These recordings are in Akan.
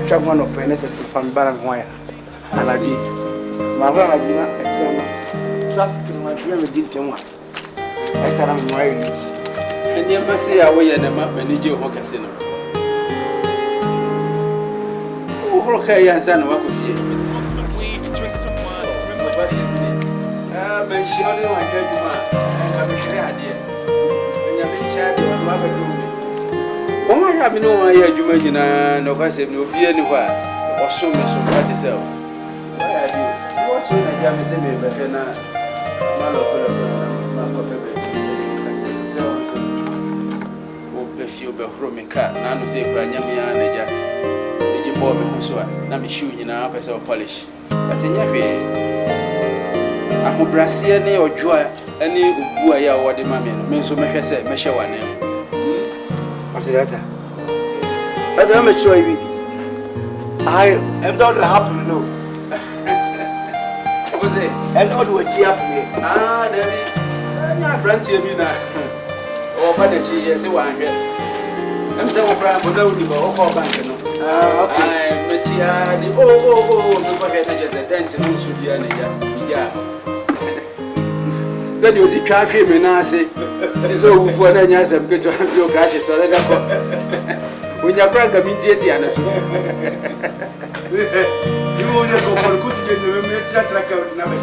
try one of penny to Pambaran wire. And I did. My brother, traffic in my dream did one. I said, I'm wild. And you must say, away and a map and you walk casino. Oh, okay, and son, what with you? Smoke some weed, drink some wine. Remember what's his name? But she only want to do man. And have a clear idea. And you've been chatting on what I do. Oh, I have no idea you mention, no, I said, no, be anywhere. Or show me some part yourself. Why are you? What's when I have a semi, but then I you be from a car, none say, Branyamia and a jack. Did you bob me so? Now me shoe in our vessel polish. But in your way, I hope Brassier or Joy, any who are your the mammy, means to make us measure one name. What's the matter? But I'm a sure I am not happy, no. What was it? And not what she up here. Ah, there is. I'm Branty, me now. Oh, but the cheese, one here. I'm so proud of the whole bank. I met the oh, just a dent in Sudia. So you see traffic, and I say, it's all for an answer because you have your cash. So when your brother means it, and you won't go for good to get the number.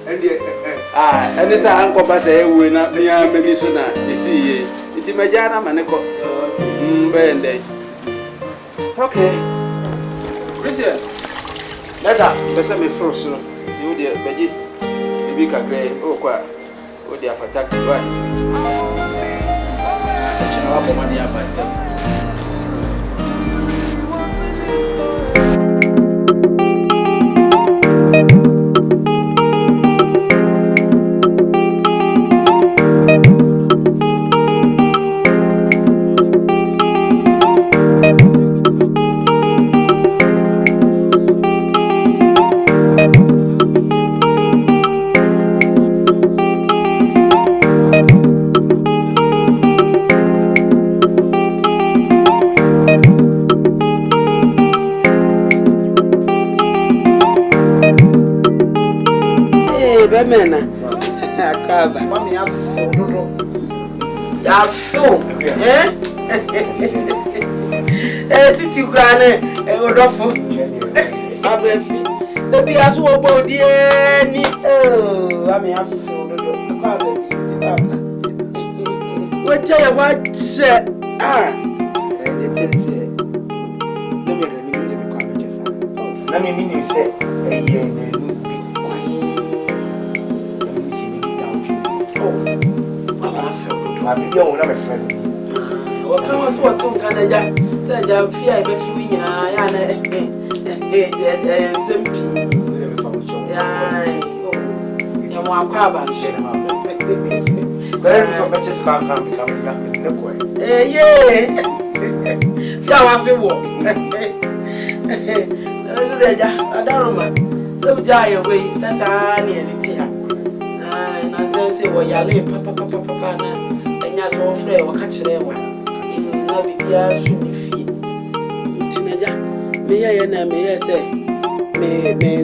And this uncle Bassay will not be a medicina. You see, it's a Majana Manico. Okay, Christian, let up, but some frost. You dear, Betty, the big gray, oh, quite. Oh, dear, for taxi. Right? I have money about them. Mena, acaba. Titi Grane, Rodolfo. Abrefi. The Bias will body any. Oh, I may have what tell you what said? Ah, let me mean you say a year. I'm a friend. What comes what can I just say? I'm fear if you so afraid or catch them one. Now be soon be feet. Teenager, may I may say, may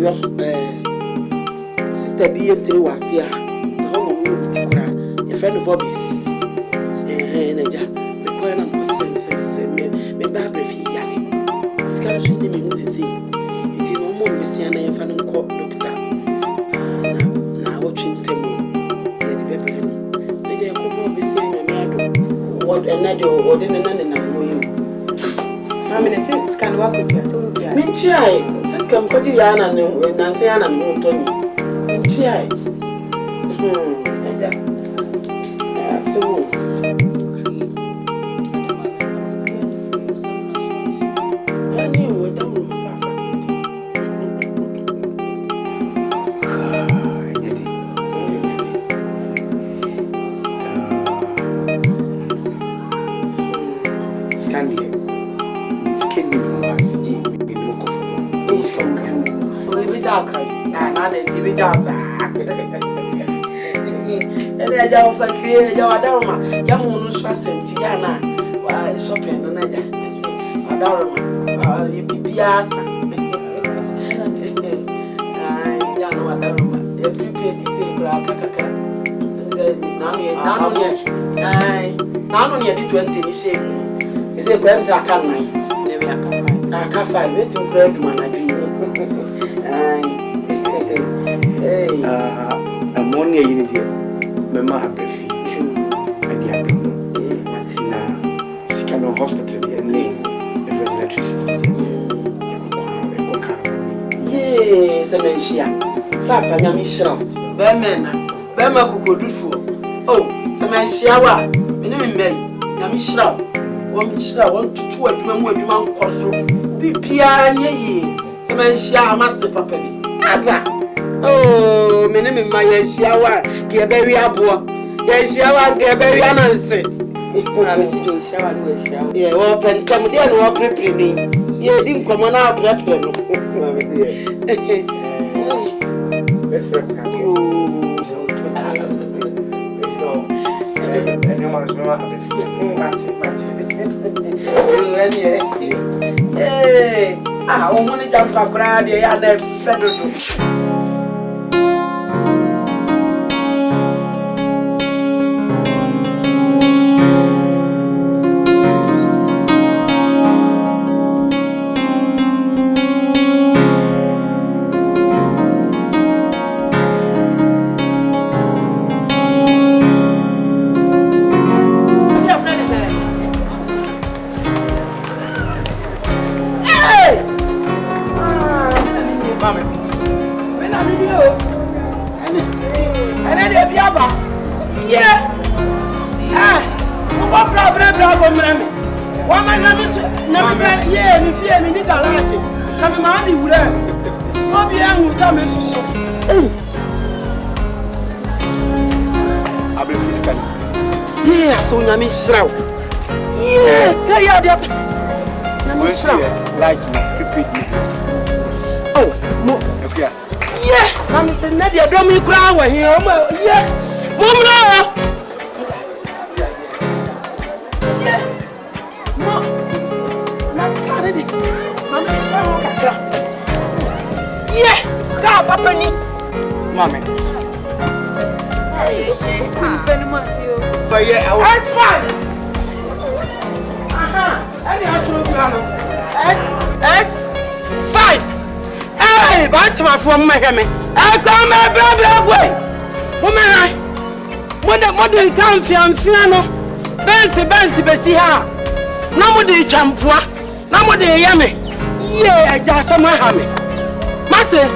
sister be until was here. The home of to cry, a friend of Bobby's. Naja, the choir must send me Barbara Fiat. Scarcely name to see. It is no more Messiah and Fanny Court Doctor. Now watching Temo. And I do order and I mean, since can work with you. Minchai, since come Cotiana and Nancyana and Tony. Minchai. So I knew what I was. And I offer create your Adama, young Munus Sentiana, while shopping on Adama. Biasa. Ya no wadama. Ya prepared this kaka. Now no the 20 ni shame. Is a grand aka 9. Maybe aka 5. Wait to grade man hey. Ammonia in here. Mama happy feet. And the Martina. She can no hospital and lane. If there's electricity. Yes, Amencia. Papa, Yamishra. Bemena. Bema Kukodufu. Oh, Samencia. Minimum May. Yamishra. 1 to 2 at Mamma Cosro. Be piano ye. Samencia, Master Papa. Abba. Oh, minimum my shower. Get very abo. Yes, shower, get very unanswered. Yeah, open come there, no preparing. Yeah, didn't come on out preparing. Let's hey, I want to jump up around here and then federal. Yamisra. Yeah, kaya dia. Yamisra. Like repeat me. Oh, mo. Okay. Yeah, I'm the Nadia Domi Crown here. Yeah. Mumra. Yeah. No. Not funny. Mama. Yeah. Ka papa ni. Mama. Hey, but yeah, that's fine. Any actual plan? S5. Hey, but my phone, my hammer. I come a blah way. Woman, I modern comfy and piano. Bensi, Bessie. Nobody champua. Nobody yammy. Yeah, just some hammy. Master,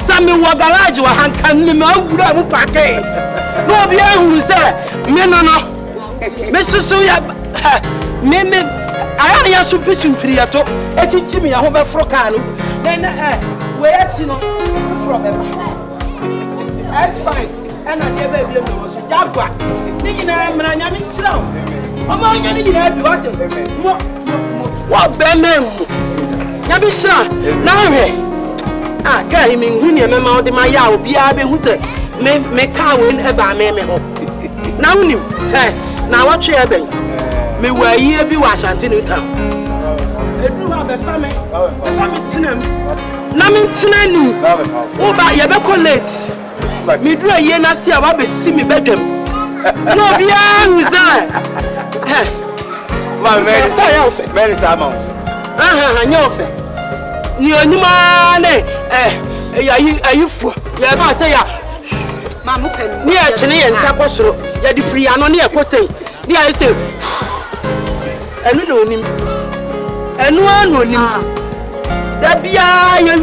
Sammy Wagalaju, and can limit packet. No, be who say, me no. Mr. Suya, me, I only have to piss in Priato, and teach me a home frocano. Then, where you know, from that's fine. And I never be able to Jabba. Nigga, I'm slow. I'm only going to have water. What, Bemen? Yabisha, now, ah, guy, me, who near my mouth in my yard, be able who said, me car win about me. Now, you, hey, now what you have been? Me were here be Washington in town. I do have a family. Namin Tinani. Oh, but you better late. Me do a year not see about see me bedroom. No, be who's that? My man is among. I know. You man, are you for? You ever say, Mamma, near Chile and Tacoso, you're the free and only a person. Dear, I say, and we know him. And one will know. That be you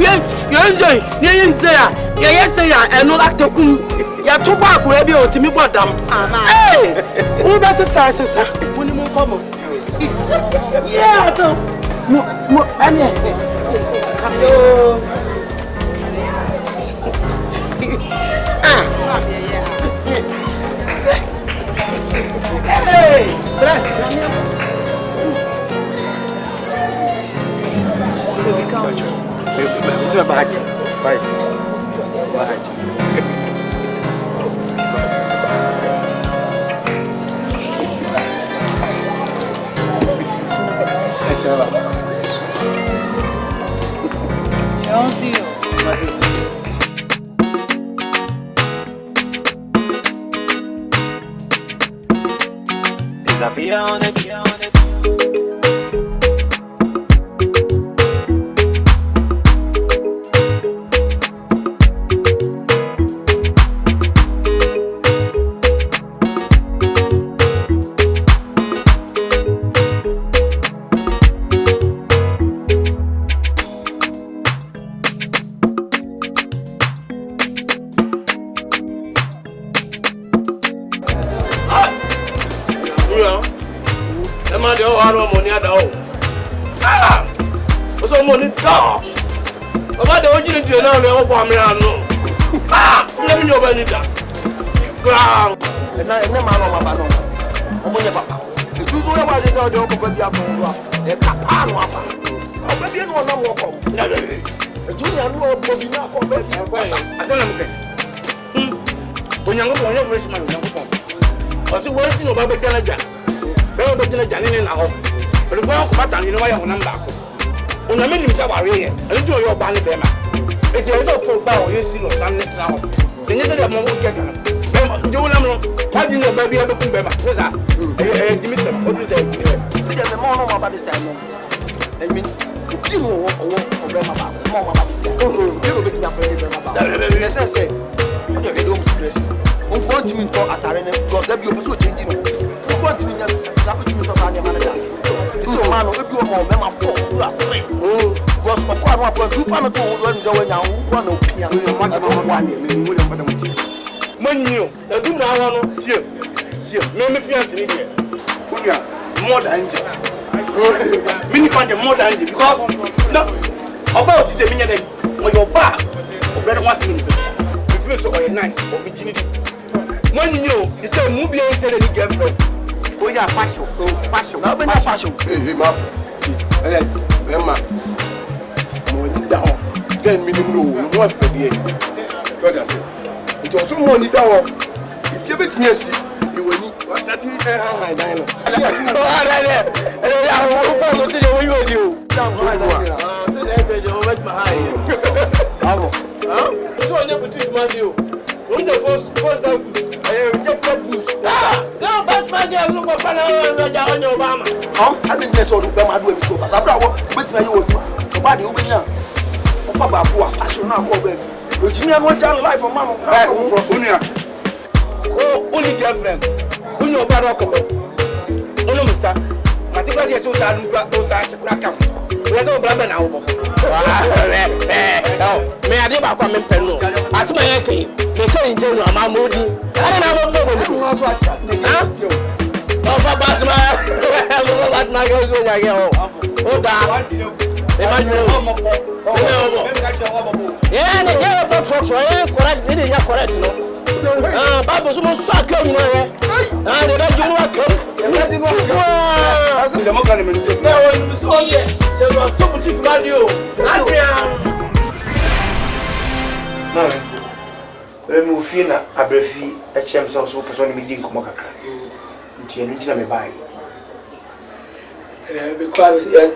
enjoy, you say, yes, and no like to come. You're too bad, will be able to me, madam. Hey, who does the size, when you come? Yeah, so, and come on. Hey, We are on it.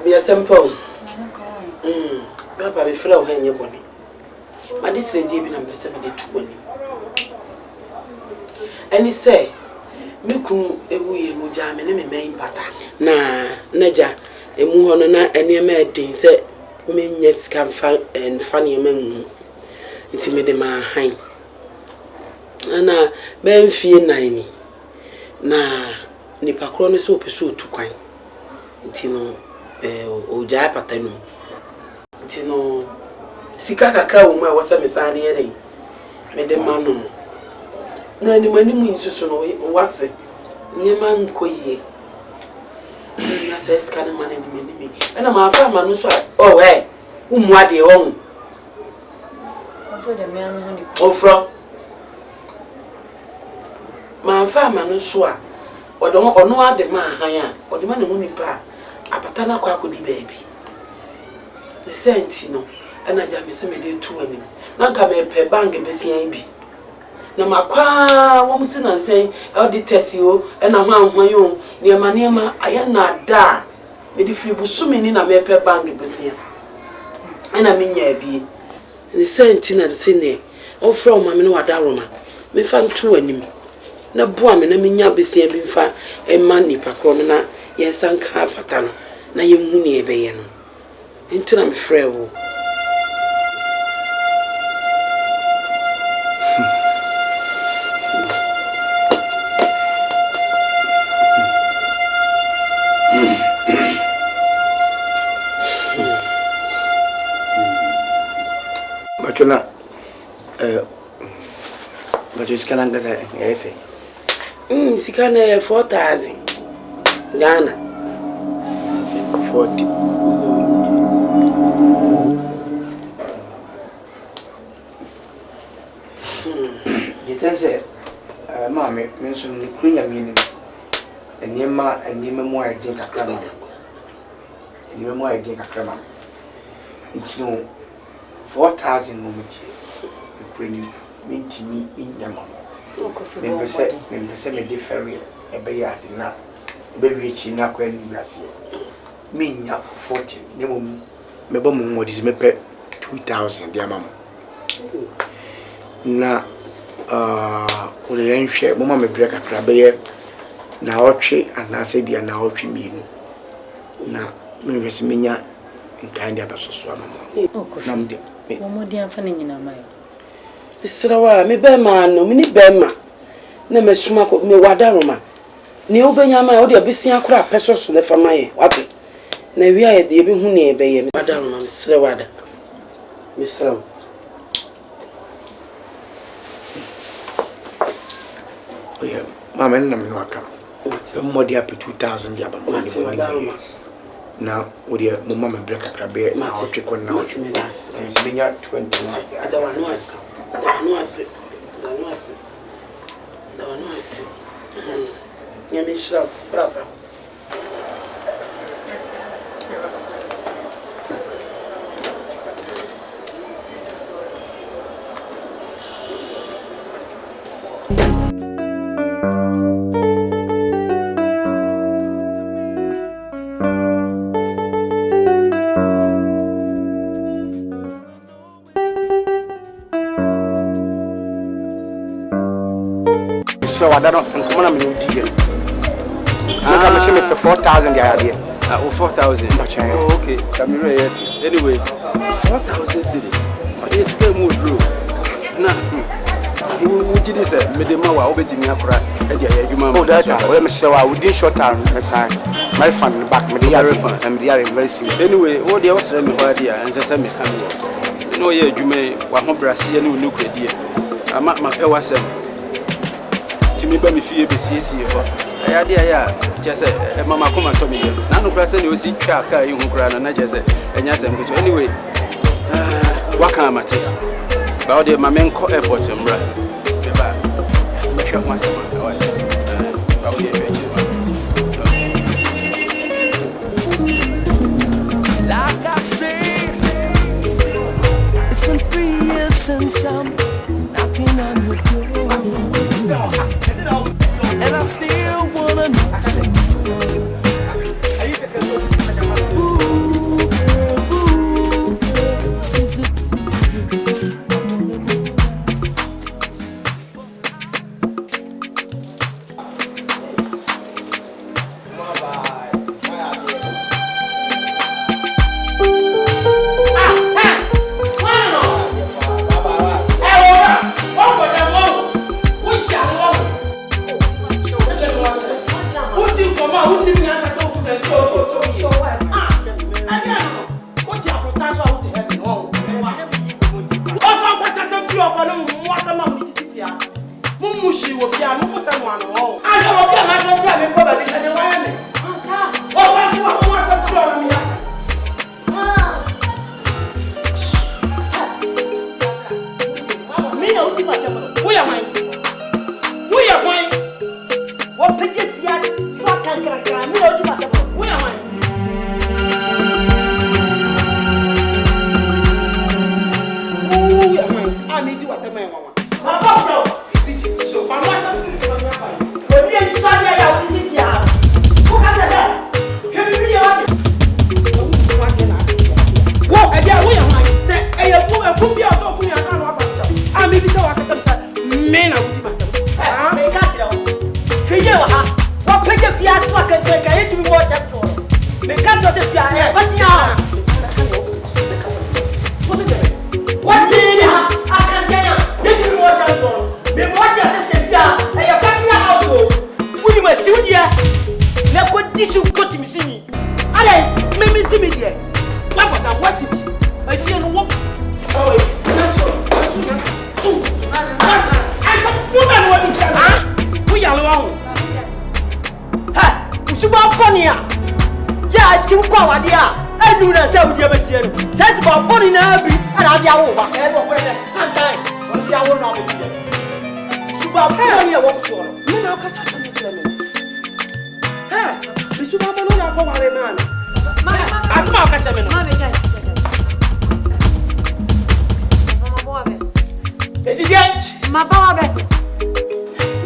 Be simple. Papa, if you have your money, my this lady been number 72. And he say, Miku, a wee mujam and a main pata. Na, Naja, a muhona, and your maid say, men yes can find and funny men. It's made my hine. And ben fear 90. Na, Nipacron so pursue to quine. Tino, Oja Patano. Tino, Sikaka crow, where was a missile here. Made the man. No, the money means so was it. Near man coye. I says, can a man and me. And I'm a farmer, no sir. Oh, eh, whom what they own. Oh, from my farmer, no sure. Or don't know the man higher, or the man who need pa. A patana quack baby. The sentino, and I just me day 2 Now come a pair bang a busy. No, my qua, woman and say, I'll detest you, and I'm on my own, near my name, I am not da. But if you will swimming in a pair bang a busy. And I mean, ye be. The sentina the sine, oh, from my minua daroma, me found 2 anymore. na boa me na menya besia bi mfa emma nipa kro no na yensan ka afata no na yemu ne ebeye no nti na me frɛ wo Bachona but you can answer yes sikana 4,000 Ghana 40 you can say mommy mention the queen of meaning and Yema more I drink a crama and you more I drink a crama it's no 4,000 moment the queen mean to me in your mom. Member said me different a bay at the nut, baby, she not when you see. Mean up 40, no, me bomb what is me pet 2,000, dear mamma. Now, when I ain't share, mamma me break a crab now, tree and I said, dear, now, tree me. Now, me was minya in kind of a swam. One more dear fanning in our mind. Srawa me be man no me be ma na mesuma ko me wadaroma ne obenya ma o de abesia kura peso so le fama ye wate na wi aye de be hu ne be ye wadaroma me srawa da me srawa oya mama nna me no aka mo de up 2,000 dia ba mo ni na o de mo mama break akrabe na o twe kon na o twe me das binya 20 ada wa no as Yeah, me shrub, Papa. So I don't know, come on, I'm in India. I'm sure for 4,000 the idea. 4,000. Oh, okay. Anyway, 4,000 cities. It's still more blue. Now, who did this? Medema, I'll bet me up. Oh, that's why I'm sure I would short time. My fund back, me the other fund, and the other very soon. Anyway, all the other me idea and the same coming. You know, you may want to Brazil and look at you. I'm at my power. To me, baby, fear be see. I idea, just say, Mamma, come and tell me. None of us you see car, you who cry, and I just say, and yes, I'm good. Anyway, what can I tell you? About the Mamen call airport and right. Goodbye. Shut myself. Like I say, it's been 3 years since I'm knocking on your door. And I still wanna know some more. Ooh, girl, is it Men are Bonia. Ya, you go, dear. I do not say with your monsieur. Says about Bonnie Nabi and Adiawa. Sometime, what's your own office? You are very well. You know, because I can't tell me. Hey, Mr. Mamma, I'm going to man. I'm not catching me. My power vessel.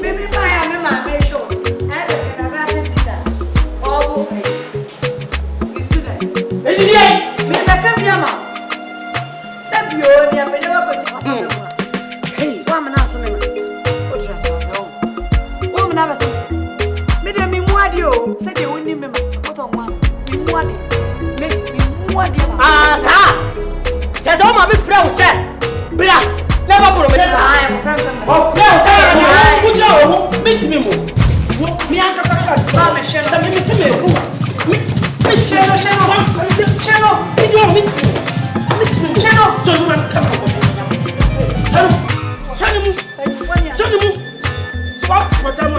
Maybe I am my show. Oh, the student. Hey, woman, said you wouldn't remember what on one. Make me one. Ah, sir. Says all my big friends said, Black. Never put me. I am from meet me. Me and Mama, Shannon, me. So you want to come. Swap for them.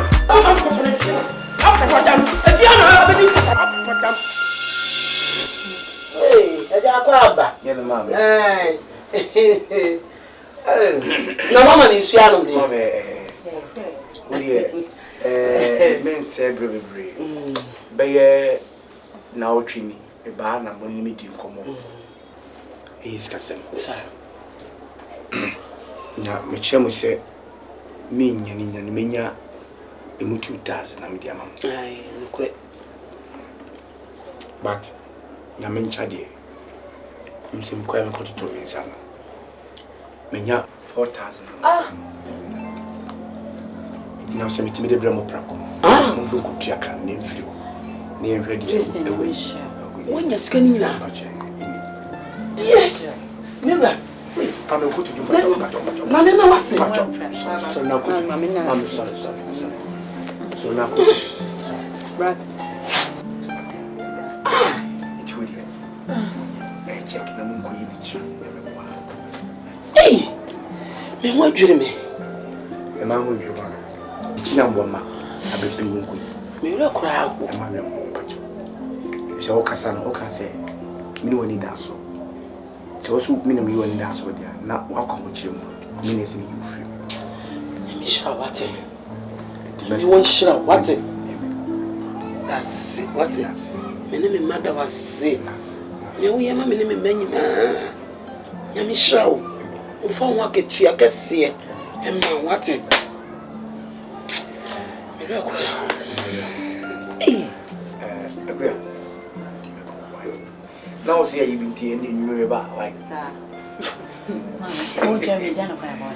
Hey, yeah, mama. No, mama is Shannon. Men say brave. By now, Trini, a barn and one meeting come on. He's Cassam. Now, Michelle say, mean and Minya, a mutu does, and I'm dear mamma. But Yamin Chadi, I'm some quite a to me, son. Minya 4,000. Now, some timid Bramo Praco. I'm from Kuchaka, named Flew, near ready. When you're scanning now, yes, never. I'm a good to do. Mamma, what's it? So now, I'm sorry. So now, it's with you. I check the moon queen. Hey, what do you mean? The man will be one. Chinamoma, I'll be feeling good. Me look crowd, and my young woman. It's all Cassandra, who can say, me no need that so. So, also, me no need that so, dear. Not welcome with you. Means you feel. I'm sure what it. You won't sure what it. That's it. What it. My name mother was sick. You hear my name, many man. I'm sure. Before I get to your guest here, and now what it. Now, see, you've been tearing in me about like that. Oh, Jerry, done by my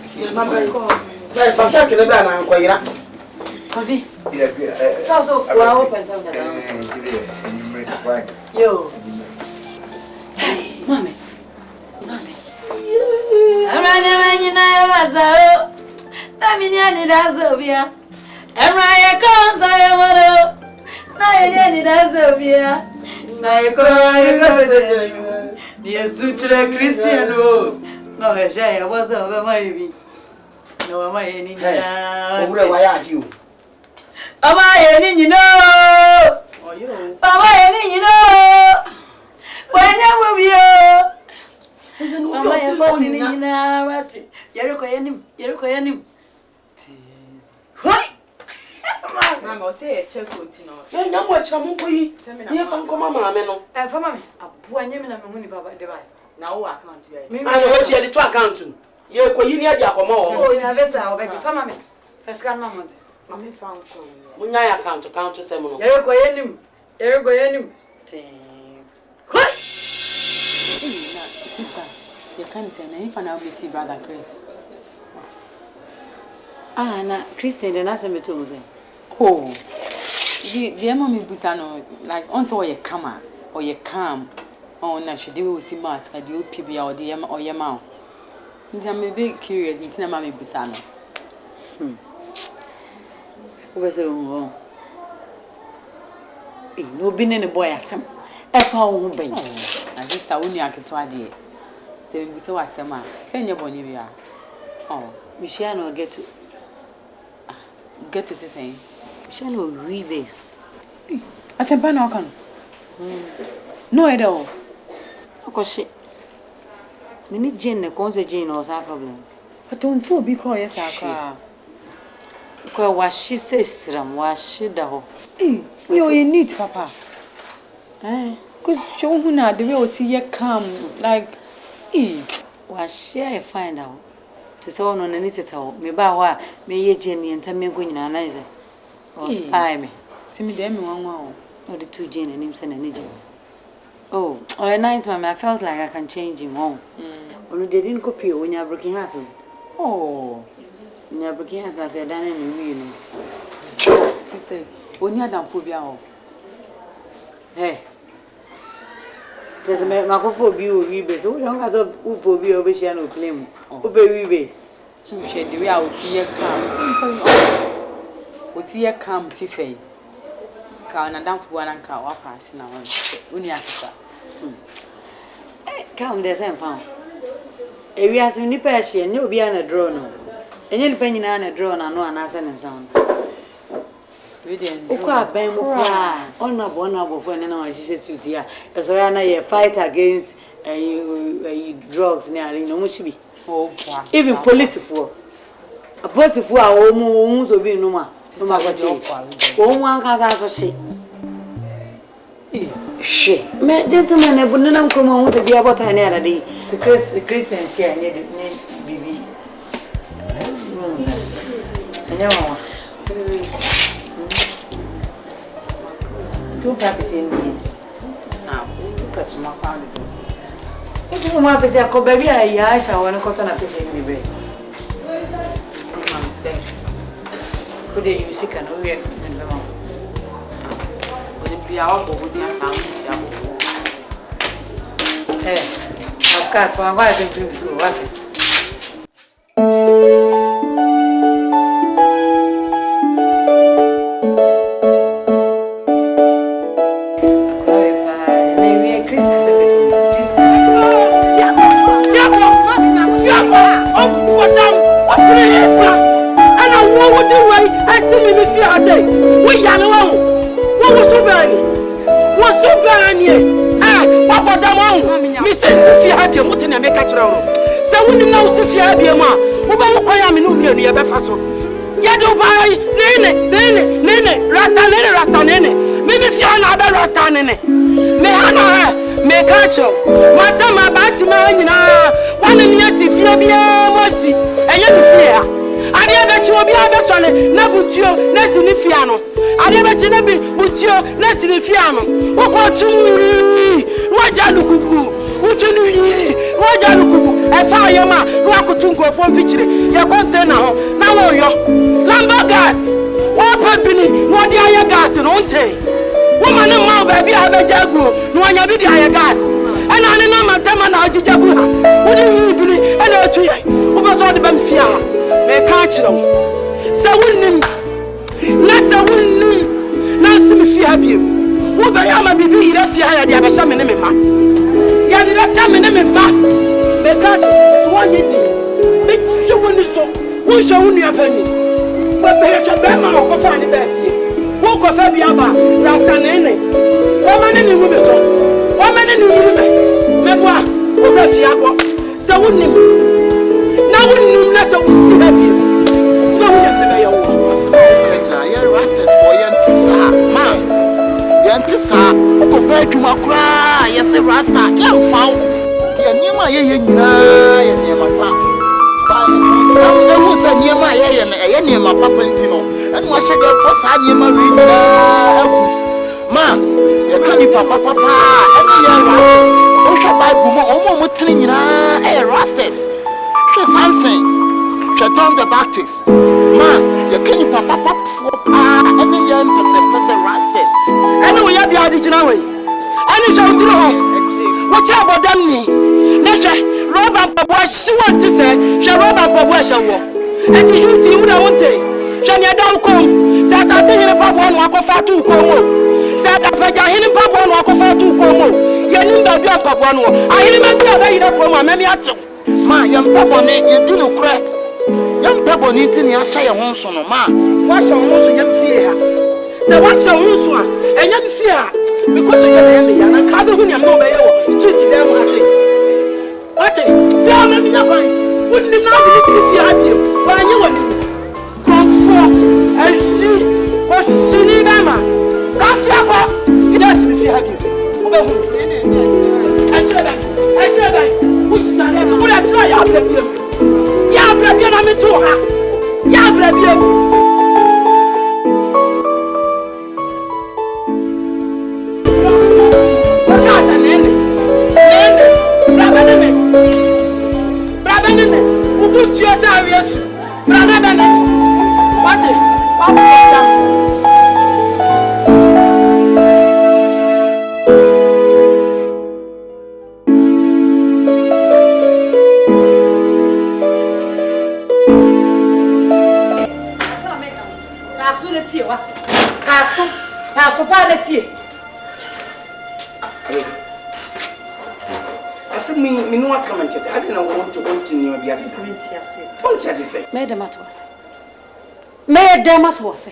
if I'm checking the banner, I'm quite up. So, well, open yo, hey, mommy. I'm running, you know, that means you need us over here. And Raya comes, I am a Naya Nazovia. Naya dear Sutra Christian. No, I was over my baby. No, am I any? Why are you? Am I any? You know? Am I any? You know? When you will be am I a what? Mamma, say a check out. I know what some boy. Near from Mamma, and for mamma, a poor name and money about the right. Now I can't do it. I know what's here to account to. You're quite near Giacomo. Oh, in a vessel, I'll bet you for mamma. First can moment. I'm found when I account to count to seminal. You're going him. You're going him. What? You can't say anything for now, with brother Chris. Ah, na Christian, the nasa me too. Oh, the mommy busano like on so you come or you calm. Oh, na she do see mask. I do PB or the or your mouth. I'm a bit curious. It's not mommy busano. What's so? No, been in a boy as some. If I won't be, my sister only I can try it. Say we so as some. Send your bonny. Oh, Michelle get to say. Shall we read this? Asempa na oka no. No e do. Akoshi. Me ni Jane ne konse Jane no sa problem. But on so be call yes akra. Ko wa shi sesram wa shi da ho. You need papa. Cuz show hu na the way o see you come like wa share find out. To say no na ni tetawo. Me ba ho a me ye Jane enta me go nyina na ize. O spy me. See me dem me wan o. No the two Jane and him say na ni Jane. Oh, on a night, I felt like I can change him home. Only they didn't copy when you're breaking heart. Oh, you're breaking heart that they're done in you know. Sister, when you're done phobia. Hey, just a macrophobia rebase. Who don't have to be over here no claim. Who be rebase? So, she the way I will see you come. Will see you come, see Faye. Na down for one anchor or pass now. Uniaka. Come the same pound. If we have some nippershire, you'll be on a drone. And you'll penny on a drone and no answer and sound. We didn't. Oh, Ben, honorable for an analysis to dear. As I know, fight against drugs nearly no much be. Oh, even police for a police for our wounds will be no more. Oh, one has she. She, gentlemen, I wouldn't come on to be about an other day because the Christian share need BB. Two puppies in me. Now, person my family. If you want to say, I baby, I shall want to cut on a piece in me. Could they use it? Can we be our boys and sound? Hey, of course, my wife and dreams go what? Maybe a Christmas a bit this time. I see me if you are saying, we are alone. What was so bad? What's so bad? What about the mom? Mrs. Sophia had your mutton and make a child. So when you know Sophia had your ma, who about why I'm in Unia Befaso? Yado by Nene, Rasta Nene. Maybe if you are not a Rasta Nene. May I make a show. Madame, Batima, one in yes, if you be a mercy, and you fear. I never to be a son, Nabutio, Nessinifiano. I never to be Mutio, Nessinifiano. Who got to Wajaluku, Wajaluku, a fireman, Wakutungo from Victory, your container, now your Lamba gas, what Pepini, what the other gas in Onte. Woman and mouth, baby, I have a jagu, no one be the higher gas. And I know my Tamana Jagu. What do you believe? And I to you, who was all the Bamfia. Me catch them. So wouldn't let's a wouldn't now see me fear you. Who by am a baby, that's the idea of a shaman in ma. Yadi, that's shaman in ma. Me catch it. One you did. It's so when you saw. Who shall only a penny? But there's a bema or find the best. Who could have Yaba, Rastan in it? Woman in the women so. Woman in the women. Memoir, who does Yako? So wouldn't him. Now wouldn't let us have you. No, you're rastas for Yantisa, ma'am. Yantisa, go back to my cry. Yes, a rasta, young found. You're near my and near my papa. Some was a near my and near my papa and what should I post? I near my ma'am, you can't papa, and you're rastas. Who shall buy Bumo, a rastas? Something, John the Baptist. Man, you can't papa for any young person rastas. And we have the original way. And you shall do what about them? Nesha, Robert Papa, she wants to say, shall Robert Papa shall walk. And you see what I want to. Shall you don't come? Says I tell you, Papa, one walk of 2 Como. Said I pay your hidden Papa, one walk of 2 Como. You need to be a Papa. I remember you don't come, maybe I tell. Ma, young papa, you didn't crack. Young papa, need to say a once on a man. What's your most young fear? The what's your most one? enya me fia me ko to ya me ya na ka be hu ne ma obaye wo street dem ase ate fia ma me nya kwan wonnim na be ni fia bi ba nya woni konfo elsi ko sini dama ka fia ko ti da si fia bi oba hu Achebe wo sane to wo da tira ya brabie na me to ha ya brabie Brabanene, o que tu as a isso? Brabanene, bate, me no come and I don't want to near the assistant. Madam Atwas. Madam Atwas.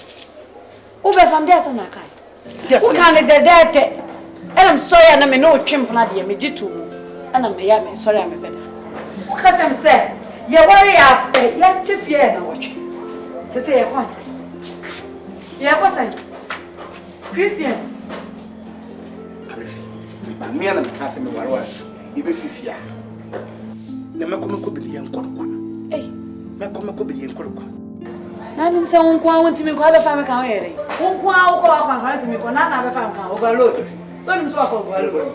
Over from there, and I can't. Who can't the dead? And I'm sorry, and I'm no chimp, Nadia, me too. And I'm sorry, I'm better. What can I say? You're worried out, yet to fear and watch. To say a point. Yeah, what's that? Christian. Me and I'm casting me one. Ibe fifia na mekome ko bili enkorokwa mekome ko bili enkorokwa na nim se won kwa won timi ko abe fa me kan yere won kwa wo ko akwan kan timi ko na abe fa me kan overload so nim so afọ overload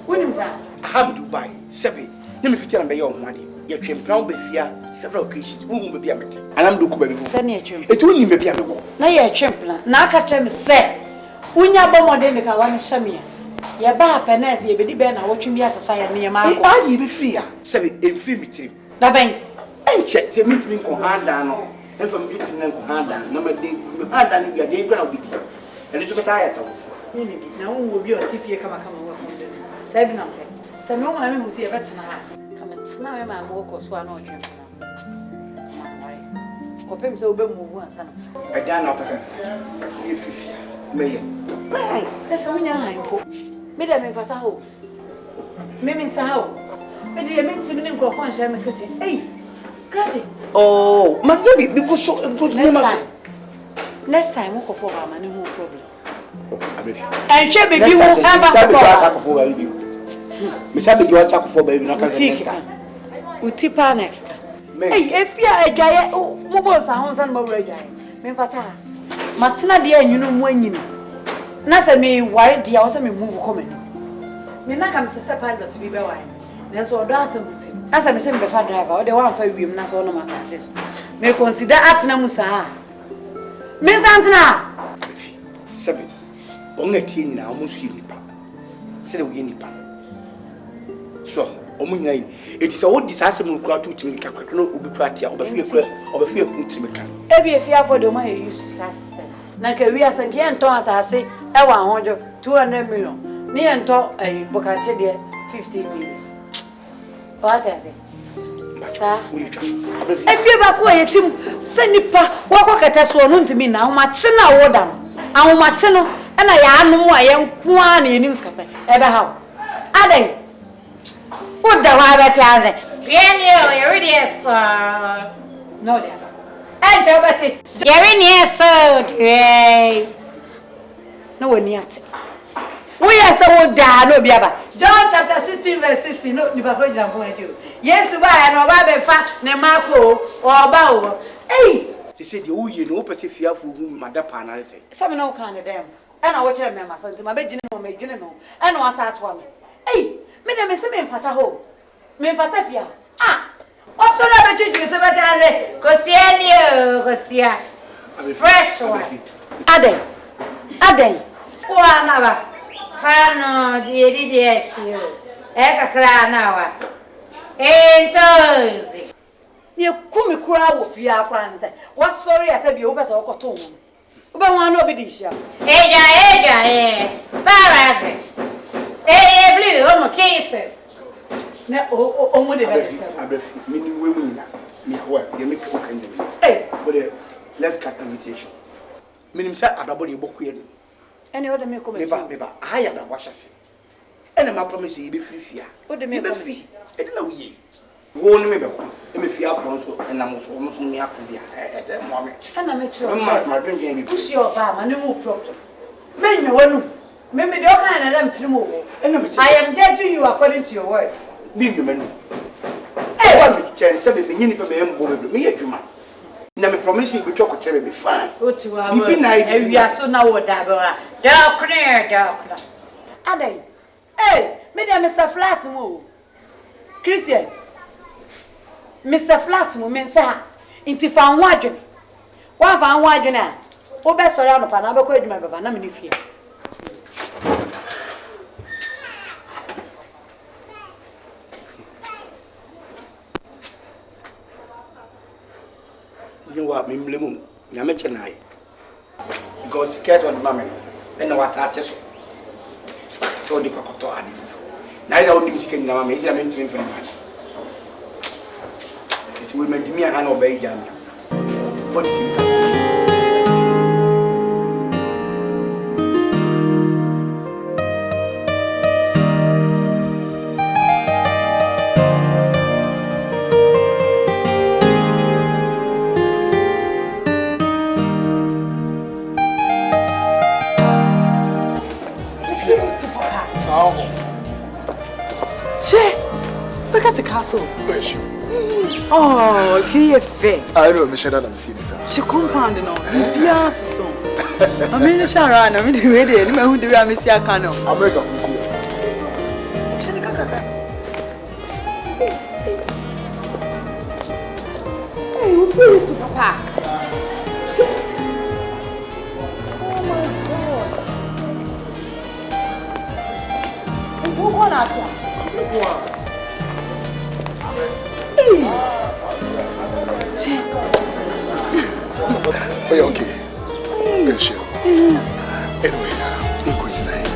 wonim sa ham Dubai sebe na me fitia na be ye o hwade ye twempra wo be fia several occasions wo mu be bia mete anam do ko ba bi se na ye twem etu wonim be bia me wo na ye twempla na aka twem se unya bomode me ka wa me hye ya ba penes ye bedi be na wotwem bi asesa ya ne ma akọ adi be fia sebe emfiri mitrim da ben enche se mitrim ko handa no emfa mitrim na ko handa na me de me handa ni bia de ko na obidi ene so be sa ya tawo ni bi na won wo bi o tifie kama wa ko de se bi na pe se me won na me hu se e betena ha kama tena me ma mo ko so ana otwem na ko pem se obe mu wu ansa na e da na opesen ye fifia me ye bai esa unya ha impo me da me fata ho me min sa ho me de me ntimi ne nkrofon hye me kachi Gracie oh ma ye bi go so good next time ko for ba ma ne hu problem abefi en hwe be bi hu aba ko me sabe di wacha ko for ba bi na ka next time uti panic efia adwaye mo bo sa ho san ma wura adwaye me fata matena de anyunu mu anyini na se me ware dia wo se me move come ni me na kam se pilot bi be wan na so do asamuti na se me se me be fa driver o de wan fa wiem na so no masase so me consider atena mu saa me santena sebe onga tie ni na o mo su nipa se de wo nipa so o mo nyai eti se wo di sa se mu kura to timi kakra no obi kura tia obafie ntimi kan ebi efia for de ma ye use sa system na ka wi asanke ento asase e wa hojo 200 million ni ento bokache de 50 million what is it sa efia ba ko yetim se nipa wo ko kete so no ntimi na ahomache na wo da no ahomache no e na ya anu mu aye nko a na enim skape e be ha aden wo da wa ba ti aze bienio you ready yes no there and about it. You're in here, so no one yet. We are so down, no biaba. John chapter 16, verse 16. No, you are going to do. Yes, you buy and over fat, ne marco or bow. Hey, they said you know, but if you have Madame Pana, say, some no kind of them. And I watch them, my son, to my bedroom, my general, and was at one. Hey, Madame is a man for a hole. Me Patafia. Ah. Also, never treat you so much as a Cosia. Fresh one. Ade. Oh, another. Pano, dear, you. Eka cranawa. Entos. You come crowd of your friends. What sorry I said you over so cotton. Over one obedition. Parrot. Blue, almost case. Na o mo de abefi mini wemu na me ho ya make o kan dem but let's cut invitation minim say ababo de boku ye Any other me come. Meba, I am a washes. And my promise you be free. What the me free? I don't know ye. Won't me be fear from so, and I'm almost me up to the moment. And I make sure my drinking push your bar, no problem. Men, no one. Maybe don't hand them to move. I am judging you according to your words. Leave you, men. I want to change 7 beginning for me a Juma. Now, I promise you, we talk to be fine. Go to our we are so now what Dabra. Dark. Ade. Hey, Madam Mr. Flatmo. Christian. Mr. Flatmo means into found wagon. One found wagon. Oh, best around upon another question, my Baba, not here. You know what, Mimlimu, Yamachanai. Because cares on the mammy, and what's artist. So the cocoto are different. Neither only music in our amazing meant to influence. It's women to me a hand obey them. What is it? Look at the castle. Bless you. Oh, if you're fair. I know Michelle and I'm seeing this. She compound no. Yes, so. I mean, Sharon, I mean, the ready. I who do I miss your canoe? America. Hey, who feels super pack? Oh my God. And who gone out here? Are you okay? Bless you. Anyway, look what he's saying.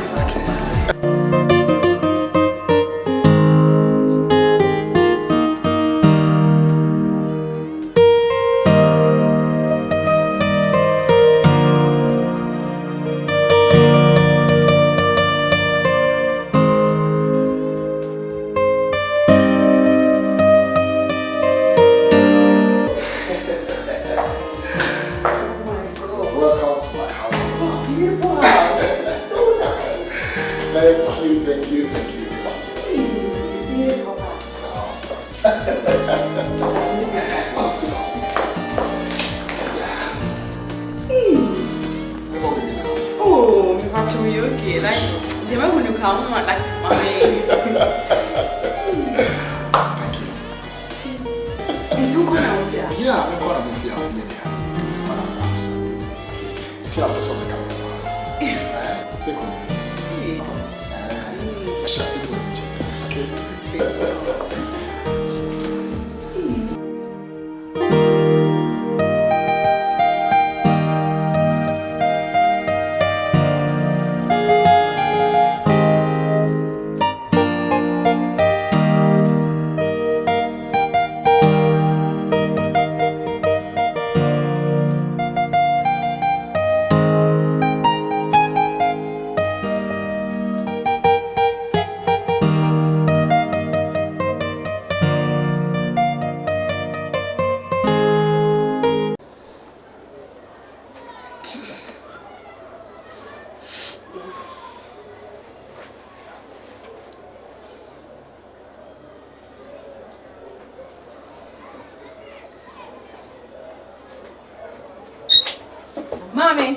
Mommy.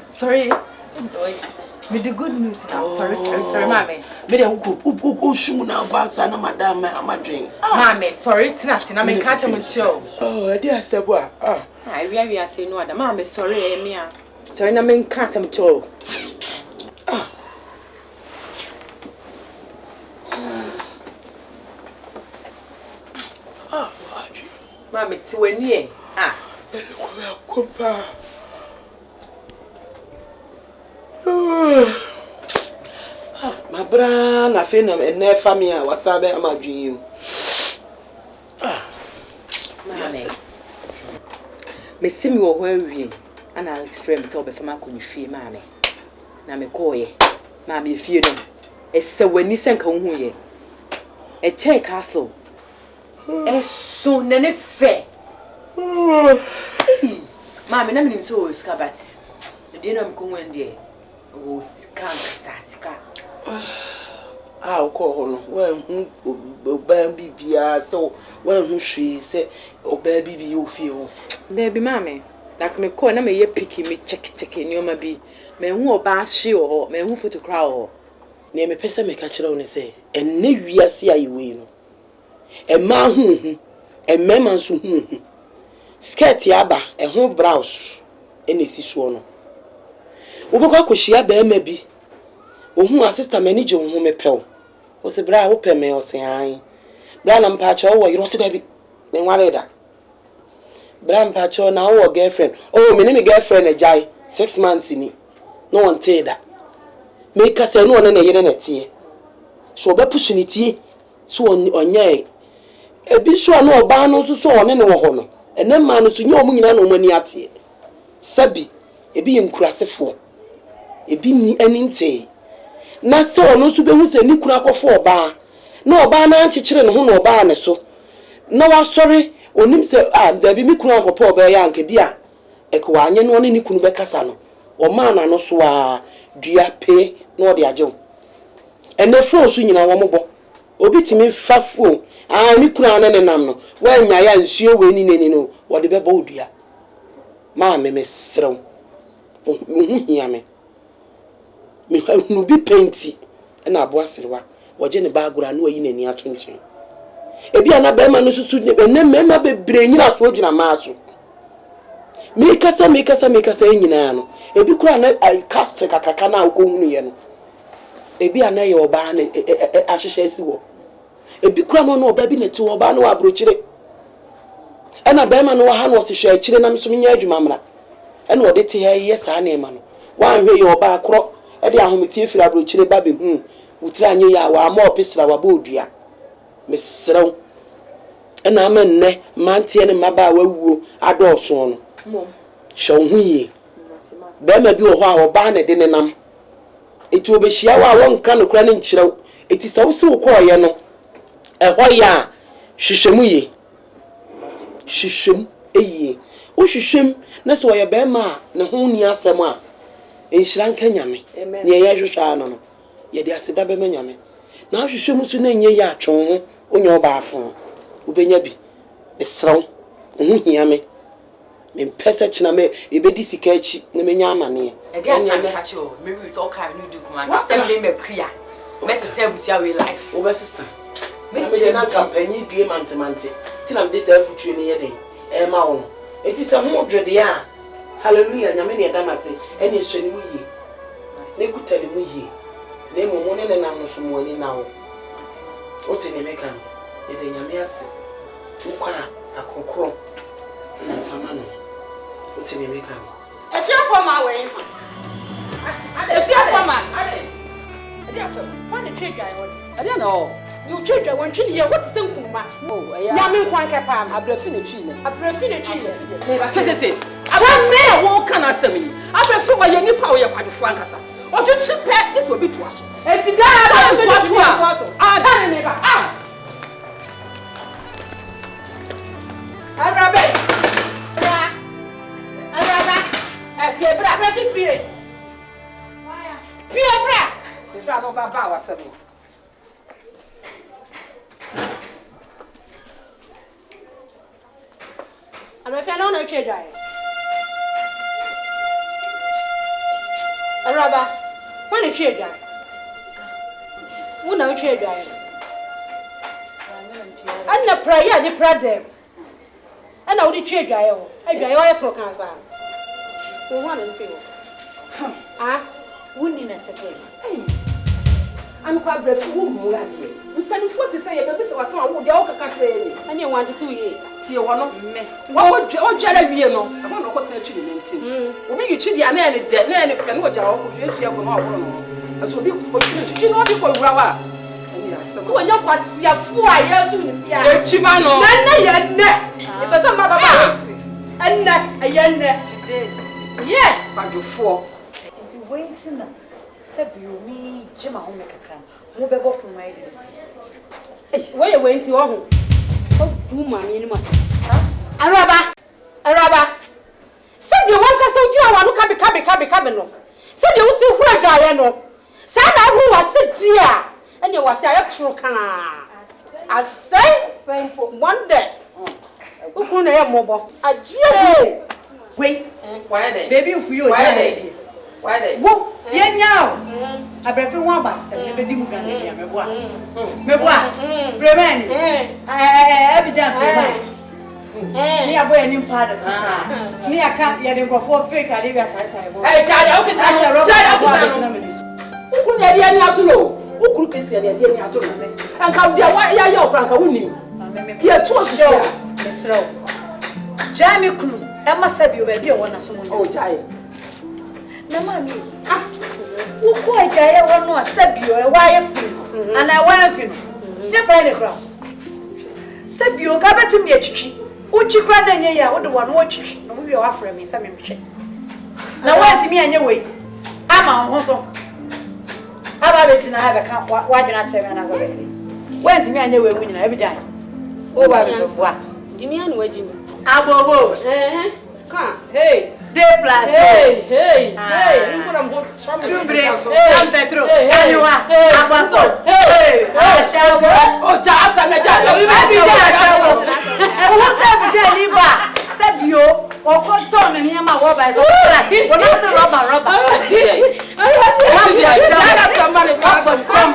Sorry. With the good news now. Sorry, mommy. Me dey who shoe now back sana madam I'm drink. Mommy, sorry, Tinasina, I mean catch him chill. Oh, dear Seboa. We are saying no other. Mommy, sorry, me. Sorry, I mean catch him chill. Mommy, to when ye? Compa. My brother, I feel I'm a family. What's up? I'm a dream. Mommy. me see me wo hwe ana Alex friend say obefama akoni fie ma me na me koye ma me fie no ese wani senka hu ye e che castle eso nene fe ma me na me nto ska bat de no me ko wende o ska sika o ko ho no wa hu oba bibia so wa hu hwe se oba bibi o fie ho de bi ma me like me ko na me ye piki me check ni o ma bi me hu oba hwe o me hu photograph o na me pese me ka kire o ne se enne wiase ayiwe no e ma hu emmema nso hu skirt yaba e ho blouse ene si so no wo beko akohia ba ema bi ohun assistant manager ohun me pew o se bra wo pe me o se an bra na mpa cha wo yiro se da bi me nware da bra mpa cha na wo girlfriend oh me ni me girlfriend e jai 6 months ni no one tell that me ka se no na yire na tie so be push ni tie so onye ebi so na oba no so one ne wo ho no ene ma no so nya omu nyina na omani atie sabi ebi yenkurasefo ebi ni aninte na se ono so be hu se ni kura akofo oba na oba na anchechire ne ho na oba ne so na wa sorry onim se da bi mi kura akofo oba ya anke bia eke wa anye no ne ni kunu be kasa no o ma na no so a dua pe na o de ajew ene fo so nyina wo mobo obi timi fa fo ni kura na ne nam no wa nya ya nsuo we ni neni no wo de be ba odua ma me srew hu hia me bi painti na abo aserewa woje ne baagura na oyi nani ato nchen ebi ana ba ma no susu ne mema bebre nyina so gyina maaso me kasa nyina no ebi kura na cast kakaka na akohunu ye no ebi ana ye oba na ahyehyɛ asi wo ebi kura no oba bi ne ti oba na wabrochire ana ba ma no wa ha no se hwɛ akire na mso nya adwuma mra ana ode te ha ye saa na ema no wa hwɛ ye oba akro e de ahometi efira abrochire ba be hu wutira anye ya wa ma opesra wa ba odua mesrew ana amenne mantie ne maba wa wuo adɔɔso no hwɛ hu yi ba ma bi wo ho a oba na de ne nam eti obehia wa wonka no kura ne nkyerɛw eti sɛ wo se wo kɔɔye no ɛhɔ ya hwehwɛmu yi hwehwɛm eyi wo hwehwɛm na sɛ ɔyɛ ba ma ne ho ni asɛm a enhyira nka nyame ne yɛ hwehwɛ ano no yɛ de aseda be nyame na hwehwɛm so na nye ya atwon ho onye oba afo ubenya bi esrew ho hia me pesa china me ebedi sika achi na menya amane e dey na ka che o me read all kind new do kuma assembly me kria me say busia we life wo besesa me na campaign due mantmante ti na me dey say future ne ye dey e ma wo eti se ho dwede a hallelujah nyame ne da na se e ne hwene mu yi ne kutale mu yi ne mo ne na no so mo ni na wo o ti ne meka no e de nyame ase ukwa akokoro na fama no o ti ne meka no e fia forma we e fia forma ade aso when the trade guy on ade no you trade guy when trade here what is nkuma nyame nkwan kepa am abrafi ne twi ne tete abrafi wo kana asem yi abrafi wo ye nipa wo ye kwadefo ankasa ojo chipe this will be to us eti da to us da ne ba arabe Piebra, abrafi pie bra Piebra no baba wa sebo abrafi na no twe dai araba when twe dai una twe dai anna prayer ni pradem ana odi twe dai o adwai o yetro kan sa we want to feel wuni na tete am kwa brefu wu mu ade mpani foti say ye be se waso awu de o kaka kire ni anye wanti tu ye tie wo no me wo dwara wie no aba no ko tena twi ni ntim obi yitwi dia na ele de na ele fe no jara wo ko hwehwe ko no aworo no aso bi ko twi no bi ko wura wa ani asem so wonya kwasia fu a yesu ni fia e twi ma no na ye ne e be se ma baba And that a young yeah, but before. It's waiting. Said you me, Jim, I make a cram. Move a book from my days. Where you went to your home? Oh, woman, you must. A rubber. Said you want us to do a one cabin. Said you see where Diana. Said I who was sit here. And you was a true car. I say, one day. Who couldn't have mobile? A dream. Wait, Why they? baby, if you are Why they? whoa, yeah, now. I prefer one bus and never do Ghanaian. Mebois, Bremen, every day. Near where any part of the near can't get go for fake. I didn't Hey, Charlie, okay, who could any out to know? Who could Christian any out to know? And come there, why are you, Frank? Who knew? Here, two show, Miss Rowe. Jamie Kulu, I must have you baby one as someone. Oh, child. No, mammy. Who quite I want to accept you a wife, and I want him. Never any crowd. Seb you come to me a chichi. Uchi cranny, ya, what the one watch, and we are offering me some check. Now, wait to me and your way. I'm on home. How about it? I have a count. Why do not say another lady? Went to me and you were winning every time. Oh, I was what? Jimmy and Jimmy. Abo, Come. hey, de plan, Hey, look what I'm going to trouble. San Pedro, Anua, Abaso, hey, Ashawo, Oh, Jasa, who said Jaliba, Sabio, or Cotton and Yama Wabas, or not the rubber. Somebody come.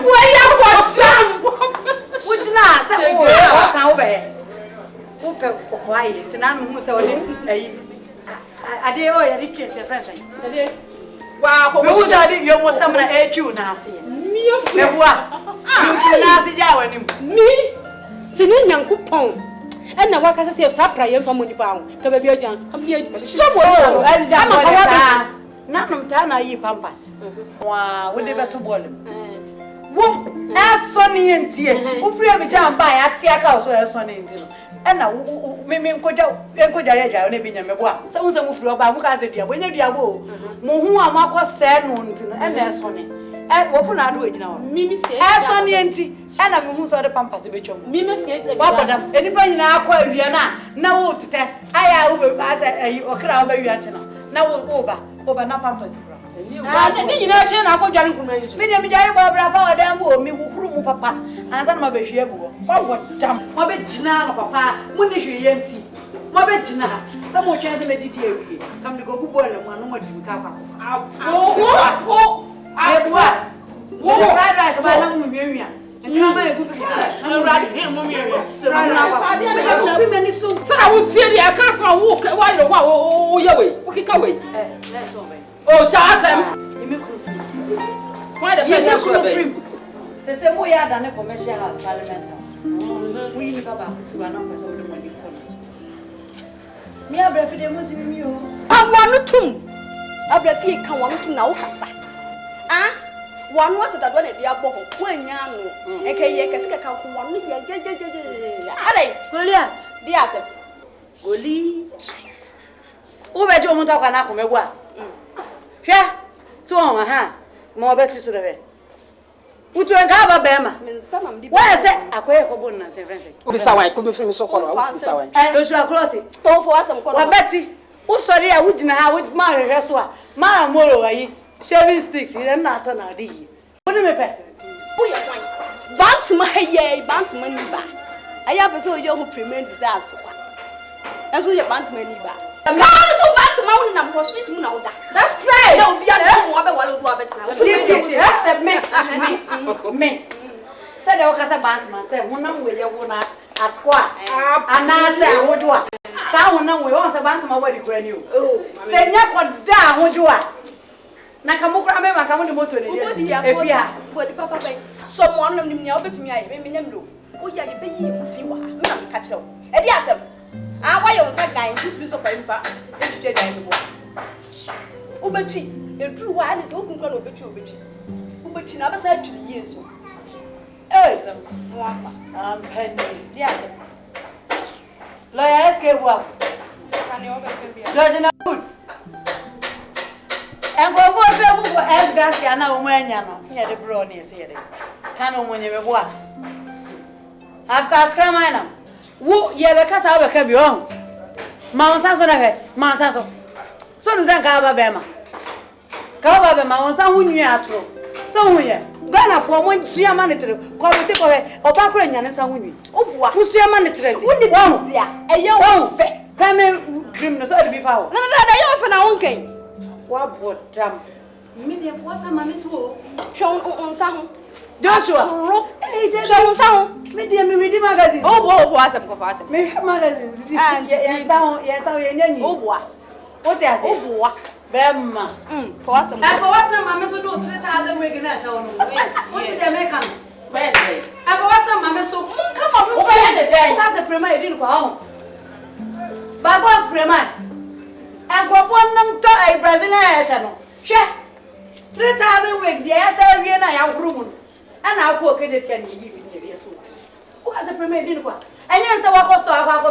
Which not, walk over. Who quiet, and I'm who's I did all your riches, friends. Wow, Who did you want someone to hate you, Nancy? Me, singing young coupon. And the workers say, Sapra, from Munipao, come be a junk. Come here, not from Tana, ye pampas. Wow, we never to boil him. Whoop, as Sonny and Tia, who free me down by a Tia house where Sonny and Tia. And now, Mimim Koja, only being a mebois. Someone's a move from Bamuka, when you're abo. Mohua Marco said, and there's Sonny. And what for not do it now? Mimi said, as Sonny and Tia, and I'm who saw the pampas to be chum. Mimi said, Papa, anybody now quite Vienna. Now to tell I over as a crowd by Yantina. Now over no pampas. and you know, I go down from me. Medium Barbara, damn, me who papa, and some of you. What jump? My bed, papa, when is you empty? My bed, some more chance to meditate. Come to go boil and one more to come. Oh, fried rice by Long Miriam. And come by a good him, so I would say, I can't walk while you walk away. Okay, come away. That's all right. Oh, Charles, why the friend? Since the way I done a commercial house, Parliament House, we never back to an office of the money. Me, I breathe them with you. I want to. I breathe come on to now, Hassa. Ah, one was that one at the apple, when young, aka Casca, one with your judge. Goliath, the answer. Goliath. Who made you want to have an apple? Yeah, so more better to the way. Would you have a bema? Why is it? I quite a bonus, and friends. I could be from so far. And those are clotted. Oh, for some color. Betty, who sorry I wouldn't have with my restaurant. My moro, shaving sticks, and not on a D. What do you pay? Bant my yea, bant money back. I have so young premium disaster. That's what your bant money back. I'm not to back to mountain and hospital now. That's right. No, we are Me. Said the Ocasa Bantman said, one will you want a squat. And I said, what do I? Someone we want a Bantman where you brand new. Oh, say, what down would you are? Nakamura, I'm coming to motor. What papa, someone of them to me, I may know. Oh, yeah, you pay you if you are. Catch up. And yes, why you was that guy and shoot me so far? Ubechi, a true one is open for Ubechi. Ubechi never said to the years. Oh, I'm penny. Yes. Let's get well. George na good. And go for trouble as Gracia na umanya no. Nya de bro ni ese yede. Kan umunye beboa. Afka skrama na. Wo ye be kasa be ka bi o. Ma onsa so na he, ma onsa so. So nu zan ka ba be ma. Ka ba be ma onsa hunyu atro. So hunye. Gana fo mo ntua ma ne tere. Ko bo te ko he, oba kora nya ne sa hunyu. Obua. Usua ma ne tere. Woni dia. Eye wo fe. Kame grim no so de bi fa wo. Na ye wo fe na won kan. Wa bodam. Me ne fo sa ma me so. Hwe onsa ho. Joshua. Hey, Joshua. Me dia me read magazine. Oh, boy, for us, for us. Me magazine. And yes, yes, oh, what is it? Oh, Bemma. For us, and for us, Mamma, so do 3,000 weeks. What did they make? I for us, Mamma, so come on, look at the day. That's a premier didn't go home. But what's premier? And for one to a Brazilian, share 3,000 weeks. Yes, I am room. And I'll cook it 10 years. Who has a premier dinner? And yes, I was to have a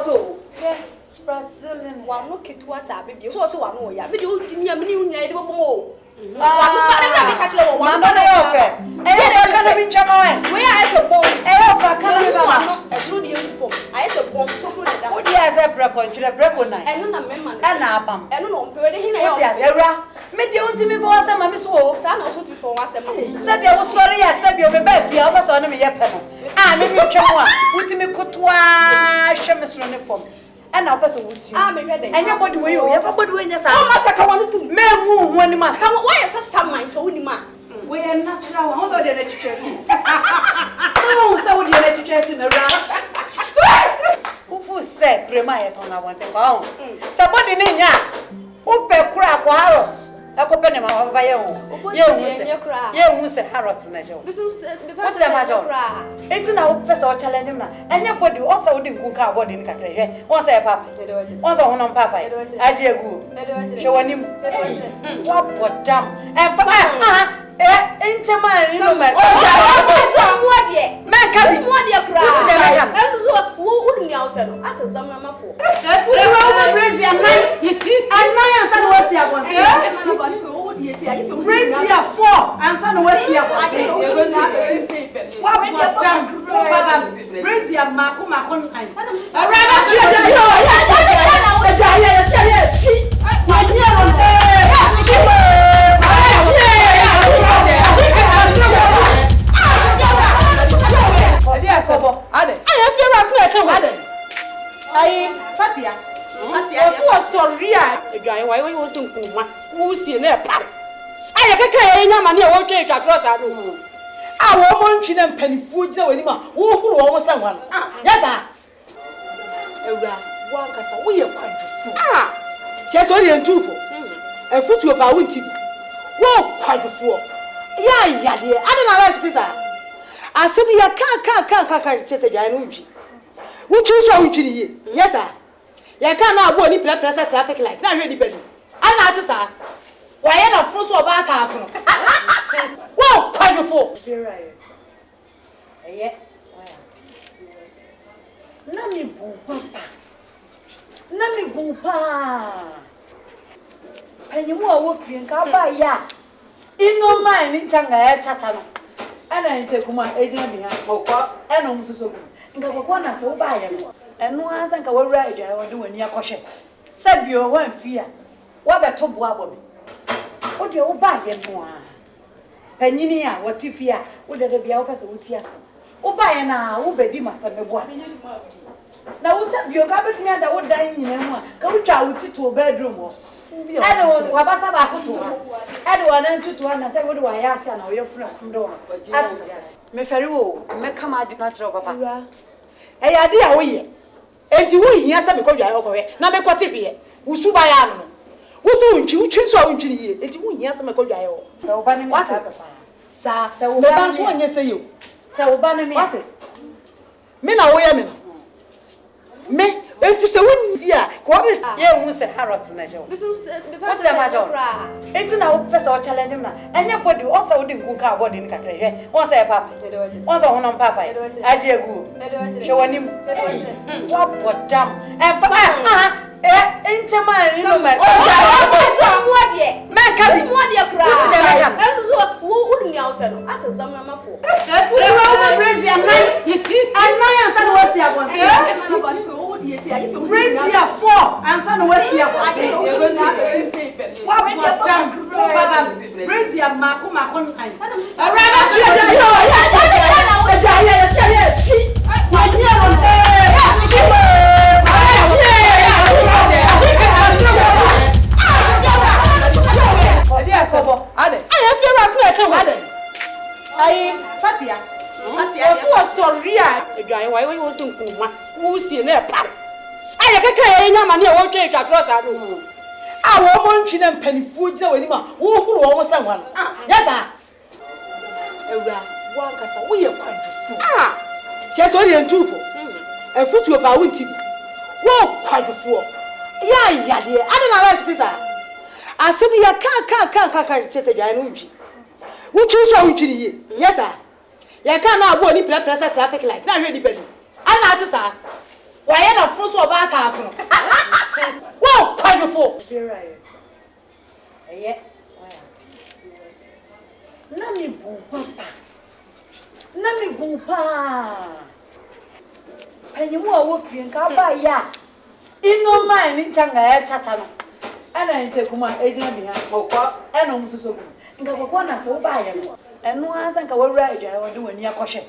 Brazilian. One look at was a baby. So, I know ya. But you give me a new name. One catch one okay. And I can't be Jamaican. Where I a bone? I can't a good uniform. I said, one to put it down. What is a break to a break on night? And not a member. And album. And no, but here. Me the ultimate was a mammy so son also to for us. Said there was sorry, I said you be I was on me yet. Ah, maybe you can with me could shamus uniform. And our person was you. I'm ready. And your body will everybody when you say, I want to me when you must. Why is someone so in man? We are natural, also the electricity. So the electricity around. Who said Premier on our 1 pound? Somebody named ya. Upe crack or arrows. I could pen him over your you won't say Harrods measure. What's the matter? It's now person challenge him. And your body also didn't cook our body in Cacre. Once a papa, once a one on papa. I dear good. Show him what damn. And for into my room. What yet? Make up what you cry. Who wouldn't know? I said, some number 4. Crazy and my son was here. Raise here 4 and son was here. What raise your Macon. I want you to penny food anymore. Who almost someone? Yes, sir. We are quite fool. Just only and 2 for a foot to a bounty. Whoa, quite a fool. Yeah, dear. I don't know if this. I said, you can't just a giant. Who choose your witchy? Yes, sir. You can't go any press traffic light. Not really, Penny. I'm not, sir. Why not first or back after? Whoa, quite a fool. Yeah. Nami bupa. Penny more wolf in Kabaya. In no mind in Changa, Chachano. And I take my agent behind Pokwa and almost so good. And Gabakwana so by him. And no answer can go right. I will do a near caution. Sabio won't fear. What a top wabble. What do you buy him more? Penyinia, what if you would have be open with yes? Oh, buy now, oh, baby, my family. Now, what's up? Your cabinet man that would die in him. Come travel to a bedroom. I don't know what I have to. I don't want to understand what do I ask now? Your friend from door. Me Ferro, me come out, not drop papa. Hey, idea, we and you hear some because you are okay. Now, make what if here. Usubayano. Who's you choose so into you? It's who hears some because you are. So, Banny, what's it? Sir, so that's one you say you. So, Banny, what's it? Me now, women. Me. It's a win here. What is you say Harrods measure? What's the matter? It's now person challenge and your body also didn't cook our body in Cacre. Once a papa, once on papa. I dear good. Show him what damn. And Inchama, you know, what ye? Man, can be What ye cry? That's who wouldn't me outside. Ask some number 4. Crazy and nine and son was here one. Crazy at 4 and son was here one. What crazy and Marco Macon. Fatia. Was sorry. Why was so cool? Who's in there? I can't money. I won't change across our room. I won't chin and penny food anymore. Who almost someone? Yes, sir. We are quite full. Just only and 2 for. And foot to about winter. Whoa, quite full. Yeah, dear. I don't know if this are. I said, I can't just a giant. Who choose your witchy? Yes, sir. You can't go any place traffic light. Not really, Penny. I'm not, sir. Why not first of our car? Whoa, quite a fool. Yeah. Nami Bupa. Penny more wolf and cowboy, ya. In no mind in Changa, Chachano. And I take my agent behind Coco and almost so good. And Cocoana so by him. And no answer can go right. I will do a near caution.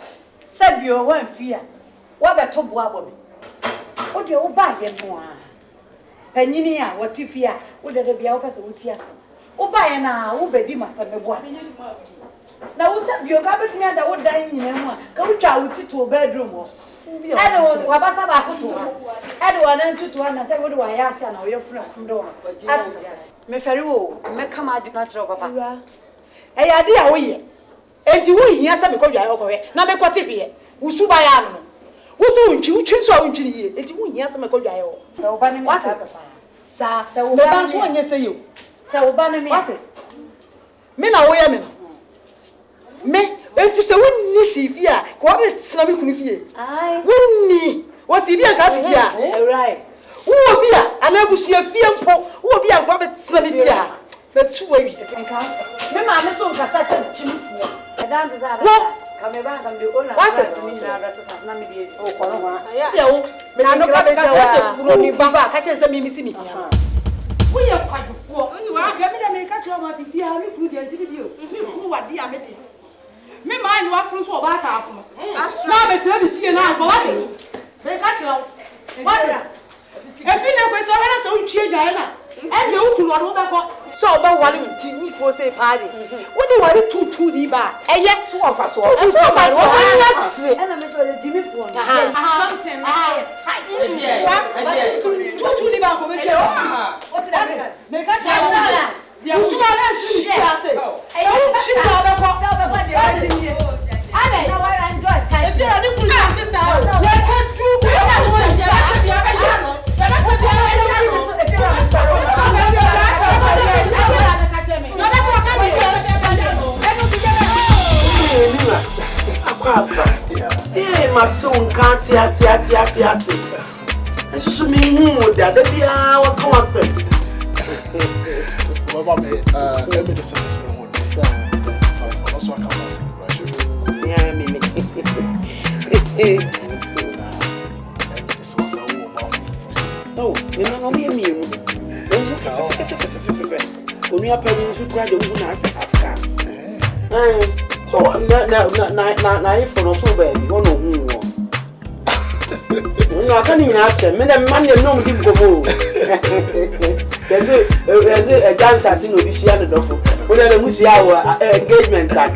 Said you won't fear. What a top woman. What do you buy them more? Penninia, what if you would have be out as a wood? Oh, by an hour, oh, baby, master, now, what's up? Your garbage man that would die in your come travel to a bedroom. I don't want to add one and 2 to 1 and say, what do I ask? And your friend from door. Me ferry, me come out, not drop, Papa. Hey, idea, we and you will hear some because you are okay. Now, make what if here? Who should buy animal? Who's doing you choose our engineer? It will hear some because you are all. So, Banny, what's up, sir? So, one, yes, you. So, Banny, what's it? Me now, women. Me, and to say, when see fear, go up at Snabby Kunifia. I wouldn't was he be a cat here? Right. Who will be a never see a fear, who will be a rabbit Snabby fear? The 2 way. Remember, I'm so fast. I don't desire. Come around and do all what's it? Oh, Baba, catches a missy. We are quite before. You are going to make a trouble if you have a good video. Who are dear Meddy? Me mind what fruits for back half. That's true. Now, Miss Lady, you know, body. They catch you. What? If you know, so let us change Diana. And you could not over. So, about one Jimmy for say party. What do you want to the bar? And yet, 2 of us. And I'm sure Jimmy for something tight. 2 to the bar. What's that? They catch you. You should have see I say. I don't see how the box out of my device. I know I enjoy time. If you are the police, let her do Well, mommy, let me decide this one. Also, I can't ask you. Yeah, I mean, this was a woman. oh, you know, me and you. When you are planning to graduate, you have Africa. So, now, for no so bad, you don't know who. No, I can't even ask him. Men and money no him go. There's a dance as in Louisiana Duffo. When I must see our engagement. My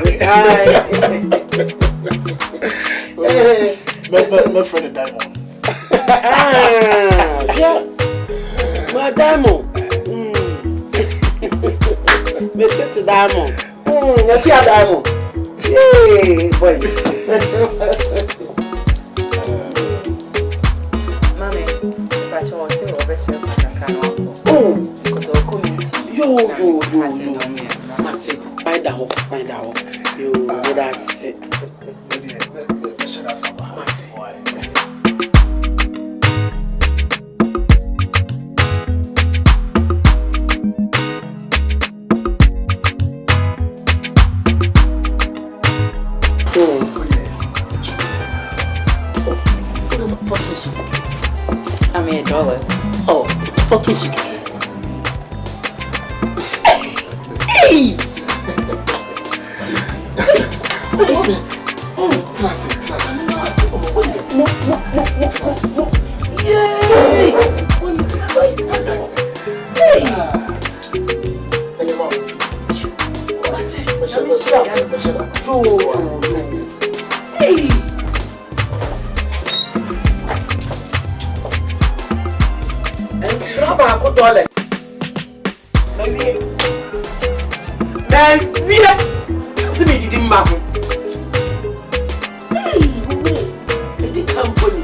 friend Diamond. Yeah, my Diamond. My sister Diamond. A Pia Diamond. Yay, boy. Find out. You that's it. Photos. I mean, $1. Oh, photos. Hey! Yay! Hey! It's about $1. Maybe. Man, we are. See me, you didn't matter. Hey, the company.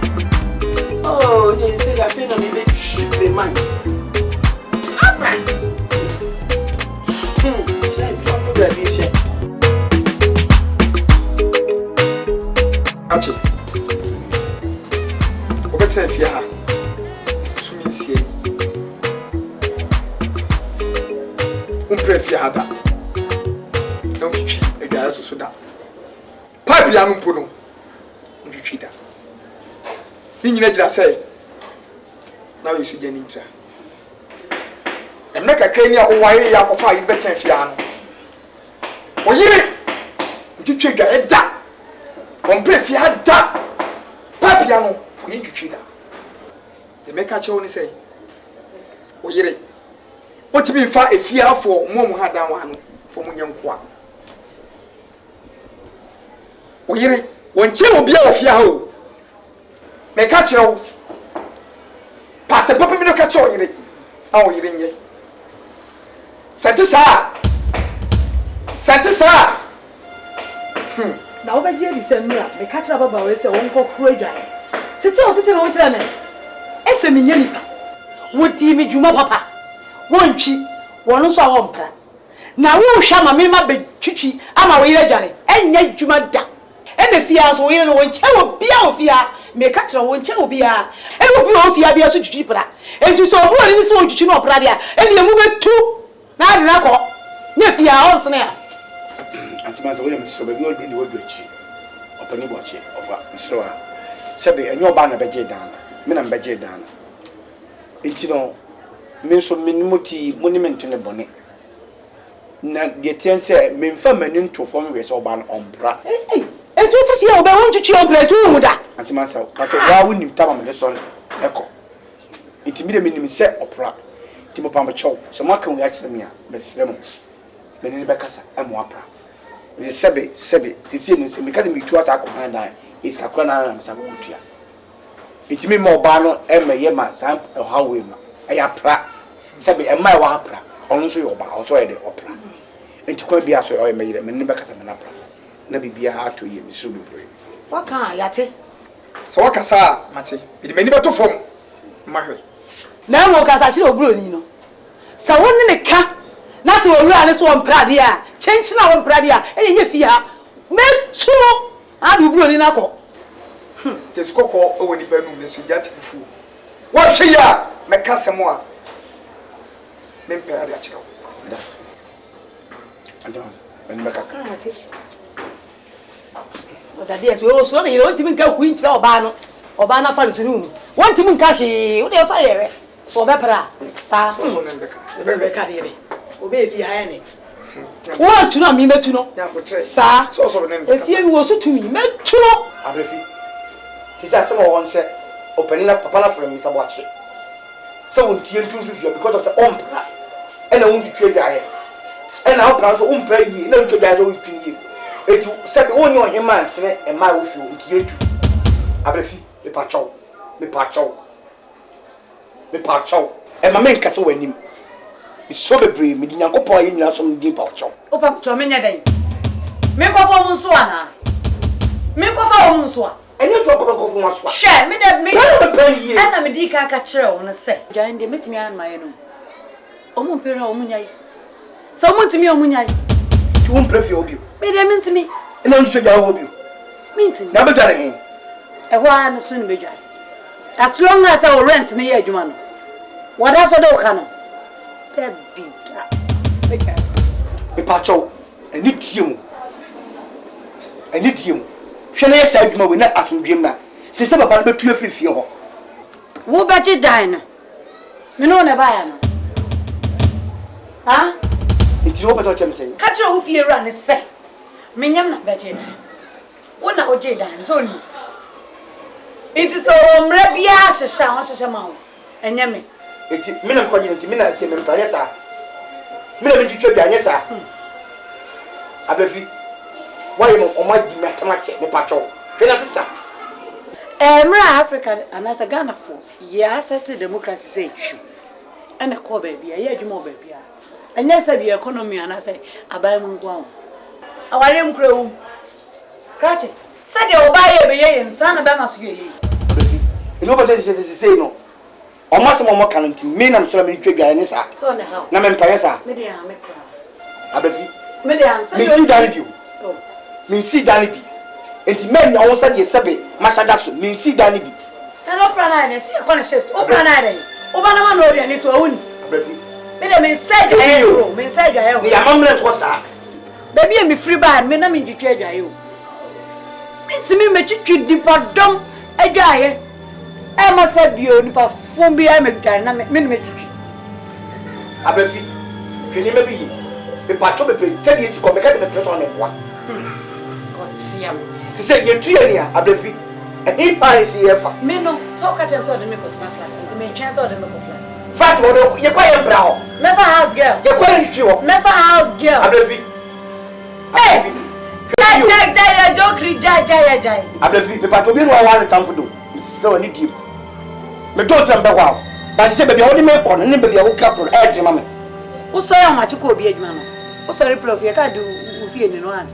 Oh, they say that thing on me make ship the man. Alright. Say, fuck you, baby, say. Actually, what say if you have to me see? Pray if you had that. Don't you cheat a guy so that. Pipe Yanum Puno. Don't you cheat that. In your say, now you see Janitra. And make a crania or wire ya for 5 better if you are. Or you cheat a head that. One pray if you had that. Pipe Yano, we need to cheat that. The make a show and say, or what to be far if you have for Mom had that one from young quack. Well, here, when Chill will be off Yahoo, may catch you. Pass a puppy no catch all in it. How are you in ye? Santisa! Now, by Jerry send me up, may catch up about us a one cock dry. Sit on it on Chairman. Esseminipa. Would Timmy Juma Papa? Won't she? One also a wompra. Now, who shall my mamma be chichi? I'm a way jolly, and yet Juma da. And the fears will in one chair be out here. May catch a one chair be and will be off here be a such cheaper. And to so what is so to know, Pradia, and you move it too. Now, Nako, Nephew, also now. And to Master William, so we will do the word or penny watch it of slower. Sabi, and your banner budget down. Men and budget down. It's no means of minimity monument in the bonnet. Now, the 10 said, men for men into form with or ban on bra. Hey, and to feel about to children too, that. And to myself, but why wouldn't you tell me the son? Echo. It immediately means set opera. Timopama Chow, so what can we actually mean? Miss Lemon. Benny Becassa and Wapra. It is Sebi, Sicilian, because me to attack on I is Kakana and Samutia. It means more banner and my yema, Sam or how we I appra. Sebi and my wapra, also your bar, also the opera. And to quite be as I made a Menibacas and opera. Never be hard to hear me soon. What can Yate? So what can say, Matty? It may never to form. Marry. Now, what can I see of Bruno? So one in the car. Nothing will run this one pradia. Change now one pradia. And in your fear, make two. I do Bruno in a call. The scoco over the bedroom is yet fool. What she ya? Make us some more. Men pair the child. That's and make us. But that is also you don't even go winch or banner or banner for the room. One team in Kashi, what else I hear? For Bepra, So in the car. the very carrier. Obey if you have any. What to know me, to know? Sir, So if you was to me, met to know. Abrefi. Tis someone said, opening up Papa for Mr. Watchet. So won't you because of the umpra and I want to trade I and I'll plan to umpray ye, no to die with you. It said only on your man, and my with you to Abrefi, the pacho, and my man castle when him. It's so brave, me didn't go in some deep pacho. Opa to me day. Me ko fo munsua And you talk about from us. Share me that me. Penny here. And I'm a dick I catch her on a set. Join the meet me and my own. Omun pera omunyai. Someone to me omunyai. You won't play for you. Me they mean to me. And don't you help you. Mean to me. Never done him. A while soon be dry. As long as I will rent near Juman. What else do can? That be okay. The pacho, I need you. Shall I say, you will not ask him, Se se papa no betu afifie ho. Wo beje dan no. Me no na ba ya no. Ha? Nti wo beto chem sei. Ka kire wo fie wura ne se. Menyam na beje dan. Wo na wo je dan so ni. Nti so omre bia hyehyɛ ho hyehyɛ ma wo. Enye me. Nti me na mkɔnye nti me na se me mpanye sa. Me na me twitwa bianye sa. Abefi. Why mo omadi me atamache me pacho. Hwe na tsa. Emra Africa and as a Ghana for ya set democracy say true. And a call baby, a year more baby. And yes, I be economy and I say, I buy one ground. I want him grow. Cratchit said you'll buy a baby and son of Bamas. You know what I say no. Or must more can mean I'm sorry to be an so on the house. Namen Payasa. Media make Abefi. Media, see Danibi. Me see Danibi. Enti men na won sade sebe mashada so me nsi da ne bi na no plan na see kon shift o plan na dey o ba na ma no ori ani so awuni abefi me dey me say jaye me say jaye ni amamre ko sa baby me free bad me na me ditwa jaye o ntimi me twitwi dipa dom adwaye e ma sa bio dipa fon bi me dwan na me me twitwi abefi twini me bi be pacho be tedi enti ko me ka de me preto na boa God see say you tuye a abefi e pa isi yefa me no so ka tell so de me ko tina flat nti me twan so de me ko flat fat wo do ye kwa ye bra ho never house girl ye kwa ntwi ho never house girl abefi hey jai jokri jai abefi me pato bi no wa tamfo do so ni dim me do tram be wa ba se be bi wo de me ko ne be bi wo ka pro e de ma me wo so ya ma chiko obi adwuma no wo so reprof ye ka do wo fie ni no ant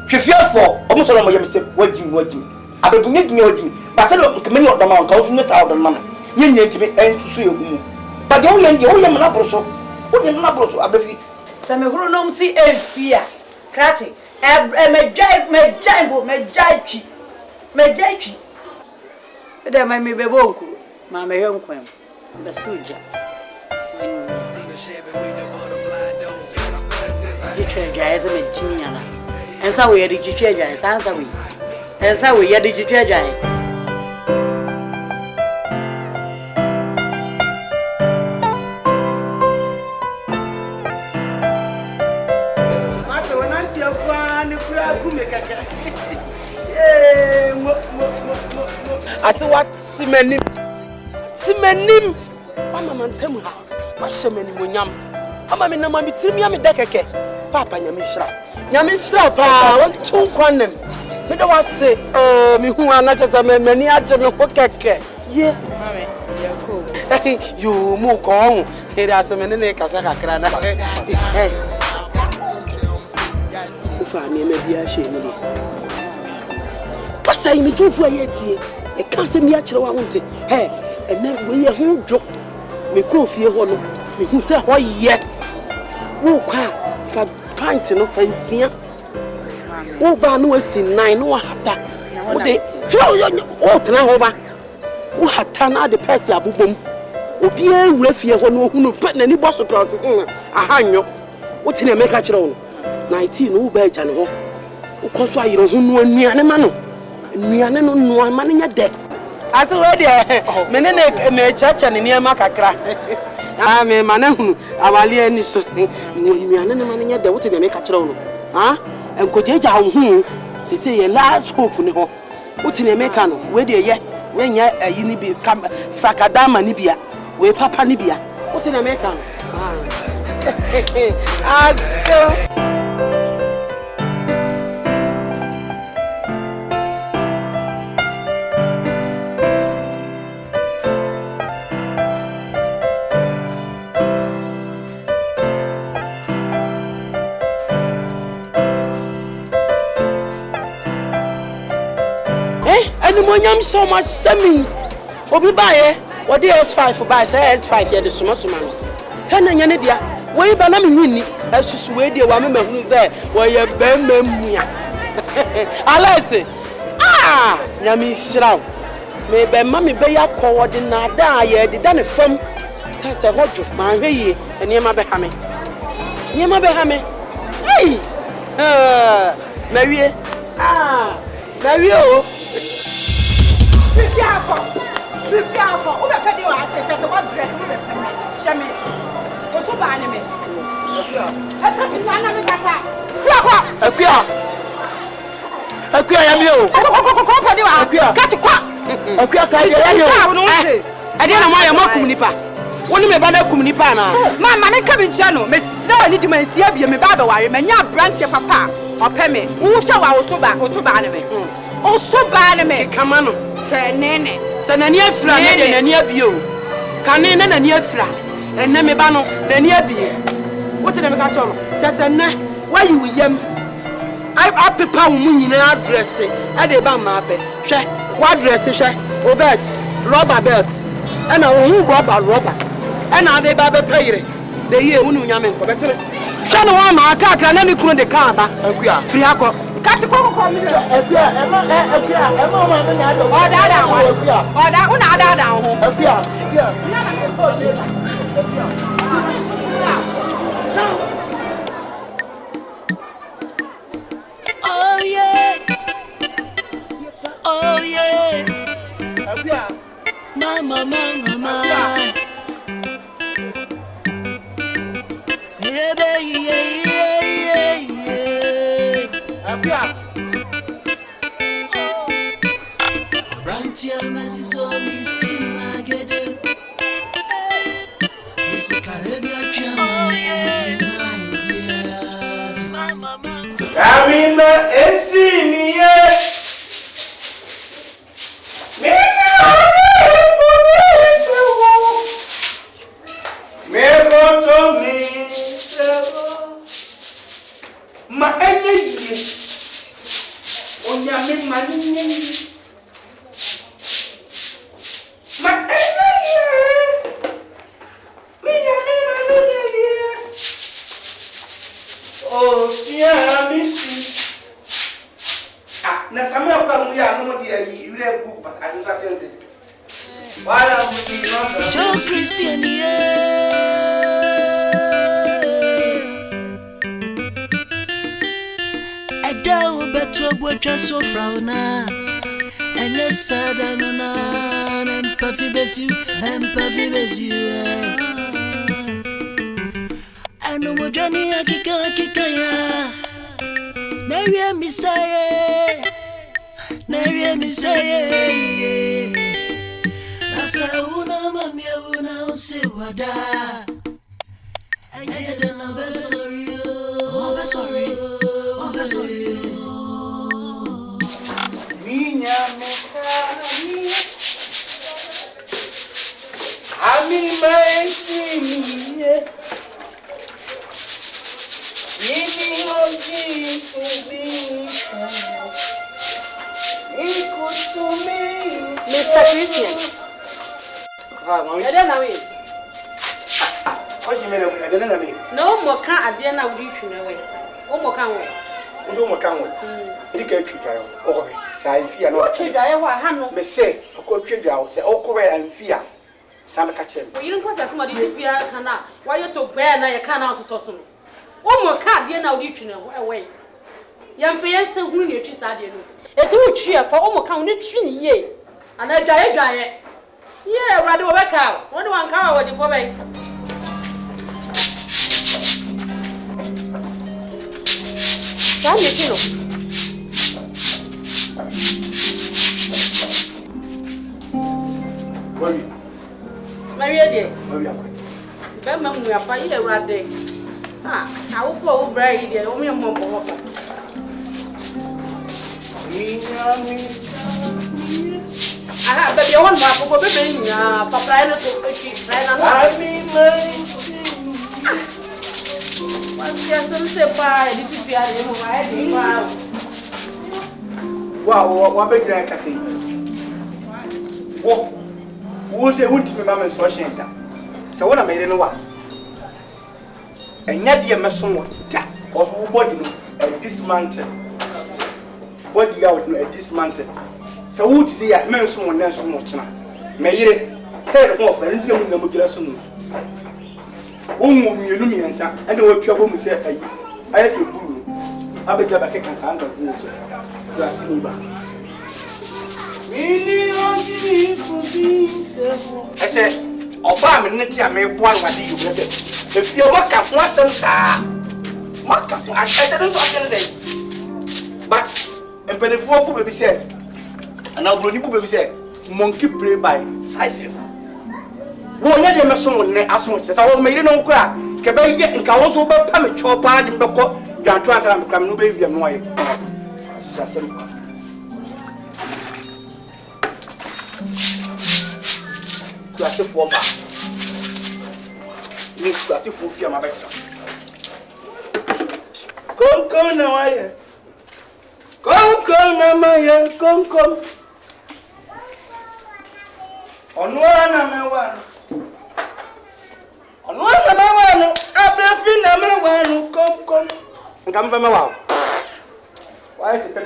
hwefiafo omo so no mo ye me se wajim abebunya dunya wajim ba se no kemeni odama on ka wo nyeta odama na nye nye ntimi ensu egumu ba de wo ye me na broso abefi se me huru no msi efia krati me jai twi ede ma me bebo nku ma me hwenkwam be suja Jai me chimiana ensa we yedi twitwa jai sansa we ensa we yedi twitwa jai mato wananti afwa ni kura kume kaka asi wat simenim mama mantam ha wa shemani monyam ama me na ma bitirimi ya me dekeke papa nyame shira pa won tun kwanem me do wase me hu anacha sa me mani age me ho keke ye mame yo mu ko hu ere aseme ne kasa kakra na ufa me bia she ni pasai me tufu ayeti e kan se mi a kire wa wonte ene we ye hu dwo me ko fie ho no me hu se ho ye wo kwa fa pint no fansia wo ba no asi 9 no hata wo de fio wo tena ho ba wo hata na de pese abobom obi ewura fie ho no hunu pe na ni boss plus ahanyo wo tena make kire wo 19 wo ba ja ne ho wo konso ayiro ho no anuane ma no anuane no no ma ne nya de aso we de me ne me chacha ne niam kakra me manahunu awale ani so nuane ne mane nya de wote de me ka kire wo no ha enkojeja hu se ye last hope ne ho wote ne me ka no we de ye we nya ayi ni bi sakadama ni bia we papa ni bia wote ne me ka no aso Monyam so much semi obi bae what the S5 buy say S5 here the suma tana nya ne dia we ba na me nwini asusu we dia wa me mahunu say we ye ba mamua alese nya mi shiraw me be ma me be ya kowode na da ye de da ne fam say hojo ma hweye eniema be ha me hey mawie mawie o O be pedi wa ate che what dress we be pedi. Shame. O to ba ni me. E ka ti na me kaka. Fiako. Akuya ya mi o. Ko pedi wa. Ka ti kwa. Akuya ka ya yo. E dey na ma ya makum nipa. Woni me ba na kum nipa na. Mama me ka bi ntia no. Me se ni di man sia bia me ba ba ware. Me nya brantie papa. Ope me. Wo hwa wa wo so ba ni me. O so ba ni me. Kama no. Fe nene. Se nani afira na de nani abio. Kane na nani afira. Enne me ba no nani abie. What na me ka cho no. Chese na why you yam. I prepare wo nyina address e dey ba ma be. Hwe, what address hwe? Obet, rubber belt. E na wo hu rubber. E na dey ba be tayire. De ye wo nu nyame ko be sere. Hwe no wa ma aka na me kuro de ka ba. Akua. Free akọ. Kati ko mi lo. Akua, e ma ma me na do. O da wa. O da una da ho. Akua. Oh yeah. Oh yeah. Mama. Yeah, baby, yeah. Oh. Brantia masiso mi sin magede. This Caribbean Kamina esimiye. Ma enye onya mi mani ma enye mi mani oh sia misi na samira kwa mu ya no dia yi ire book but I don't sense wala mu ni no Joe Christian yeah. Edo betro botwa so frauna enye sadanuna empafi besi anu mojani akika ya newie misaye nasa una mamia una usewada enye de na besori minha mecânica a minha mãe minha Mr. Christian. Mami. Ede na we. Oji mele mu ede na me. Na o mo kan ade na wo di twene we. O mo kan we. Ojo mo kan we. Edi ka twidwa yo. Kokore. Sa ifia na. Twidwa ye ho ha no. Me se ko twidwa wo se okore amfia. Sa me ka chem. O yirin ko sa se mo di tifia kana. Wa ye to gbe na ye kana ososo so. O mo kan ade na wo di twene ho we. Ye mfe ye se hu ni etwi sa ade no. Eti wo twi e fa o mo kan wo ni twi ni ye. Ana dwaye. Yeah, ready to work out. What do I call what you for me? Can you know? Maria dear. Bema mu apa ye ready. Ah, I will follow Brady dear. O me mo mo. Aha, baby, I want my papa baby na papa na to echi na na. Mas ya se pa, di ti ale mo wa e wa be gira ka sei. Wo se wunti me mama so shenta. Se wona me ire no wa. Enya de me so wo da. Oso wo body no dismantle. Body out no dismantle. So who is here? Men so one so much na. Me yire say the offer nti mu ngamu gira so no. Omo mienu miensa ene wo twa bo mu say ayi. Aye se buru. Abeja ba keka sanza finish. Do asini ba. Mini onji I said, Oba minute I may one what you get. If you work at once, I said, but and penny four will be said, and I'll be said, monkey play by sizes. Wọ́n yẹ de mẹ́sàn-án ní asọ́mọ̀tì sẹ́sẹ́ àwọn ọmọ yìí náà ń kọ́ à kẹ́bẹ́ yẹ nǹkan wọ́n sọ bẹ́ẹ̀ pàmì tí wọ́n pa á di mbẹ́ kọ́ yàtọ̀ àṣàrà mi kàmí ní bẹ́ẹ̀ wíyà mi wáyé. Kúrasí fún ọba ní kúrasí fún fíà máa bẹ́ẹ̀ sọ. Kọ́ńkọ́ń náà wáyé kọ́ńkọ́ń náà máa yẹ kọ́ńkọ́ń ọ̀nù ọ̀nà mẹ́wàá. Ono na mawanu abrafi na mawanu kom ngamba mawa why is it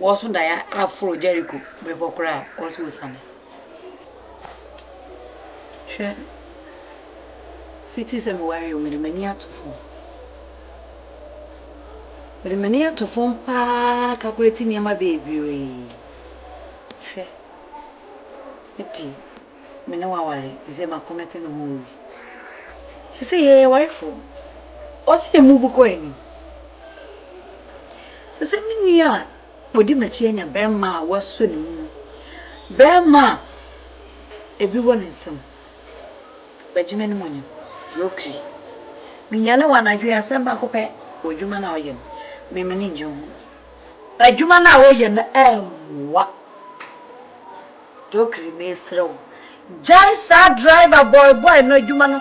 wɔso da ya afro Jericho bebokra wɔso usane hwɛ fiti sɛ meware o mede m'ani atofo paa kakureti nneɛma beebiee hwɛ eti me ne waware sɛ makomete no ho sɛ yɛ warefo ɔsɛ move kɔ ani sɛ me nua odi machi anya bɛma waso ne mu bɛma ebi wɔ ne nsam bɛgyeme ne monyo okay minyane wanadwe asɛm ba kopɛ odwuma na ɔyɛ me ne nje ho adwuma na ɔyɛ na ɛmwa dokri me srew jai sa driver boy no adwuma no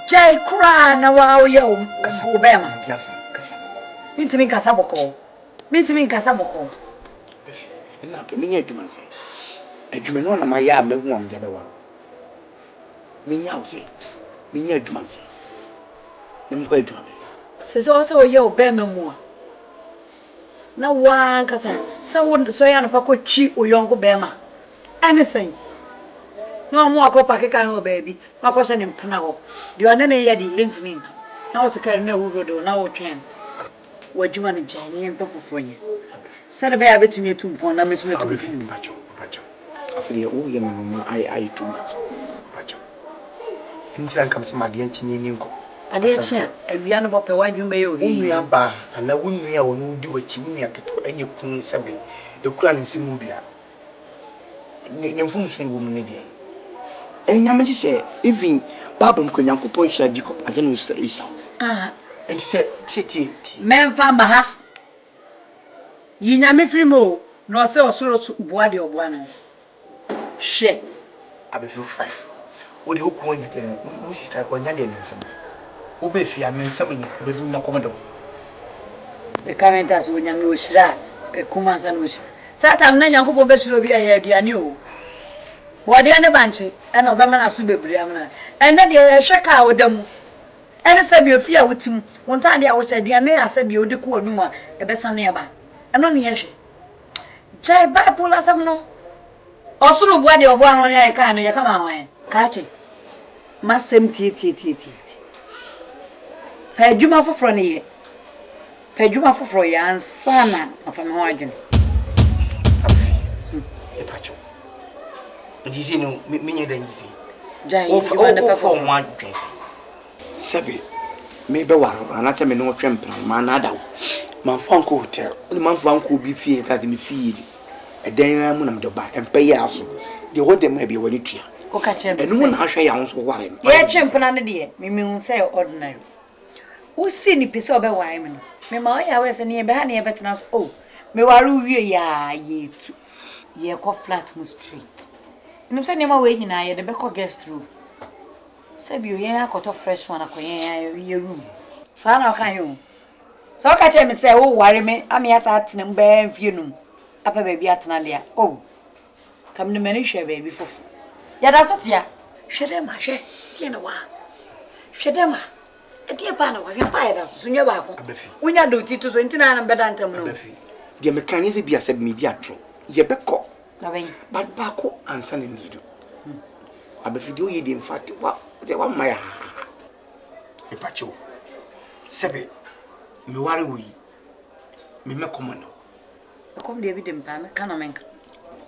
jai kura na wa ɔyɛ o bɛma kasa mintimi nkasa bɔkɔ na me nya adwuma sɛ adwuma no na ma ya mahu am gebe wa me nya wo sɛ me nya adwuma sɛ me mpa adwuma sɛ ɔsɛ ɔyɛ o bɛma mu a na wan kasa sɛ wo so ya no pakɔtwi oyɔnko bɛma ɛne sɛn na ɔmo akɔpa keka no baabi na akɔhyɛ ne mpena hɔ de ɔne ne yɛ de lintimi na wo tekare na wurodo na wo twɛn wadwuma no gya ne yɛmpɛ foforɔ nyɛ sɛde bɛyɛ abɛtumi atu mpɔn na mesome atu pacho afei wo yɛ no ai too much pacho ntira nkam sɛ madeɛ ntinye ni nkɔ adeɛ kye awia no bɔpɛ wadwuma yɛ ohi wonua ba ana wonua a wɔno di wachi wonua keto ɛnyɛ kun sɛbe ekura ne nsimu bia nyɛmfo nso wɔ mu ne deɛ ɛnyame gye sɛ even bible nkɔ nyankopɔn hyira Jacob agye no Esau ɛnti sɛ tie mɛmfa ma ha yi nyame firi mo na ɔsɛ ɔsoro boa de ɔboa no hwɛ abɛfiri fai wode wokɔ nyɛ wo sister kɔ nya deɛ ne nsɛm wo bɛ fi ame nsɛm nyɛ bɛbi na kɔmɔdɔ bekamenta so nyame ɔhyira kuma nsa no ɔhyira satam na nyankopɔn bɛhyira obi ayɛ aduane o wɔde ne bankye ɛna ɔbɛma no so bebree amena ɛnɛ deɛ yɛhwɛ ka woda mu ɛne sɛ bi ofi a wotim wo ntade a wohyɛ aduane asɛ bi wode kɔ anum a ɛbɛsa ne ɛba ɛno ne yɛhwɛ gyae bible asɛm no ɔsoro boa deɛ ɔboa no ne ayɛka no yɛka ma hwan krakye masɛm tie pɛ adwuma foforɔ yɛ ansa na afa me ho adwene pacho ndisi no menye da ndisi gyae wo fo ho adwene sɛbe me bɛ waro ana sɛ me no twɛ mpra ma na adawo man fanko hotel ni man fanko bi fie ka se me fie ɛdan na mu na me do ba empɛ yɛ aso de wo de ma bi wani tua o ka kyerɛ me ɛno mu na ahwɛ ya nso ware no yɛ twɛ mpna ne deɛ me hu sɛ ordinary wo si ni pese obɛ ware me no me ma ɔyɛ awɛ sɛ ne yɛ bɛ ha ne yɛ bɛtena so o me ware wie ya yɛ tu yɛ kɔ flat mu street nim sɛ ne ma we nyina yɛ de bɛkɔ guest room sɛ bi o yɛ akɔtɔ fresh one akɔyɛ yɛ room saa na ɔka yɛ o so ɔka kyerɛ me sɛ wo ware me ame asa atena m bɛɛ mfie num apɛ baabi atena deɛ o kam ne mani hwɛ baabi fofo yɛda so tia hwɛ dɛ ma hwɛ deɛ na wa hwɛ dɛ ma ɛdeɛ pa na wa hwɛ pa yɛda so nyɛ baako wonya do ti to so ntina na bɛda ntam no deɛ meka nyɛ sɛ bia sɛ media atro yɛbɛkɔ abɛn but baako ansa na nido abɛfidi o yɛ de mfate wa maya e pacho sɛbe me ware wo yi me mekomono akom de bi dem pa me kana menka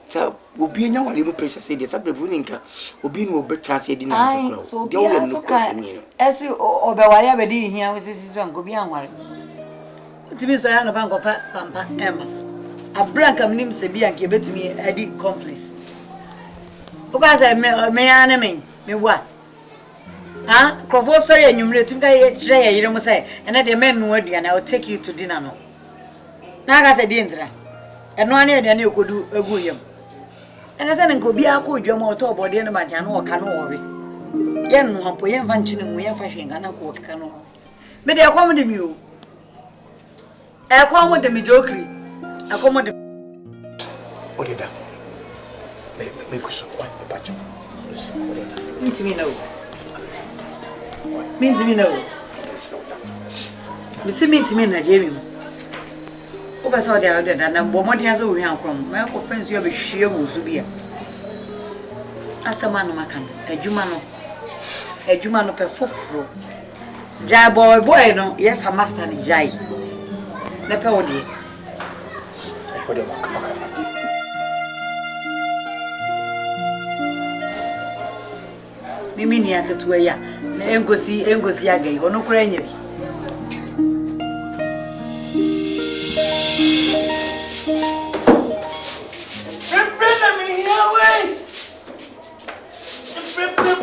sa obi nya ware mu pressure say de sabre bu ninka obi no obetra say di na nse kro de wo yɛ no ko sini esi obɛware abɛdi hia wo sisi so anko bi anware timi so ya no pa nkofa pampa ema abranka mnim se bi anke betumi adi conflicts o ba say me ya na me wa ha crofo sorry anwumre tim ka ye kire ye yire mu say ene de men no aduane I will take you to dinner no na ga say di ntra eno ane aduane ekodu egu yam ene say nko bia akọ odwam oto obode ne magya no oka no wore ye no ampo ye mfa nchine mu ye mfa hwenga na ko okeka no me de akwam de mi o akwam de mi jokri akwam de odeda me kuso kwa pacho odeda intimi no means me no. Missy means me na Jamie. Who saw the other than a woman has a young from my offense you have a sheer Muzubia. As a man, Macan, a Jumano per fofro. Jai boy, no, yes, a master and Jai. The Pody. Mimi aka tuwa ya na engosi again ono krenye Prepare me here way. Prepare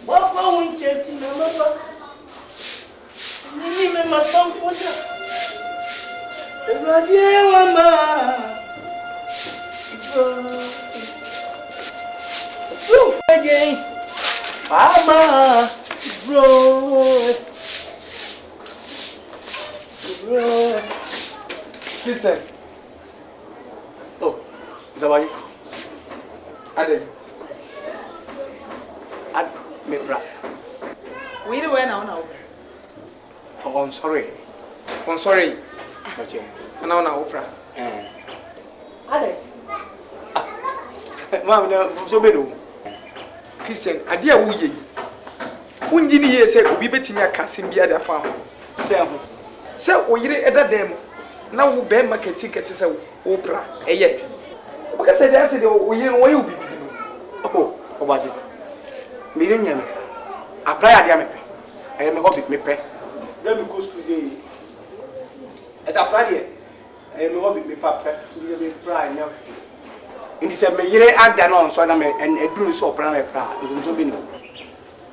Wafu wincheti na mama. Nini me matamfuta. Eradie wama. Again, Mama, bro. Listen. Oh, is that why? Ade. Me bra. We do now. Oh, I'm sorry. I'm sorry. Okay. Ana na opera. Ade. Mama, no, so be do. Christian, ade a wuye. Unji ni ye se obi betimi aka simbia da fa ho. Se oyire edadam na wo be market kete se opera eye. O ka se dey oyire wo ye obi bibi no. Oh, obaji. Me re nyame. Apply ade amepe. I me hobby me pe. Let me go school dey. It's apply there. I me hobby me papa. Me be apply nyame. Indi se me yire ada no so na me eduru so opera me pra. Nso be ni.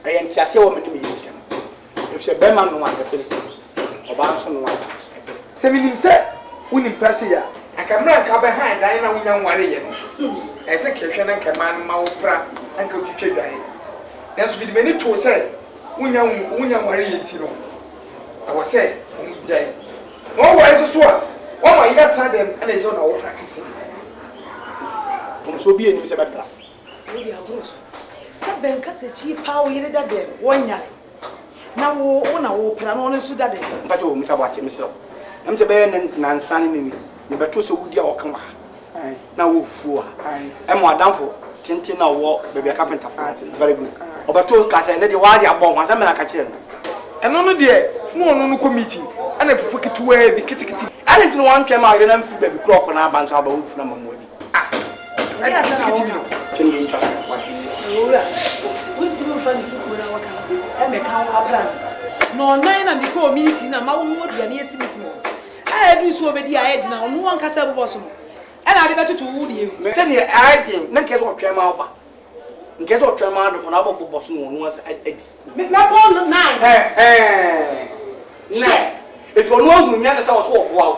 I am tiase wo me ni me yire. If se be man no wa pe. Oba so no wa. Se minim se unim prase ya. Akamra ka be han dan na wunya nware ye no. Ese kehwe na nkaman ma wo pra anka twitwe dan. Nanso bi de mani to se wunya nware ye ti no. Awo se umjai. No wa eso so a. Wo ma yira tan dem na ese na wo practice. So be any se be pra. We dey abroso. Sa benka te chi pa wo yire dade wonya. Na wo na wo pra no no su dade. Mpacho wo misa bwache misro. Am se be na nsane ni me beto so wudi a woka wa. Na wo fu a. Em wadamfo tintin na wo bebe carpenter for. Very good. Obato ka se ne de wa de abon wa se me na ka kire no. Eno no de mo no no committee ana fufu kitwa bi kitikiti. Ani tin wan twem a ire na mfi baby kro ko na abanso aba wo fu na mamodi. Ya sana wo. Kin yin twa. Ora. Wuti mo fa ni fufu na waka. E me kan wa pra. No nan na mi ko meeting na ma wo mo dua ne esi mi kuno. Du so obedi a edi na onu won kasa bobo so no e na ade betutu wu de ehu Se ne aidin na nke so twem a oba nke so twem a do na bobo so no onu asa edi na bon nine na it wonu ahu nya sa wo so oboa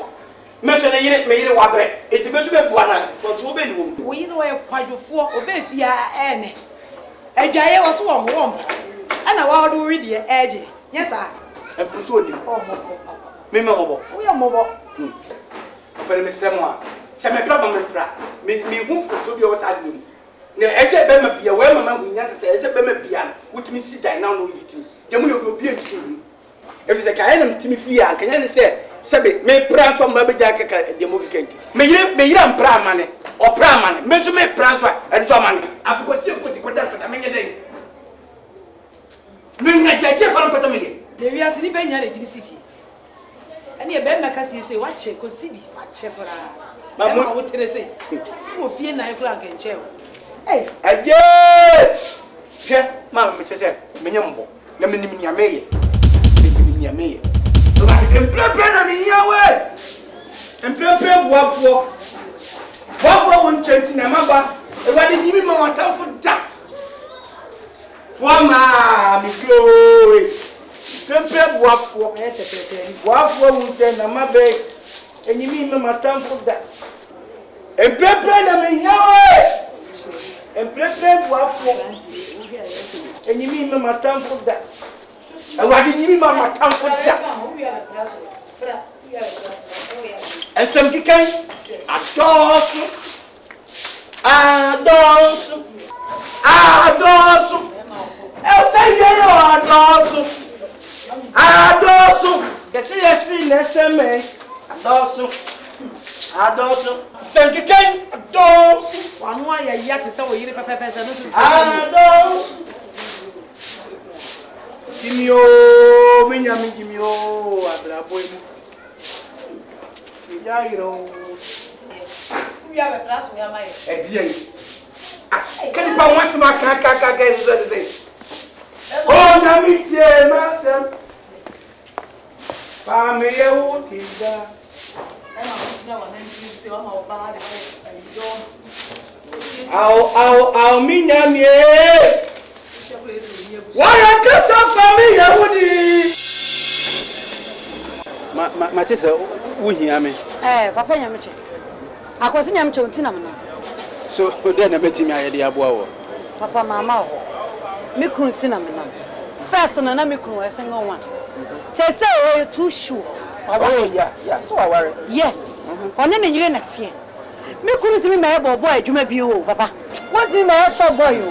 me se ne yire wa bre eti betu be bua na so to be ni wo wo yi no e kwadwofo obe fia ene adwaye wo so wo ho won pa na wa do ri de eje nyesa efu so ni me mobo wo ya mobo pere me se mo a se me pra ba me pra me hu fu so bi o sa de ne ese be ma bia we mama hu nya se ese be ma bia wutimi si dan na no yitimi de mo yo obi antimi efi se ka enam timi fi a kanya ne se be me pra so ma be ja kaka de mo kenke me yira mpra mane o pra mane me so me pra so e so mane afiko ti ko ti ko da pata me nya den me nya jaje fa pata me ye de wi asini be nya ne timi si fi ani e be meka si wa che ko sibi wa che kora ma mo wo tere se wo fie na ifra nke nche o aje ke ma me che se me nya mbo na me nim nya meye so ba ke prepare na me ya we prepare boafo won chenti na maba e wa de nyimi ma wata fo da wa ma mi go prepare boafo won chenti na mabe enyimi me matamfo da prepare na me ya we prepare boafo enyimi me matamfo da awadi nyimi ma matamfo da ensem kikan adosu eu sei adosu desi nesse me Adoso. Sankiken. Adoso. One more yet is so you pepper. Adoso. Give me your minyami, give me your boy. We have a class, we are my Can you put one to my caca against the day? Oh, Namitia, myself. Family, what is that? I'll mean them, yeah. Why are you so family? Matissa, who hear me? Papa Yamache. I was in Yamchontinam. So then I bet me I had the abo. Papa Mamma. Mikuntinam. First on an amico, a single one. Say, you're too sure. Oh, yeah, so I worry. Yes. On any unit here. Me couldn't be my boy, you may be you, Papa. What do you may shop boy you?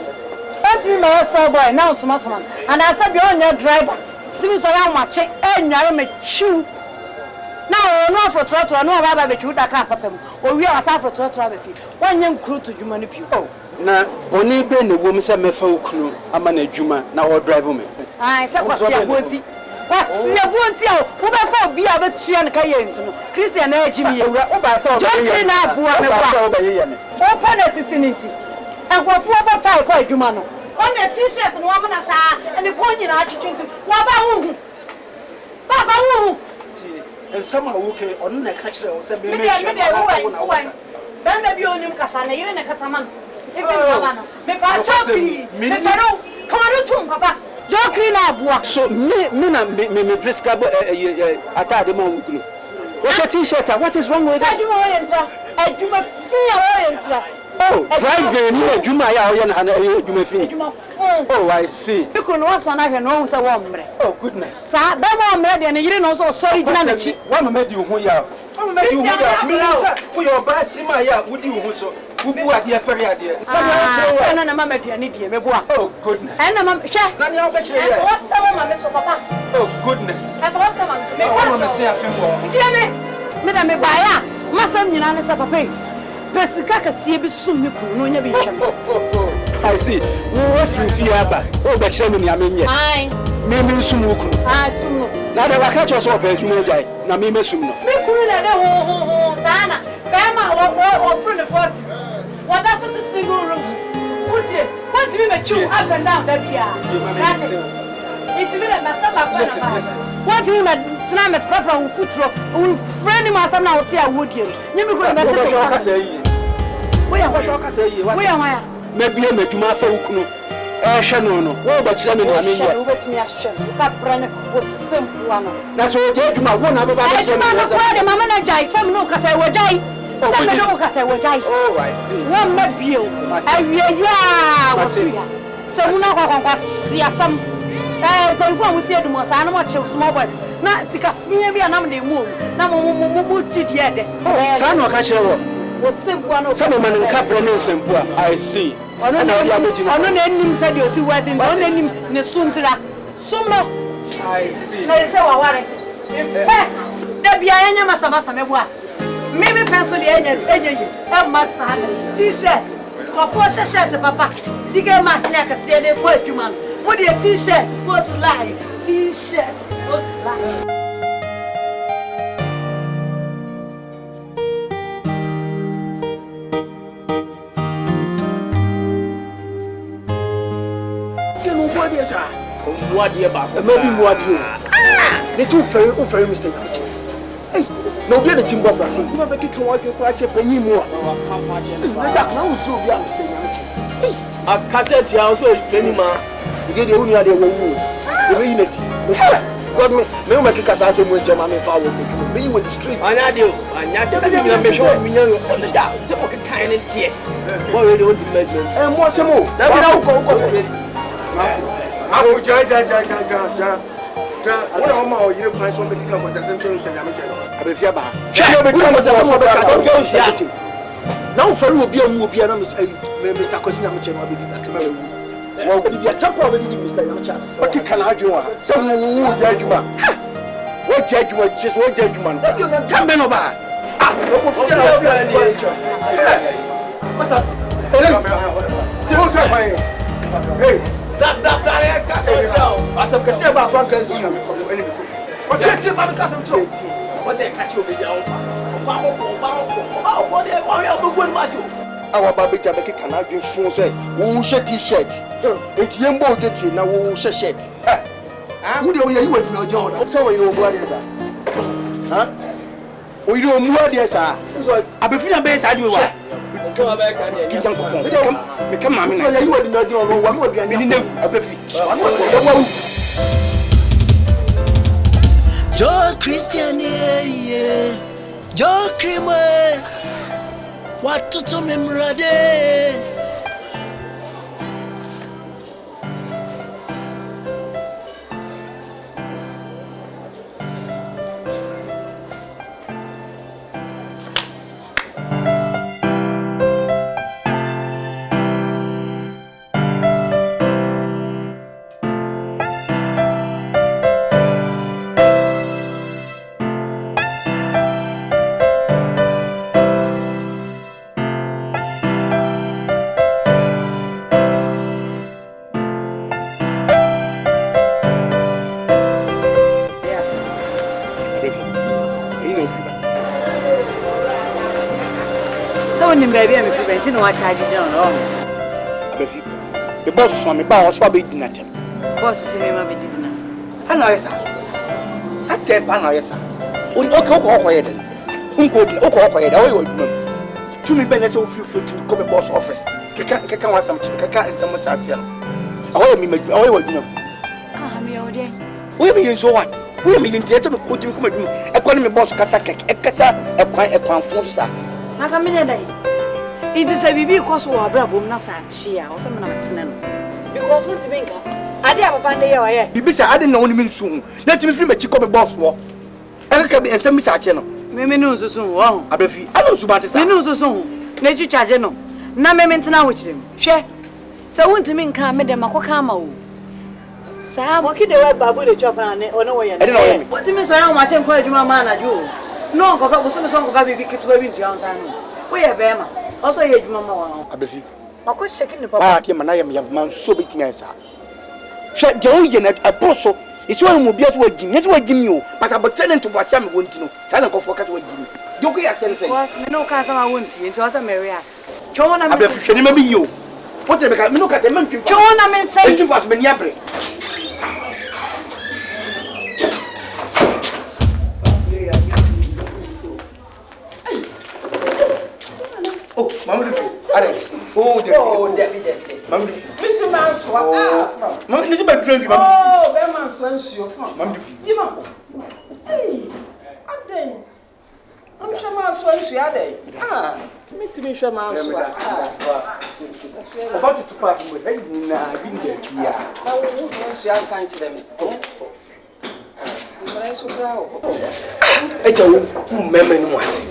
What do you may store boy now, Summerman? And I said, you're on your driver. Do you surround my check and I may chew. Now, no for trottor, no rabbi, but you that can't papa. Or we are for trottor with you. One young crew to human people. Oh, now, Bonnie Ben, the woman said, me folk crew, a man a Juma, now or drive me. I said, what's your booty? What's your booty? Who before be a bit 3 and Cayenne? Christian Jimmy, don't open is in it. And what for about time quite Jumano? On a t-shirt and woman and the coin in attitude. Wabba, Baba, and somehow okay on the catcher or something. Then maybe on him Cassana, even a Casaman. It's Havana. Make our choppy. Come on, Papa. Don't clean up work. So, me prescribe a tademo. What's your t-shirt? What is wrong with that? I do my fear. Oh, driving, you may feel. Oh, I see. You can also not have no one. Oh, goodness. Sir, I'm ready and you didn't also sorry. One made you who you are. One made you who you are. By Simaya, would you so? Who are dear ferry idea? And I'm a dear need. Oh, goodness. And I'm a chef. What's some papa? Oh, goodness. I've lost them. I want to say a few more. Madame Baya, Massam Yanasa Papa. Pesicaka see be soon you could know be. I see. We were free fiaba. Oh, but Shamini, I mean, I maybe Sumuku. I soon. Now there were catchers or as you may die. Now, me, Messuno. Sana, Bama or prune the 40. What after the single room? What do you make you up and down, baby? It's really a massacre. What do you make? Tonight, Papa will put through. Friend him as I'm now here, would you? Never go back to the say. We are say, we are. Maybe I make you my folk. Shano, oh, but Shamini, I mean, let me ask you. That friend was simple. That's what I do. My one about the Mamma Jai, some look as I would die. Some look as I would die. Oh, I see. One might be you. I will, so now some. Confirm with you, most animal small boys. Not take a fear and I'm the moon. Now, Mumu did yet. Son of Catcher was simple. Some man in Capron simple. I see. I don't know said you see wedding, on any Nesuntra. Sumo. I see. Let's say, what? There be any Master Mewa. Maybe pencil the engine, a master t-shirt. For 4 shirt, Papa. Dig a mask like a say the word, man. What your t-shirt? What's lie? T-shirt. What's lie? What is that? What do you about? Maybe what you? The two very mistake. Hey, no, be the team of us. You never get what you watch a penny more. Now, so be a mistake. A cassette house with penny man. Is it the only idea we need? The unity. God, me make a cassette with German power. Me with the street. I know. I know. Me show me know on the down. So okay, kind of dear. What we want to make them. And what's more? That we now go for it. I will judge. What am I? You find somebody come with a sentence that I'm a Abefiaba. Now, for you, be a movie, and I'm saying, Mr. Cosina, well, did you tap already, Mr. Yamacha? What can I do? Someone will judge you. What judge you just what judgment? Tambe no ba. What's up? Hey, what's up? Kasi ba Frank Nsu? What's it? Ba because I'm too. What's it catch you with your Our baby Jabeki can have been phone say, who shirt t-shirt. It's Yembo dirty now, who shirt. Who do you want to know, John? So you know what is that? Huh? We do more, dear sir. So I be feeling best. I do what? Become mammy. You want to know, John? One more, I mean, a baby. Joe Christian, yeah, Joe Creamer. What to memory? Baby, I'm preventing no charge down. Abefi. The boss so me ba o so be dinner tem. Boss say me ma be dinner. Ana yesa. Ate pa na yesa. Oni o yede. Unko di o ko yede. O ye odwuma. Tumi be na so feel to come boss office. Keka wa sam keka in some sat here. O ye mi o ye odwuma. Ah, me o dey. We be so what? We be in theater to put him come adwuma. E ko me boss kasa kek. E kasa e kwan fon sa. Na ka me dey. It is a baby because we are brave, not Chia or some nothing. Because what to make I did have a band there. Bibi I didn't know only mean soon. Let me feel a chick of a boss war. I can be and send me such channel. Maybe no so soon. I don't so much. I know so soon. Let you charge no. Na me maintenant with him. Share. So want to mean come me them akokama. Sa mo kide wa babu de chop na ne ono we. What me so na ma chen kwa adwuma ma na jo. No nkoka bo so me so nkoka bibi kitwa bi ntua nsa no. We ye be ma. Also, you mamma. Abefi. My question is papa. Ah, dear man, I am young man, so big me answer. Shut the only at a poso. It's one will be as well, Jim. Yes, what Jim you, but I'm pretending to what Sam want to know. Silent of what Jim. You can't say, was me no cast I want to into us a Mary act. John, I'm remember you. What the heck? Look at the man. John, I'm saying you was Meniabre. Oh, Mamma, oh, Debbie, Mamma, Mr. Mouse, Mamma, this is my dream. Oh, Bearman's sons, your phone, Mamma, hey, I'm sure my sons, the other. Ah, me to be sure my about to part with Edwin, I've been there. Yeah, I will kind to them. It's a woman.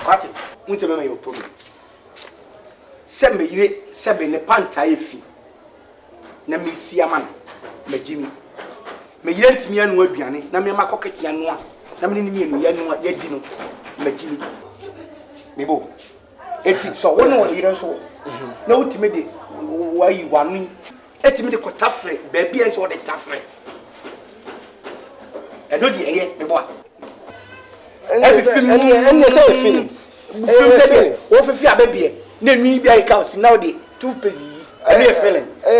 Kwate, unse mema your problem. Sembe yire sebe ne panta efi. Na me sia man. Me jimi. Me yire ntimi anu aduane na me makokeke anu a. Na me ni enu ya anu ya di no. Me jimi. Mebo. Eti so wonu wo yire nso. Na utime de wayi wanu. Etimi de kotafre, baby enso wo de tafre. Eno di eye mebo. And say feelings. What if you are baby? No, me be I count now the 2 pages. A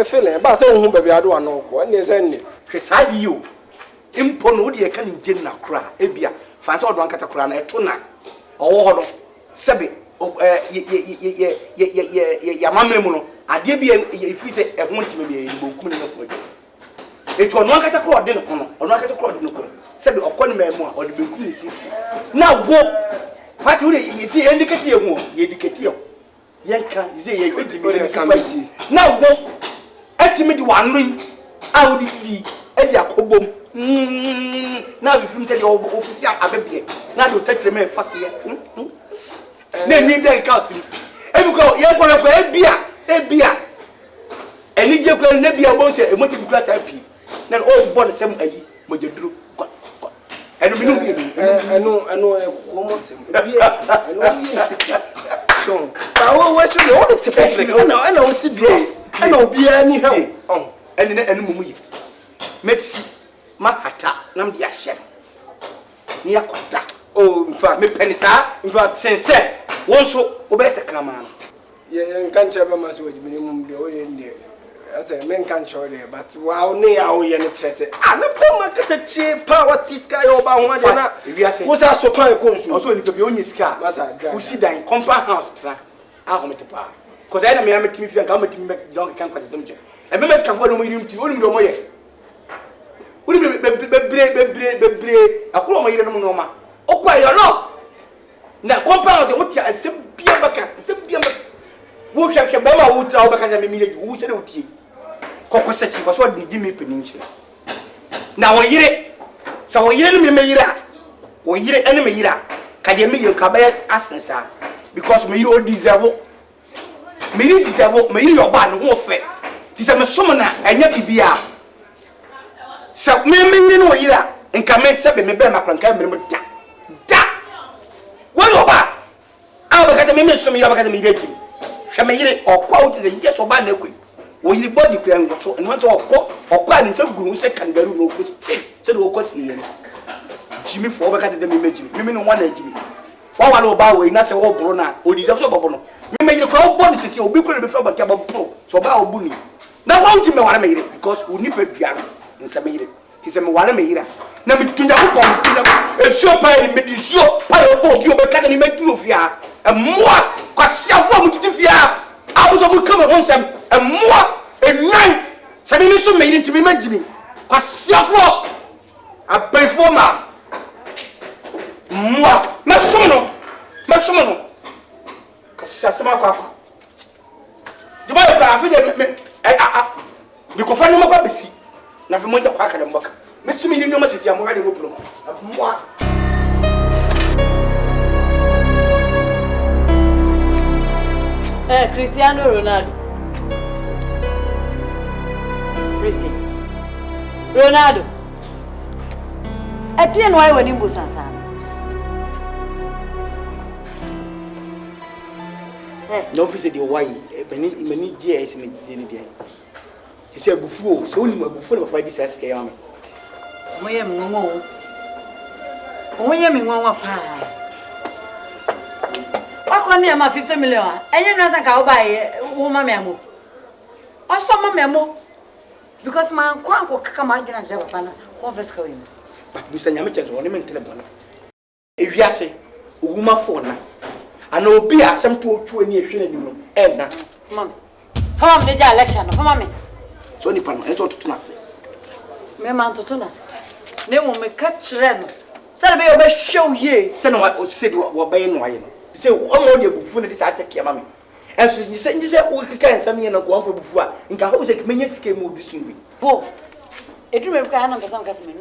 feeling. But so whom baby I do know. And they send it. Beside you, impon would you can in Jenna cry, Ebia, fancy or one catacran, a tuna, or Sabi, ya mamma, I did be if we say a want to be a book. It was one catacron dinner, or not catacron dinner. Sabi or one memoir or the book. Now go. What would you see? Indicate your more, you indicate you. Yanka, say you committee. Now go. Ultimate one ring. How did he? Edia Kobom. Now if you tell your officer a baby, now you touch the man first year. Then need that cousin. And go, you're going to a beer. And if you're going to be a boss, a multiple class IP. Then all bought the same a what you do. I know, almost. I know, so, I should all the typical. I know, see this. I know, be any help. Oh, and then Mummy. Messi, Mahata, Namdia Shep. Near Quata. Oh, in fact, Miss Penisa, in fact, since one so obey a clamor. Yeah, can't have a mass with minimum the oil in there. As a man can't show there, but wow, now you're not chasing. I'm a market a cheap power Tisca over one. Was I so quite close? Also, you could be on your scar. Who see that in compound house? I'll make the power. Because I am a team and come to make young campus. And members can follow me to only no more. Wouldn't be a cool my Noma. Oh, quite a lot. Now, compound the water as some beer back. Who shall Shabama would tell because I'm a million who said it. Cocosetti was what did Jimmy Peninsula. Now, a year, so a year enemy, or year enemy, Cademy Cabet Asnesa, because me you deserve. Me you deserve, me your bad warfare. Tis a summoner and yet be a. So, me no year, and come and say, me bear my camera. Da! Well, over. I'll get a minute from your academy. Shamayere or quote the yes or bad liquid. When your body can go so and want to or quite in some group second kangaroo no question. Said what Jimmy for back at the image. Women one Jimmy. One about way, not so brona, or the other bono. You may crowd bonuses you'll be called before but about pro, so about bunny. Now won't you know what I made it because we nip a piano in some meeting. He said, what I made it. Now me to the show pie made you show pie of both you academy make you fear. And more, because self-form to fear. I was able to come on some and more and nine. Some so made it to be me. Because self-form, I pay for my more. Massono. Because Sassama. The boy, I feel you can find no more busy. Nothing more than Quacker and Buck. Miss me, you know much is your mother. More. Cristiano Ronaldo. Ronaldo. I didn't know why you was answering. No, visit the why. Many years in the day. He said, before, so only before the fight this as Kayami. I am near my 50 million. And you know that I'll buy woman memo. Or some memo. Because my uncle will come out and Japan. What was going? But Mr. Yamichan, one man telephone. If you say, woman phone, and will be a some 2 years in Edna. Mom, Tom, the election of Mammy. So, Nippon, I thought to us. Memon to Tunas. They will make catch them. Saturday, I will show ye. Send what said what buying wine. Say, one more before this attack, your mammy. And so you said, we can't send me and go for before. In Cahosa, minions came with this week. Oh, a dream of Ghana for some customer.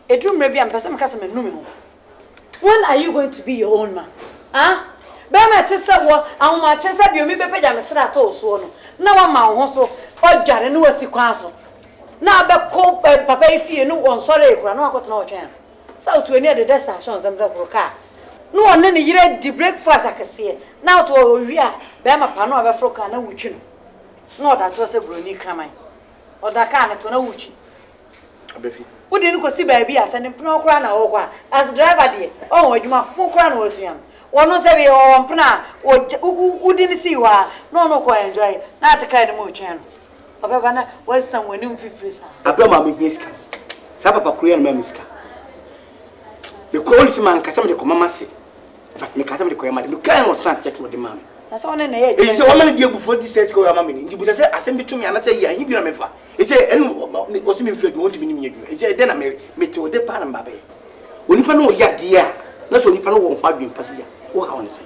A dream maybe I'm for some customer. When are you going to be your own man? Ah, Bema tisa wo, ahoma chesa bi omi bepeja mesra to so no. Na wa ma ho so, odware no wasi kwan so. Na be ko papa ifie no won sore ekura na akotena otwen. Sa otu ani de destination zamza proka. No one ne yire di breakfast akese. Na to wi a bema pa no abefro ka na wutwi no. Na oda to se broni kraman. Oda ka na to na wutwi. Abefi. Wodi ni ko si ba bi asane mpna okra na wo kwa. As driver de, o wadwuma fu kra na wasuam. Wono se bi o mpna wodi ni si wa. No ko enjoy. Na ateka ni mo twɛn no. Obeba na wasan wani mfifiri sa. Abema me gneska. Sa papa kuya na me ska. Me call si man kasa me de koma mase. But me kasa me de koya ma. Me kan o san check with the man. Na so one na ye. E se o man de before this says ko ya ma me ni. Ndi buta se asem bi to me anata yi ahi bi na me fa. E se enu o si me mfi adwo wonti me ni me adwo. E se de na me te o de pa na mba be. Onipa no ya de a. Na so onipa no wo ho adwen pase ya. Wo ha won se.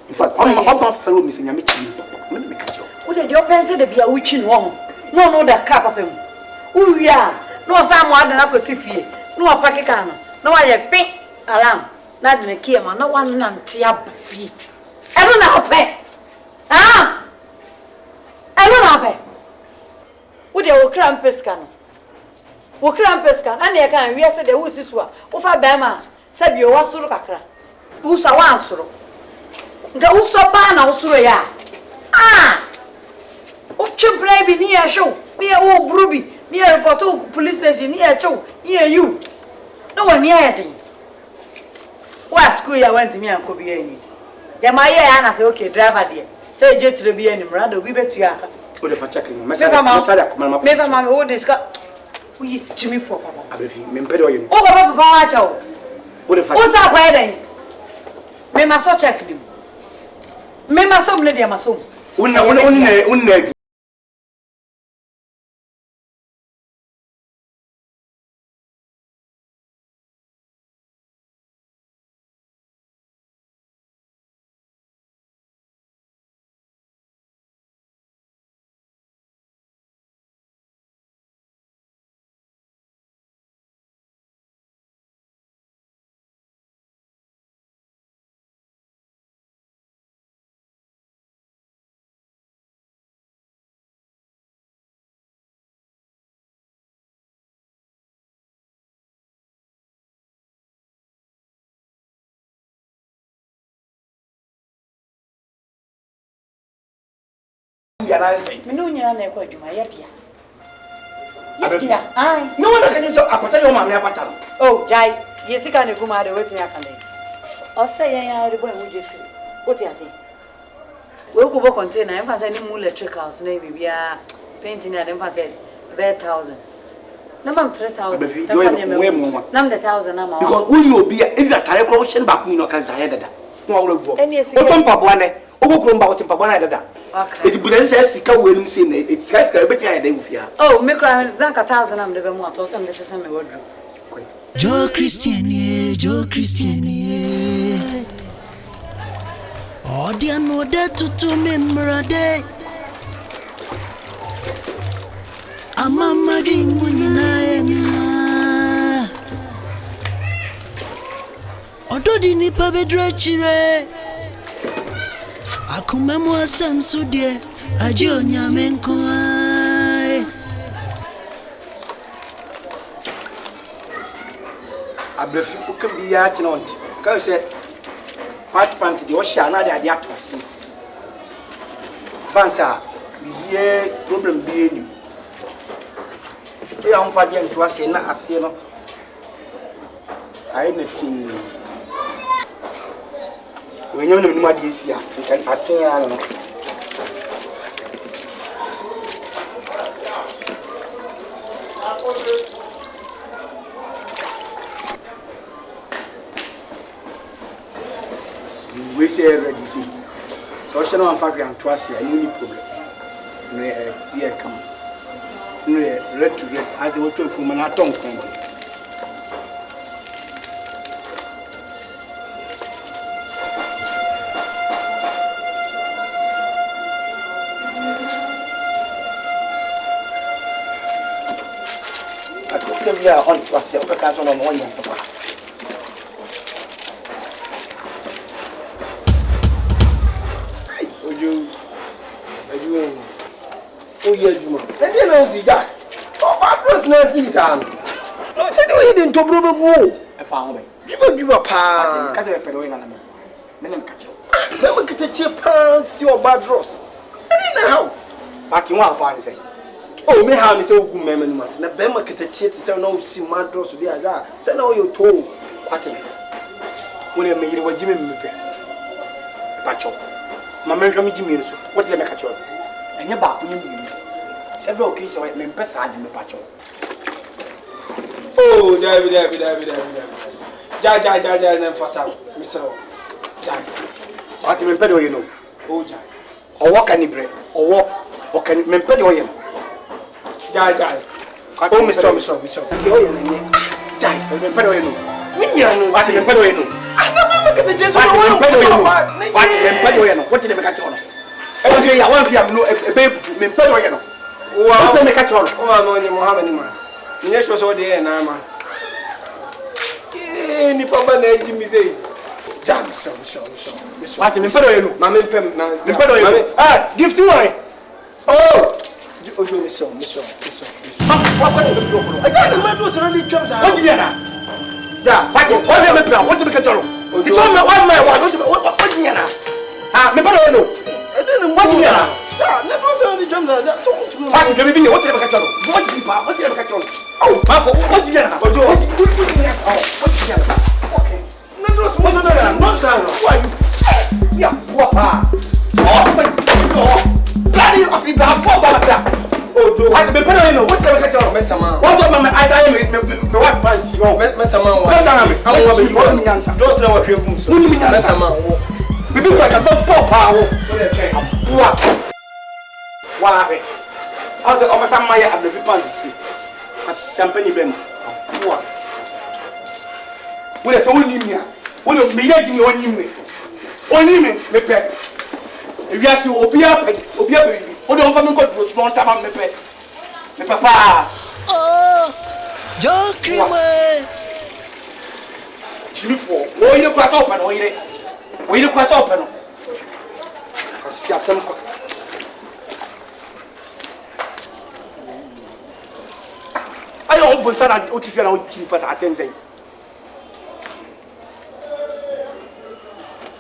In fact, I'm fellow Miss Yamichi. Me catch you. Wo de open say de bia wutwi no ho. No da car papa mu. Wo wi a, no sa mo ada na ko si fie. No wa park car no. Na wa ye pin alarm. Na de ne kie ma na wa nante aba fie. E no na ope. Ah! E no na ope. Wo de wo kra mpeska no. Wo kra mpeska na ne kan wi ase de wo sisu a. Wo fa ba ma sabi o wasuru kakra. Wo sa wa ansuru. Nga wo so ba na wo suru ya. Ah! O chimplay bi ni ya show. Ni ya wo brubi. Ni ya report police station ni ya show. Ni ya you. No one ya din. Wa school ya went me and ko bi ani. Ya ma ya na say okay driver there. Say je tire bi ani mra do bi betu aka. O de fa check ni. Me fa ma o discuss. We Jimmy for papa. Abefi, me mpede o ye. O papa wa cha o. O de fa. O sa kwa den. Me ma so check ni. Me ma so mle dia ma so. Unna Minu nyina na ekwa adwuma ye dia. Ai. No one can so apata yo ma me apata. Oh, jai. Yesika na guma de wetimi aka le. O se yen ya re bo enwu jeti. What you say? We go bo container, em fa say ni mu electric house na bibia painting na dem fa say 1,000. Number 3,000. Number 1,000 na ma. Because when you be if you are tare ko shen back me no kan sa head da. No wa go. O ton pa boane. O go kro mba o tin pa boane da. Okay. It budan say sika we nim say it's sika betia ya da ufia. Oh, me cry that 1,000 am de be mu ato some de sesa me wodru. Joe Christian, oh, dear, no, that to memory day. A mamma ding when Odo di nipa bedrechire. Akumemo asem so de aje onyamenko ai. Abrefi o kan bi ya kina onti. Ka say part pant de o sha na de ade atwase. Bansa biye problem bi eni. E ya on fa de ntwase na ase no. Ai na tin. We nyam no ma de esi a. Kan ase ya no. We say ready see. So she no am fa gran twice here, no problem. No here come. No red to red as we to fu na ton kon. I could be on twice, I can't on one. so ye adwuma na dey na si ja o ba dress na si san no say dey dey ntobro be go e fa ho be biba pa ka je pe do ina na me nem ka che me me kete che pa si o ba dress na how ati wa pa ni say oh me how ni say ogu me no mas na be me kete che ti say na o si ma dress dey aja say na o yo to ati wo ne me yire wa jime me pe pa cho ma me hwa me jime so what le me ka che enye ba ko nyim yiri several occasions me mpesa ade me pa cho oh David ja na fata misro ja ati me pedo ye no oh ja owo kanibre owo okani me pedo ye no ja oh misro yo ye na nye ja me pedo ye no minya no ati me pedo ye no ana me kete jesu ati me pedo ye no ati me pedo ye no what le me ka che no e ti ya wan pia no e be me pedo ye no wow what le me ka che no o ma no ni Muhammad ni mas ni so so de na mas ni papa na eji mi sei ja misro ati me pedo ye no ma me pem na me pedo ye no ah gift wine oh ojo misro what le me pedo aja na ma do so ni twam sa what you na ja what le me pedo what me ka che no it's all me one man what you na ah me pedo ye no what you na na do so ni twam sa so what you be what le me ka che no what you pa what le me ka che no oh ma ko what you na ojo what you na okay na do so no who are you yeah papa oh bloody of the papa ojo I be pay no what le me ka che no me sama what do me I me wife man yo me sama wa me sama me awon be what me answer do so na wa hwefum so Who me me sama wo bibi kwa ka papa wo wa he also o masa ma ya ablefi pants fi asampani bem wa wo le so woni mi a wo le me ya di me oni me pe ewiase obia pe bi wo de on fa me ko do so on ta ma me pe papa Oh, Joe Creamer. Jimmy for wo yire kwa ta open wo yire kwa ta open no kasi asem ko ayo on bon sana o ti fi na o chi pa sa asem sei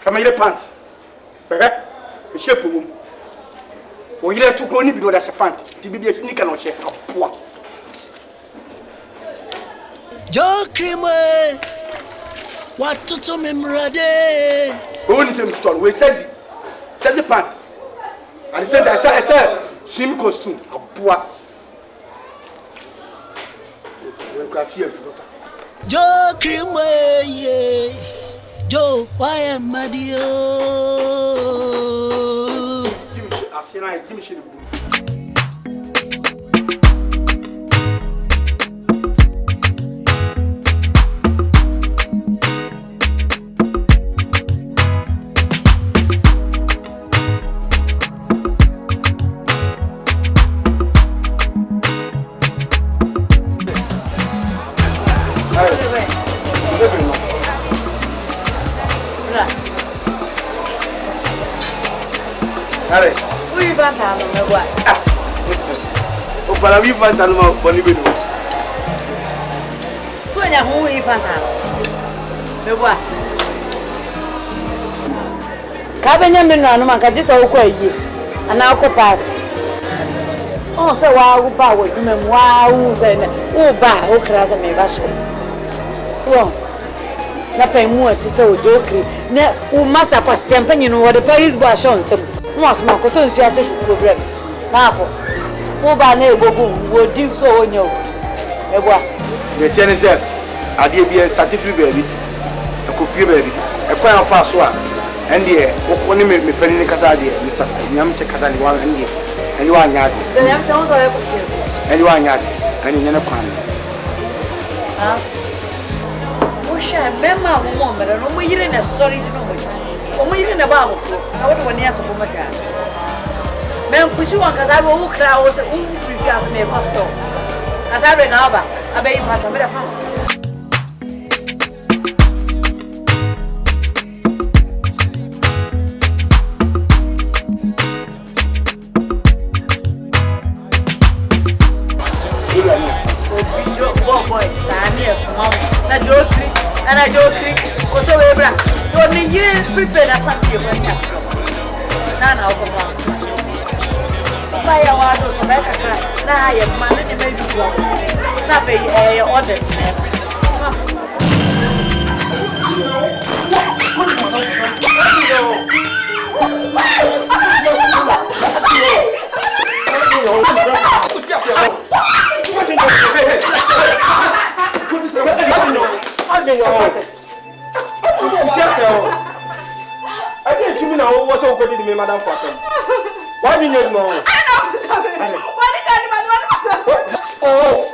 kama yire pants e shape wo o yire tu ko ni bi do da pant ti bibia ni kana o che apoa Joe Creamer. What to memorade? o ni tem ton we says pant and said I said swim costume apoa we can see if Joe Creamer, yeah. Joe, why am I dear? give me shit Who you want to have me what? o para vi fanta no boni benu So ya who you want to have? Me what? Ka benya me no anu man ka disa wo kwa yi. Ana ko party. Oh se wa wo ba wo dum mu wa wo se ne. Wo ba wo kra se me ba so. So na pe mu ati se o jokri. Na wo master kwa stempa nyino wo de Paris bo ashon se. Mo asma ko to nsu ase problem. Na ko. Wo ba na egogun wo di so onyo. Ebo a. the tennis ade bi start free baby e ko pie baby e kwa na fa so a ende wo ne me pani kasa de Mr. Nyam che kasa ni wa ende ende wa nya de Se nyam che so e ko se. ende wa nya de ende nyane kwan Ah. O sha bema mo mera no mo yire na sorry di no mo. O mo yire na ba mo so. Na wo de woni ato ko maka. Men kushi wan kaza wo kra wo se un free gas me pastor. Asa re na ba. Abe yi pata me da fam. prepare that something when you Nana of buy a water to make a cry. Now I am man and maybe walk. Not a order. I didn't you know what's so good to me, Madam Fatima. Why didn't you know? Oh,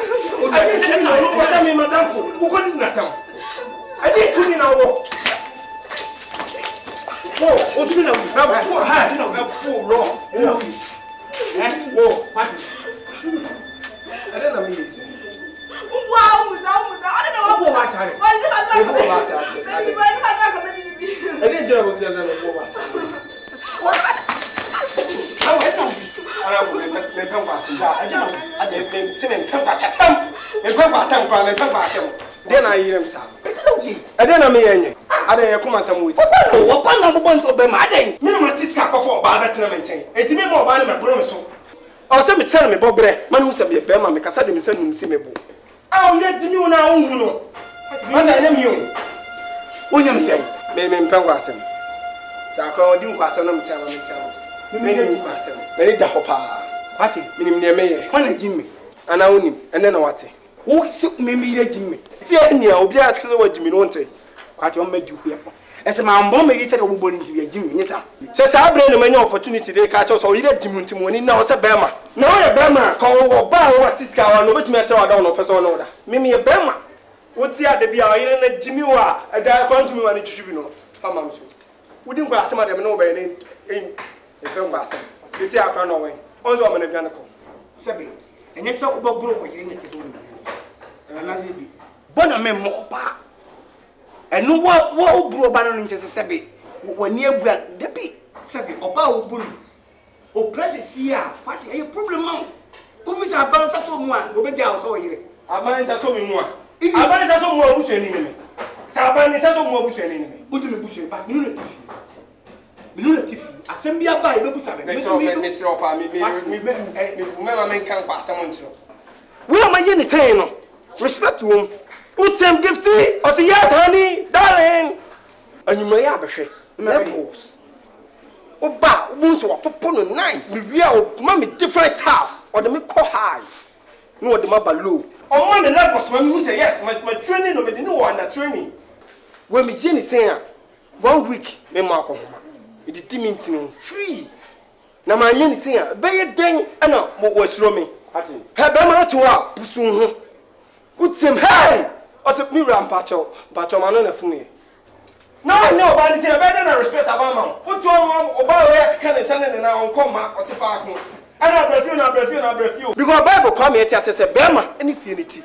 I didn't know what's I mean, Madam who couldn't come. I didn't know. Oh, what's you know? I didn't know poor wrong. Oh, I don't know. Wow, I don't know what I didn't know what was then I hear him sound. I don't know me. I didn't come at him with what number one for them. I didn't know this car for Barberton. It's me more by my promise. Or some tell me, Bob, man who said, Bema, make a sudden send him see me. Oh, let you know. As I am you. William said, Maybe Penguasem. So I call you Quasanum tell me. Many Quasam. Many Dahopa. Party, meaning near me. When Jimmy. And I own him, and then what? Who suit me, Jimmy? Fear near, or be asked what Jimmy won't say. What you made you here. As a man, bomb, he said, "Oh, born into Jimmy." Yes, sir. Says I bring many opportunity they catch us or either Jimmy Timoni now, a Bama. No, a Bama, call or bar what this guy on which matter I don't know, person order. Mimi a Bama. What's the other be our in Jimmy wa a guy going to me on the tribunal. Come so. We didn't go some of them no by name in the film basket. You see, I can't know. Also, I'm a gun. Sebi, and you saw about broke in it. And as it be. Bonamem more pa. And no what bro bannon into Sebi when near Grant Debbie Sebi or Bow Bull or Precious here. What are your problem? Who is our balance of someone? Go back out so here. Our minds are so more. If our minds are so more who's an enemy. Saban is also more who's an enemy. Put in the bush, but Unity. Assembly by the Busan. Mr. Opa, me can't pass someone. Where my yen is saying? Respect to him. Put some gifty or say yes, honey, darling. And you may have a shake. Levels. Oba, wounds were put nice. We are mammy different house or the make high. No, the mother low. On one levels when you say yes, my training over the new one training. When me Jenny saying 1 week, me mark on it is diminishing free. Now my yen is saying, bay a dang and what was roaming. Have Bama to up, soon. Put him high. As a mirror and patcho, but your man for me. Now I know about this better than respect about mom. Put on about where can send it now on coma or to Falcon. And I refuse. Because Bible come here as a Bama and infinity.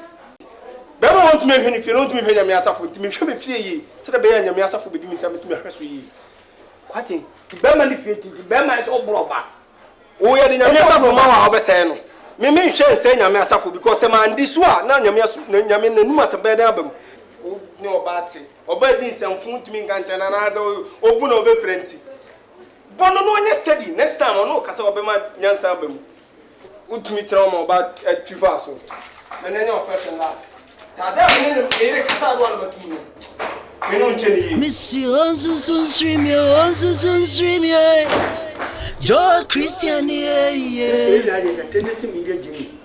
Bama wants me if you don't me when I'm for to make sure me fear ye. So the bear and your master for being something to me. Ye. What in Bama defeated the Bama is all brought. Oh, yeah, the Yamasa for Mama Obesano. Me may share saying Yamasa because the man this one, none Yamin and Numas a bad album. No bad thing. Obey some food to me, Ganchan and as open over plenty. But no one yesterday, next time I know Casabama Yan's album. Would to meet some about a Trivaso. And then your first and last. Missy on stream, Joe Christian, yeah. Tendency media Jimmy.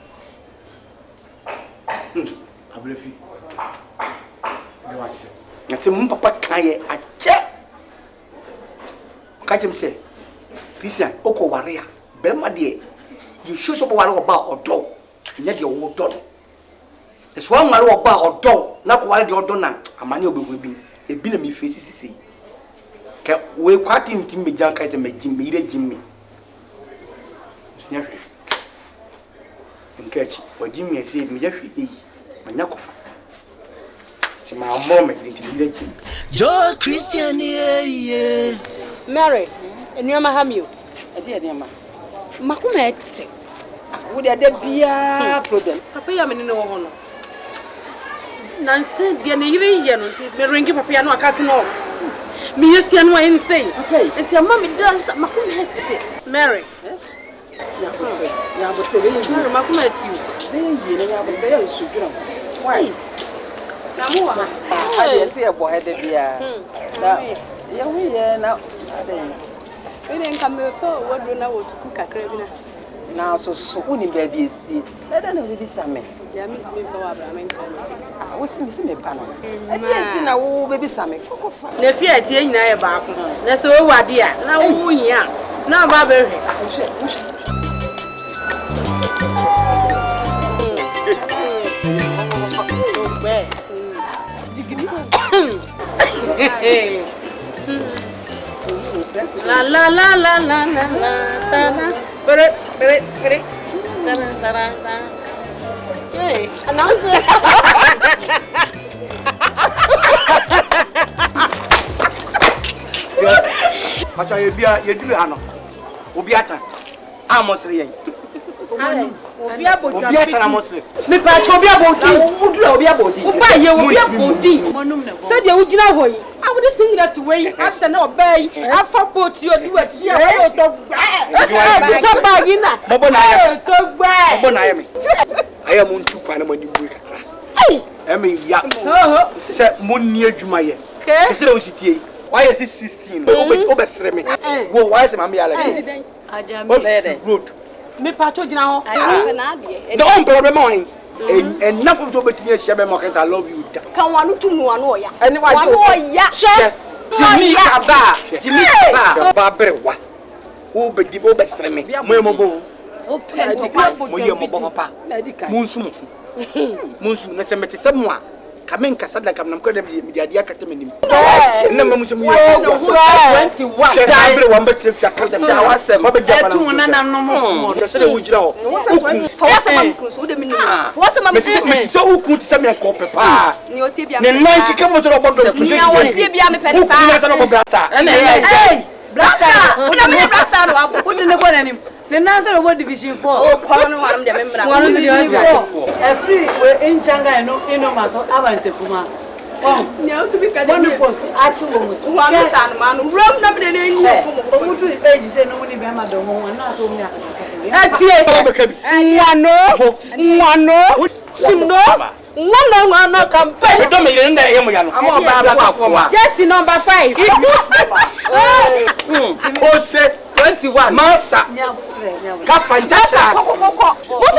I believe you. I say, Papa, I check. Catch him say, Christian, Oko Warrior, Bema dear, you should up about or dog, and yet your old dog. It's one man about or dog, not while your donor, a man will be a bit of me faces. See, we quite intimate young guys and make Jimmy. And catch what Jimmy said, me, Manyakofa. My mom into Joe Christian, yeah. Mary, and you have you. A dear ma. Macumet sick. Would there be a problem? Papa, I mean, no honor. Nancy, the Navy, me ring Papiano cutting off. Me yes and why insane. Okay. And your mommy does that. Makum hates it. Mary. Yeah, but say Mary, Makum hates you. Why? Namuha. I see a boy headed here. Yeah, we now. We didn't come before. What do now to cook a crabina? Now, so soon, baby, see. Let them be some. Yeah, me to be for Abraham country. I was missing a panel. I didn't know, baby, some. The fear tea in a back. That's all what dear. Now, yeah. Now, Barbary. La la la la la la la la. Hey, announce it. Macha ye duru ha no. Obi atan. Amosre ye. Obi abodi. Obi atan amosre. Me pa cho obi abodi. Udura obi abodi. Oba ye obi abodi. Said you would not hoy. I would sing that way. After no bay. After boat you do it. She a dog. Stop bagging that. Mobona Go me. I am on 2 kwana mani bu kakra. Emi ya. Se monni adwuma ye. Okay. Se o sitie. Why is it 16? Obesre me. Wo why is mama ya like? Ajam road. me pacho gina ho. The on problem on. And nothing to between a shebe market. I love you. Can one to no one ya? And why ya? Jimmy Aba. Jimmy Aba. Babrewa. Who be the obesre me. Momo. Open Papa. Munsum. Munsum na semete semwa. Kamen kasa da kam nam ko da media dia kata menim. Na mamusum yo. 21. Dabre wan betre fia kasa cha wasem. Ba be dia bana. Etu na nam no mo. Je se le wujira ho. For what some cruise would mean. For what some me so ukun ti se me ko pepa. Ni o tebia. Ne nan kike mo to do bodo. Ni o tebia me pede sa. Ni ta no brasta. Hey! Brasta! Una me brasta no abo. What did they go name? The answer what division 4. Oh, kono one dem membra. One division 4. Every we in Changa no maso abante pumaso. Oh, Ni o to be kada. one post achi wo mu. Wa me san man rom na be dey ni O mu tu age say no ni be ma do mo na so mi akase. Atie. Wano. Simno. One campaign. We don't make it in there yemo ya no. I'm about Just number 5. O se 21. Masa. Ka fantastic. What was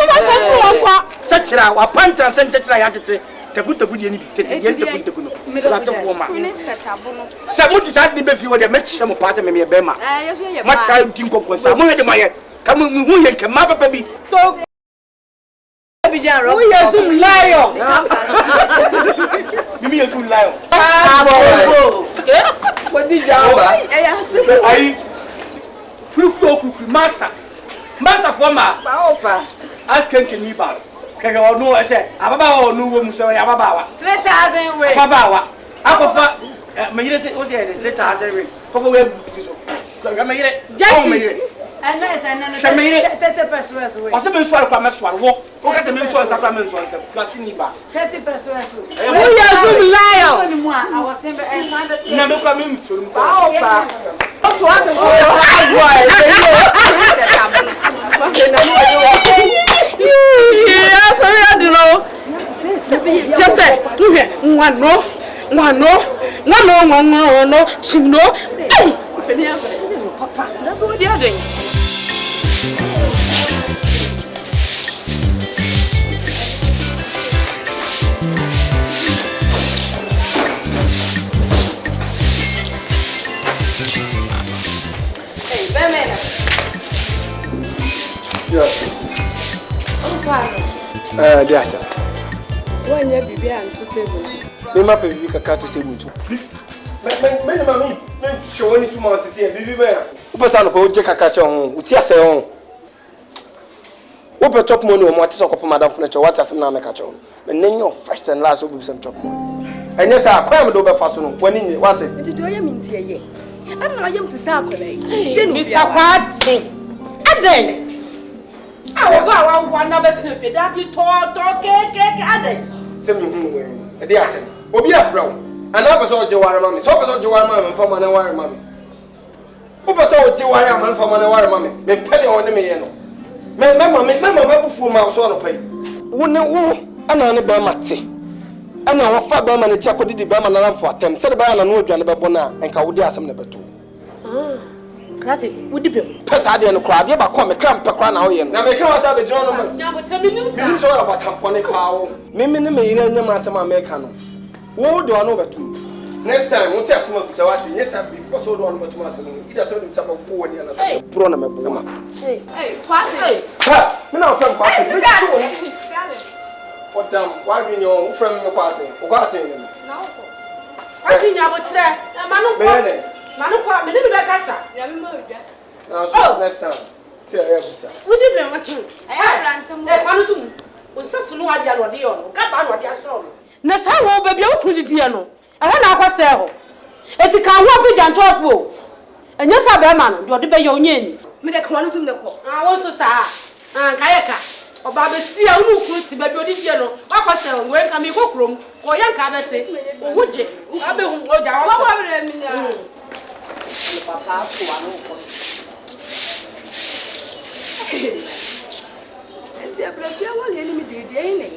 that? Chachira wa panta san chachira ya tete. Taguta gudi ni tete yen taguta no. La to fo Ni setabu no. Se muti sa ni be fi wo de me chire mo pata me be ma. Yeso ye Ma ka din ko sa mo de ma ye. Ka mo hu ye ke ma papa bi. To Bijaro. who is some lion? Give me a full lion. What did you have? Ai. Kuku masa. Masa for ma. Opa. Ask him to me ba. Kega onu e se ababa onu wo mu so ya baba wa. 3,000 way. Baba wa. Akofa me yire se o de 3,000 we. Koko we bu so. Kega me yire. Just me yire. And that's and 30% way. O se me so kwa me so wo. O ka te me so sa kwa me so se. Klasi ni ba. 30% way. Who is some lion? Only more I was saying and Na me kwa me so mu. Opa. Of what? Yeah, sorry, I don't know. Just say, look here, one no, chimno. Papa, that's what you're doing. Hey, Bemena. Yes. Dear sir. One year bibi and two tables. Me ma pe bibi kakra to table tu. Me ma me show ni suma sisi bibi me. O pesa no ko je kakra che ho. Uti ase ho. O pe chop money o mo ati so ko madam furniture what asem na me ka che ho. Me nenyo first and last o bi sem chop money. Enye sa akwa me do be fa so no. Wani ni what? Nti do ye minti ye. Am na yem ti sa akola yi. Se no Mr. Party. Aden. I was one number 2 for that you talk, Aden. Sem no hu we. E dey ase. Obi afra o. And I was all Jawara Mammy. So was all Jawara from an hour, Mammy. Who was all Jawara man from an hour, Mammy? May penny on the Mayano. Remember, before my son pay. Who know, and on the Bamati. And our father man, the Chaco did the Bama for them. Said about an old Janabona and Kaudia some number 2. Crati, would you be? Passadi and the crowd, never come a cramp per crown. Now, make us have a journal. Now, but tell me, you saw about Tamponi Power. Mimmy, may you know, Master Americano. What do I know about 2? Next time, we'll tell some so what? Yes, I'll be for so long, but Master, he doesn't have some poor and a pronoun. Hey, party. Ha! You know, from party. What damn, why do you from your party? Or party? No. I think I would say, Manu, me didn't back Oh, next time. Tell everything. we didn't want you. I had Manu. Was such no idea what you on. Got what you saw. Nessa, baby, you could do. I had our sell. It's a car walk with Jantofu. And yes, I man, you're the bay your yin. Me the quantum the call. I also saw. Kayaka. Or Baby, see, I will put the baby general. Papa said, when can we go room? Or young cabinet? Would you? I'll be home. Papa, and I prefer one enemy day.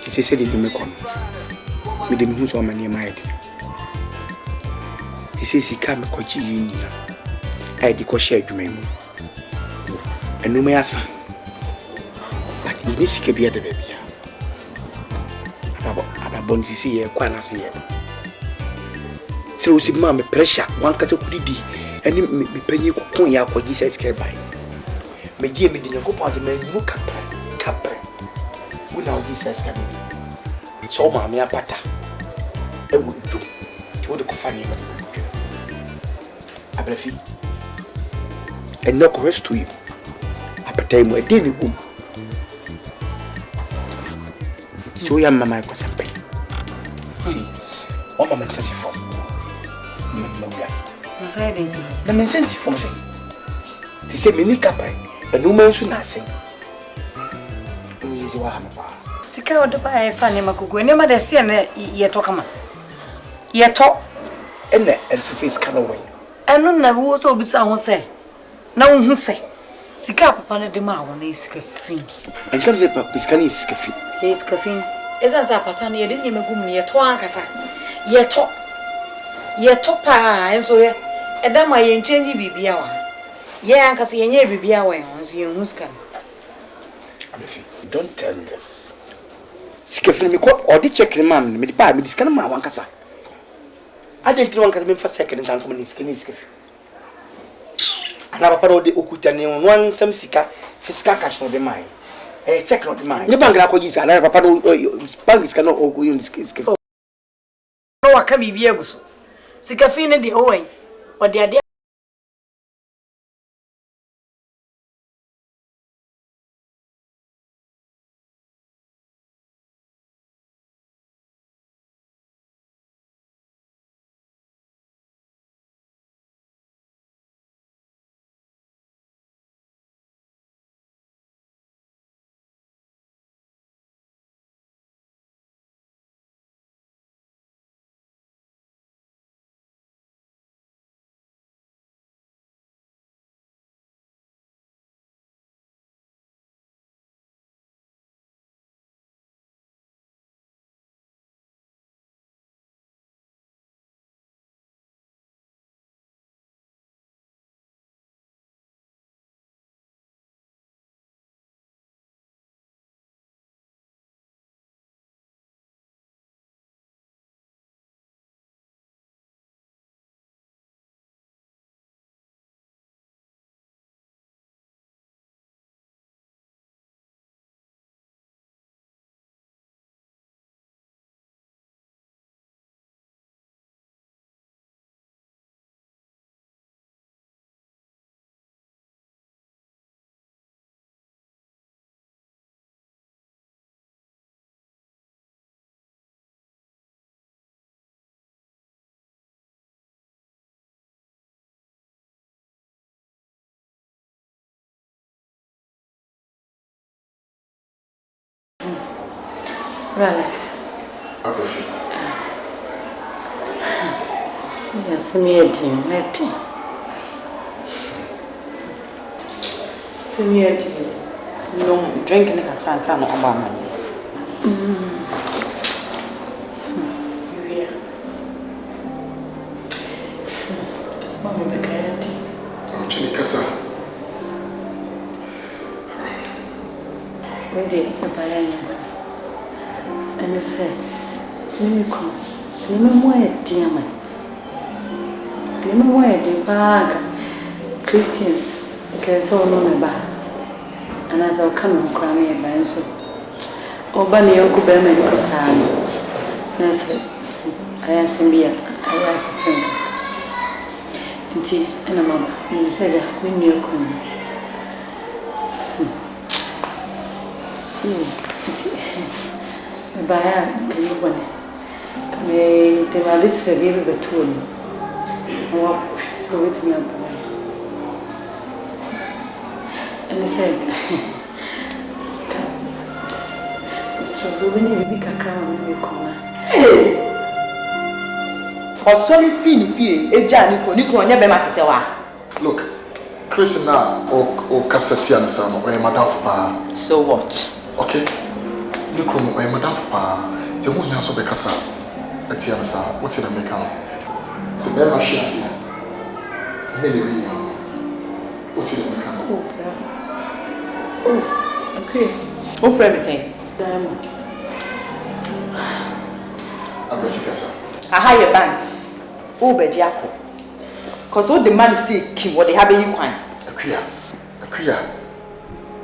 She said, "If you make one, with them who's on my near my he says he can't make what you need. I declare share to me. And no matter, but he needs to be at the baby. About Bonzi see a quite as yet. So, see, mamma, pressure, one cut of goody, and me penny coin out what Jesus care by. Me dear, me didn't go party, man, you capre. Without Jesus coming. So, mammy, a butter. I would do. You would go funny. I believe. And no rest to you. At a time where daily woman. So, young mamma was a penny. See, what mamma says for no yes. The man sends for me. They say, Minnie Capri, and no man should not sing. Sika odoba e fa ne makugo ne ma de se na ye to kama ye to ene nsese sika no wen enu na wo so bisa ho se na wo hu se sika papa ne de ma wo na sika fin enka ze papa sika ni sika fin ye sika fin eza za pata ne ye de ne magum ne ye to ankasa ye to pa enso ye eda ma ye nchenji bibia wa ye ankasa ye nye bibia wa enso ye hu sika don't tell me this. Skefin me ko odi check ni mam me di pa me diska na ma wankasa adentri wankasa me fa second tan ko ni skefin ana papa no de okuta ne won sam sika fiscal cash no de mai check no de mai ni bank na ko ji sa na papa no bank sika no o ko yin skefin no waka bibia guso skefin ne de owen odi ade Relax. Akofi. Yes, me a team. No drinking a France and Obama. It's Mamma Becayati. Chili Casa. We did the Bayana. And I said, let me come. Let me wear, dear man. Let me wear the bag. Christian, because all no my bag. And as I'll come and cry me and so. Oh, Bunny, Uncle Berman was hard. And I said, I asked him, I asked a friend. And he and a mama, you said, when you come. Baya, can you want it? May the Malissa give a tool. Walk so with me up. And he said, so when you make a crown, you come. Hey! For sorry, Fee, a Janico, Nico, never matter. Look, Chris now or Cassatian son or Madame Pa. So what? Okay? Nico or Madame Pa. The one you also be Cassa. Etiana, what's in the make? It's a better machine. Maybe what's in the make? Oh, okay. What for everything? Diamond. I'm going to Cassa. I hire your bank. Oh, Bejaco. Because all the man see what they have in you coin. A queer.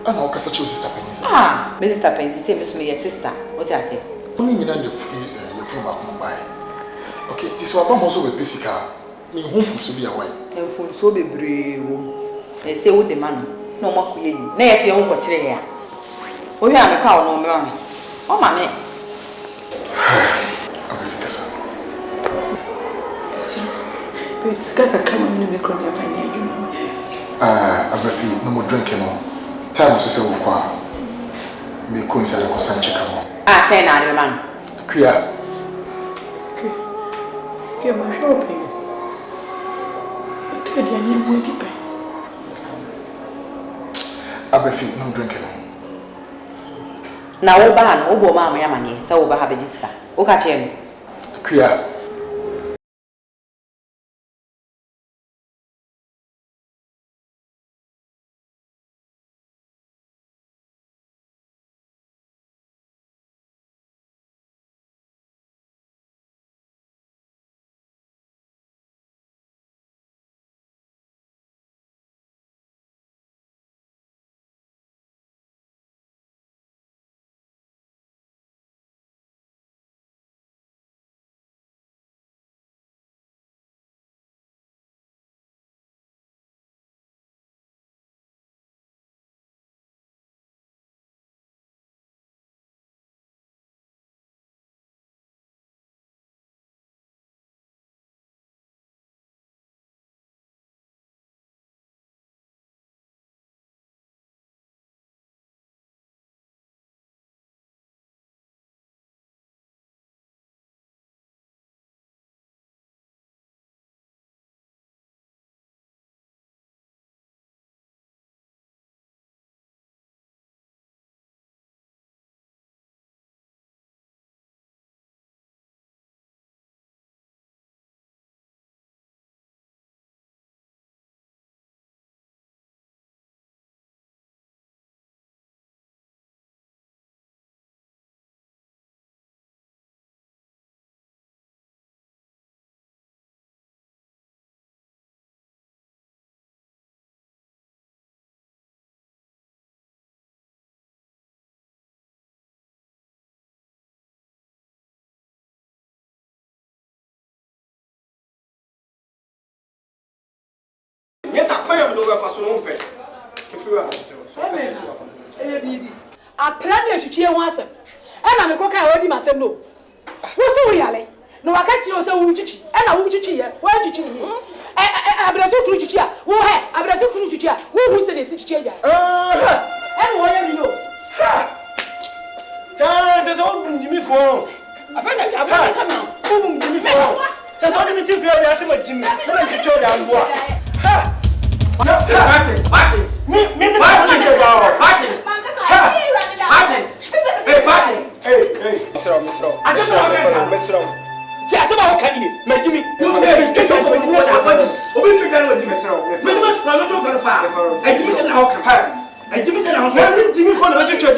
I know Cassa chooses Penny. Ah, Mrs. Penny, say to me, your sister. What I say? Only you know your phone back mobile. Okay, this was also a basic car. Me home from to be away. And from so be brave. They say what the man. No more queer. Nay, if you won't watch here. Oh, you are a cow, no mammy. Oh, mammy. I'm going to Cassa. It's got a come in the corner of an engine. I'm going to no more drinking. Time was so quiet. Me coincide with Sancho. Ah, say now, man. Queer. Okay, my shopping. I tell you, I need more deep. I'm no drinking. Now, Oban, Obo, mamma, Yamani, so over have a disca. O catch him. Queer. Yes, I call you over for some pay. If you are so. Baby, I plan to cheer once. And I'm a cook. I already matter no. What's we are? No, I can't you say Uchi, and I Uchi here. Where did you hear? I have a few creatures here. Who have a few creatures here? Who said it's 6 years? And why are you? Time to just all Jimmy for. I find that I'm coming. Jimmy for. Just only me to feel that I'm Jimmy. Let me tell you I'm what. Ha! Martin. Me, Martin. Hey, Martin. Hey. Mr. I just want Mr. Just about can you? My Jimmy, you may take over the water. Open to go with Mr. Mr. Not over the fire. I give you now. I give you now. Jimmy for the church.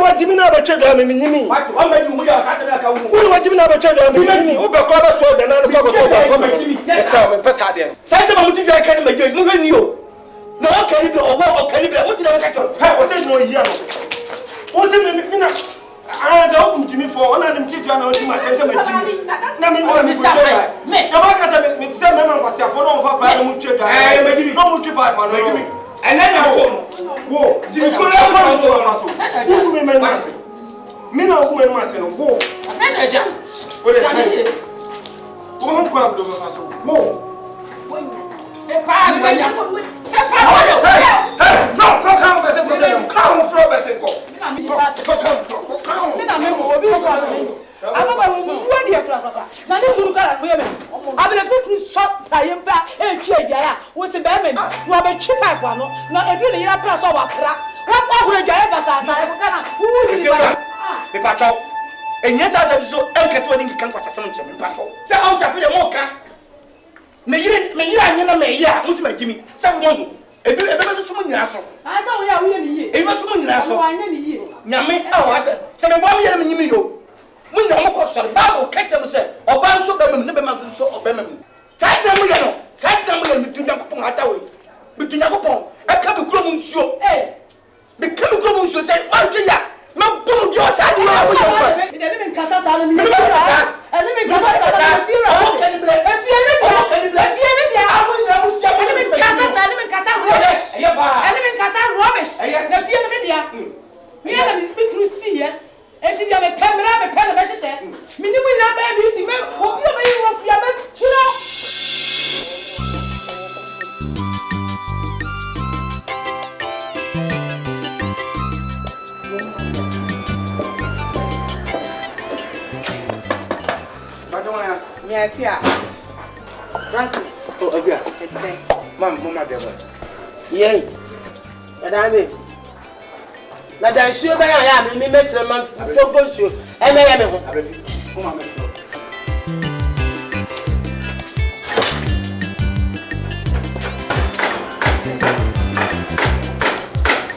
What Jimmy now about church? I mean, what made you with what Jimmy now about church? I mean, who got a sword and another yes, I'm Passadia. Say about if I can make you look at you. No, can you do or what can you do? What did I get? How was it no year? Was it I don't Jimmy for one of them teach you know my attention my Jimmy. Na me mo me say. Me. Na ba ka say me say me man kwase afo no fa pa no mu twa da. No mu twa pa pa no. And then wo Jimmy ko na ko no fa so. Wo me man mase. Me na wo man mase no wo. Afa na ja. Wo de kai. Wo hon ko abdo fa so. Wo. E pa ni ya. E pa wo. Hey, no, come person ko say. Come from person ko. Me na me mo obi ko anu. Ababa wo mu adi akra. Na ne zuru kala no ye me. Abele futu so tayempa e twa aduaya. Wo se be me. Wo be twi pipe ano. Na edu ne yira pra so wa kra. Wo kwa hore aduaya basa asa e ko kana. Wu ni ba. Me pato. Enye sa sa so enketo ni kan kwata sam nche me pato. Se au sa fe de mo ka. Me yira anya na me ya. Musi ma Jimmy. Sa mo ebe be so mo nyina so. Asa wo ya wo ye ni ye. Ebe so mo nyina so. Wo anya ni ye. Nyame awada. Se me bom ye na me nyimi yo. Mun na mo ko sori Bible catch them say oba nso be mem ne be ma nso oba mem. Sai na mo ye no. Sai na mo ye mi tunya kopon ata we. Mi tunya kopon. E ka be kuro mu nsuo. Be ka be kuro mu nsuo say ma twa ya. Ma bom jo sa di ya wo yo. Me de me nkasa sa no mi. Me nkasa sa na fi ra. O kan bre. E fi ene dia. O kan bre. E fi ene dia. Amu na mu sia. Me nkasa sa ni me nkasa rubbish. Eye ba. Ene me nkasa rubbish. Na fi ene dia. Me na mi speak through see ya. Enti dia me pemra me pele be hyehyɛ. Minimu ina ba bi ti me obi o be yi wo fia me chiro. Madonna, Me afia. Frankie. oh again. It's say. Mama there. Yey. Madame. Na dan suo be ya me metre man chonko suo. E me ya me ho. Abebi. Mama me.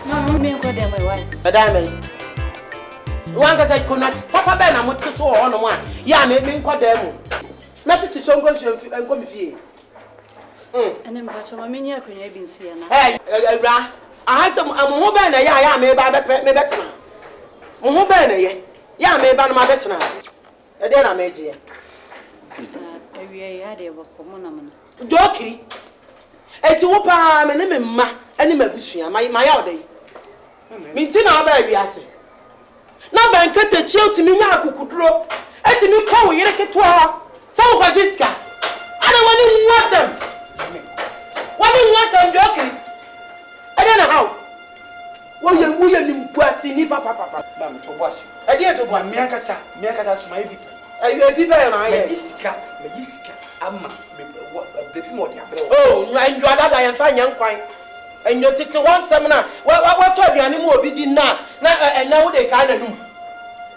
Mama me ko dem e wa. Madame. Wan ka say kunat papa be na moto so ho no mo a. Ya me nkoda mu. Na titi chonko suo enko mi fie. Ene mba choma me nya akonya bi nsi ya na. Ra. Ahasem amoho be na ya me ba me betena. Moho be na ye. Ya me ba no ma betena. E de na me je. Ewie ya de bo ko mo na mo. Jokiri. Eti wo pa me ne me mma ene mabusua ma ya odai. Minti na ba wi ase. Na ba nkete chi otimi nya akukuduro. Eti mi kwa wo yire keto. Sa wo kwajiska. Ana wani nwasem. Wani nwasem jokiri. I don't know how. Wo ye ni mpuasi ni papa. Ba me to boashi. E dey to boashi. Me akasa suma ebi. E bi ba na ye. Me yisika ama be fi mo dia bro. Oh, nju adada ye fa nya nkwan. Enyo tete won sem na wa to aduane mu obi di na wo de ka na num.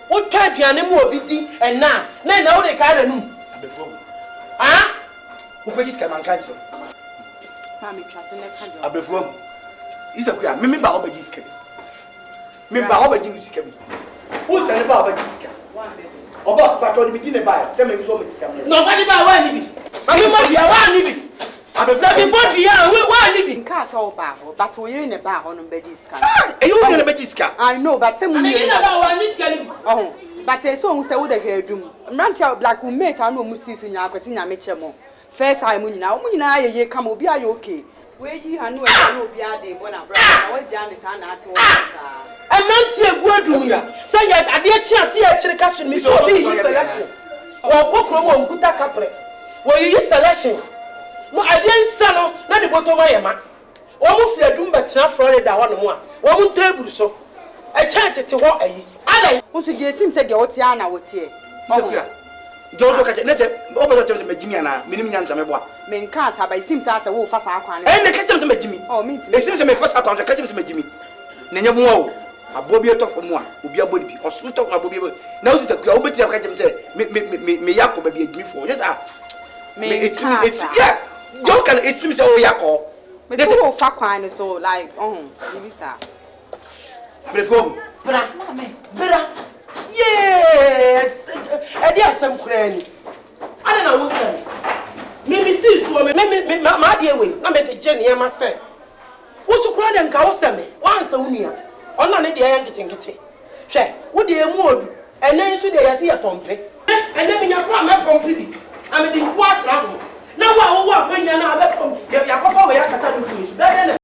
Wo to aduane mu obi di na wo de ka na num. Abefo. Ah? Wo pe yisika man kan cho. Pa me twa se ne ka jo. Abefo. Isa kuya me ba oba yisika. Me ba oba yisika bi. Wo se ne ba oba yisika. Wa be. Oba ba to di bi ne ba se me so me yisika. No ba di ba wa ni bi. Mami mo dia wa ni bi. Abefo bi bo dia wa ni bi. Nka so ba ho, but wo yiri ne ba ho no be diska. E yo ne be yisika. I know, but say mu Ani yiri na ba wa ni sika ni bi. Oh, but so hu say wo de hwedum. Mrantia black mate anu mu sisu nya akwese nya me chemo. First time mu nyina aye kam obi aye okay. We yi hanu e na obi ade bo na bra. Na we jam sa na ate wo sa. Emanti egu adum ya. Say ya ade chi ase ya chire ka sun mi so obi yi selection. Wo kokro mo nkuta kapre. Wo yi selection. Mo ade nsa no na de boto ma ye ma. Wo mu fira dum betena Florida ho no mo a. Wo mu table so. A chance to what a I want to get him said your Tiana would say. Jojo ka ne se obodo tete me jimi ana minim nya nsame boa men ka sa ba sim sa wo fa sa akwan ne ka tete me jimi oh me e sim se me fa sa akwan ka tete me jimi ne nya mo o abobi etofo mu a obi abodi bi oso to abobi na wo sita ku wo beti ka tete se me yakob bi jimi fo yes ah me it's yeah you can it seems o yakob me so fa kwan so like bibi sa brefo bra bra yes e dia sam kurani ana na wo sam me see so me ma de we na me te je ne ma se wo su kura de nka wo sam wan sa wunia ona ne de ya nkete hwe wo de emu odu enen su de ya se ya pompe ene me nya kura me pompe bi ame de nku asra ho na wo akwanya na abe pompe ya kofa we ya kata no fu su be de no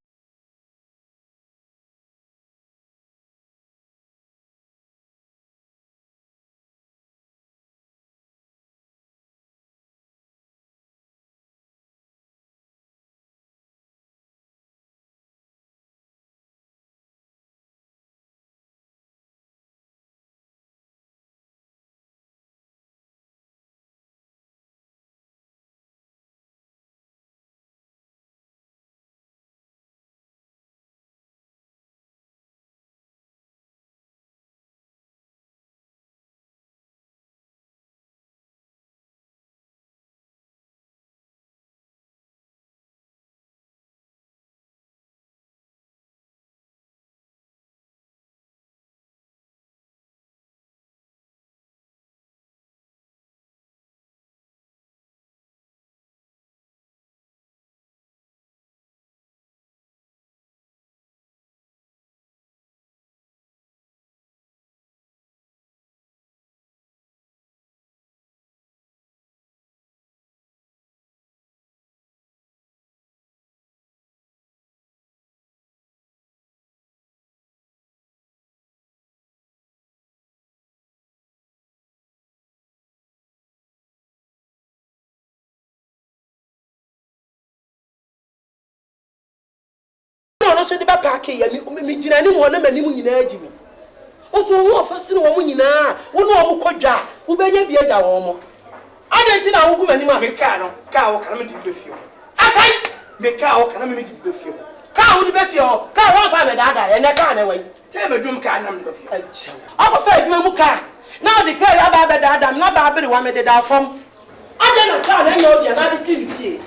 so de ba pack ya mi gina ni mo na mani mu nyina agimi o so wo ofasiri wo mu nyina wo no wo kodwa wo benya bi agya wo mo adenti na wo gu mani ma ka no ka wo kana me di be fio akai me ka wo kana me di be fio ka wo di be fio ka wo fa me dada ya na ka na wai te me dum ka na me be fio ako fa adwuma mu ka na de ka ya ba be dada na ba be wa me de da fam ade na ka na nya odia na de si mi fie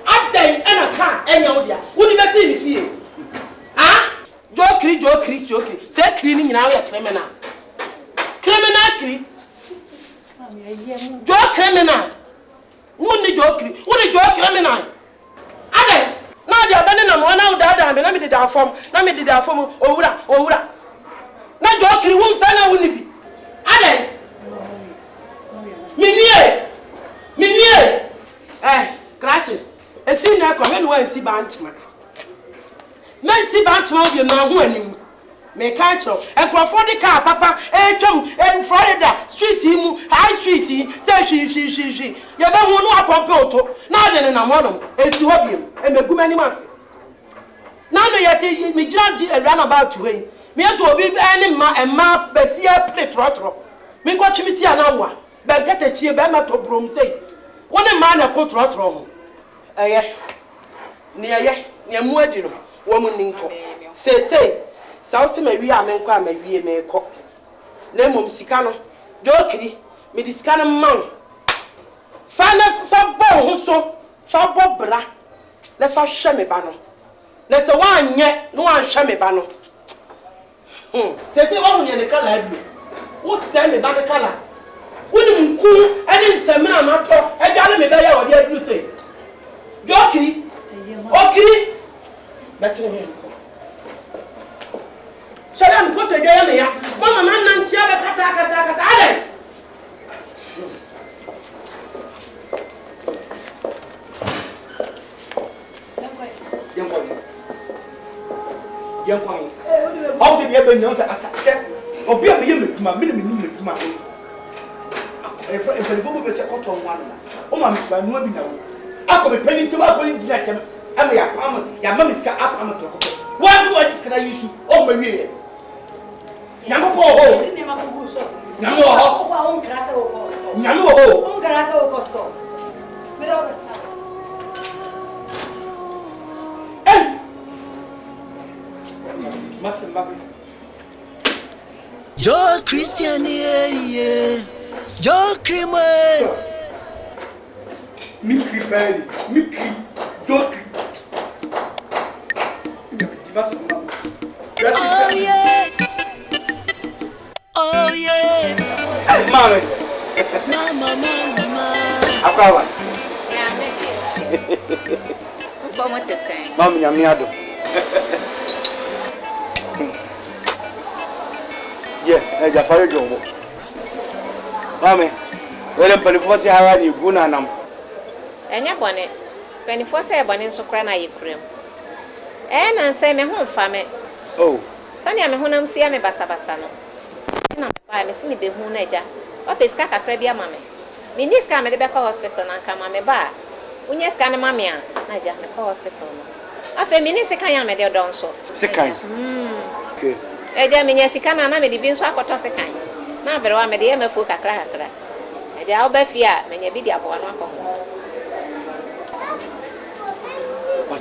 adan ena ka enya odia wo di be si mi fie jokri se kri ni nyina wo criminal kri jo criminal mo ni jokri wo ni jo criminal ade na de abene na mo na udada me na me de da fom owura na jokri wo mfa na wo ni bi ade minie krachi efi na ko me no ansi bantima Nancy Bantam be na ho anim. Me ka chiro. Enkrofo de car papa twam en Florida street mu high street say hwi. Ye be hu no apompe oto. Na de ne na mono eti ho biem. E meguma ni mase. Na no yeti me gira di run about to way. Me so obi eni ma besia plate trotro. Me ko twimiti anawa. Be geta chie be ma to brom say. Woni ma na ko trotro ho. Eye. Ne mu adi no. Woman ninko say sauce me wi amenko amawie me ko na mom sika no jokri me di sika no man fa bo ho so fa bo bra le fa hwe me ba no na se wanye no wan hwe me ba no say wo hunye ne kala adu wo se me ba ne kala woni nku ene nsamina mato e gale me ba ya wode adu say jokri okri Better me. So I'm going to get me. Mama, man, tia kasa. Ale. Young boy. How did you ever know that asa? Obi am ye metuma, me metuma. E for the football be se koto one. O ma me ba no bi na wo. Ako me penny to akoli di na tems. Am ya mama ska up am to ko. Why do I just can I use you? Oh my way. Nyamu po ho. Nyamu ho. Nyamu ho. Hey. Masimbabe. Joe Christian, yeah. Joe Creamer. Mikri pedi. Mikri. Dokri. Masimbabe. Oh yeah. Oh yeah. Mama. Mama. Akawa. Yeah, make it. What you saying? Mama nyamiado. Yeah, Jafari Jobo. Mama, wele mpanifosi hawa ni guna nam. Enya bone. Penifosi e bone nso kra na yekrem. Na nse me ho mfa me. Oh. Sani ame honam sia me basabasa no. Na me ba me simi be hu na eja. O peska kakra bia mame. Me ni ska me de be ka hospital na nka mame ba. Unye ska na mame a na eja me ka hospital no. Afa me ni sika ya me de don so. Sikan. Okay. Eja me nya sika na me de bi nso akoto sikan. Na bere wa me de me fu kakra kakra. Eja oba fia me nya bi di abo no akomo.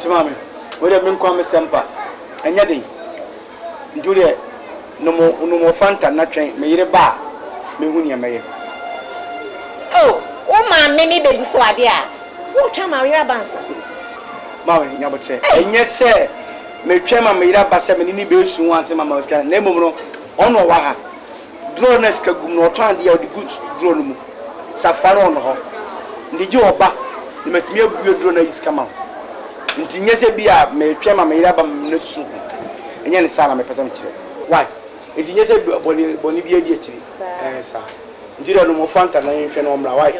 Mame, wele min kwa me sempa. Enya dey. Ndure no mo fanta na twen me yire ba me hu ne meye. Oh, o ma me mi be guso ade a. Wo twa ma yira bansa. Mame nya botre. Enye se me twa ma me yira ba se me ni be su wan se mama oska na emom no ono wa ha. Drone na ska gum no twan de ya de good drone mu. Safari ono ho. Ndije oba ni metimi abuye drone na iska ma. Nti nyese bia me twa ma me yira ba me su. Enye ne sala me pesa me kire. Why? Nti nyese boni bia di akire. Sa. Ndire no mo fanta na yentwe no mra why?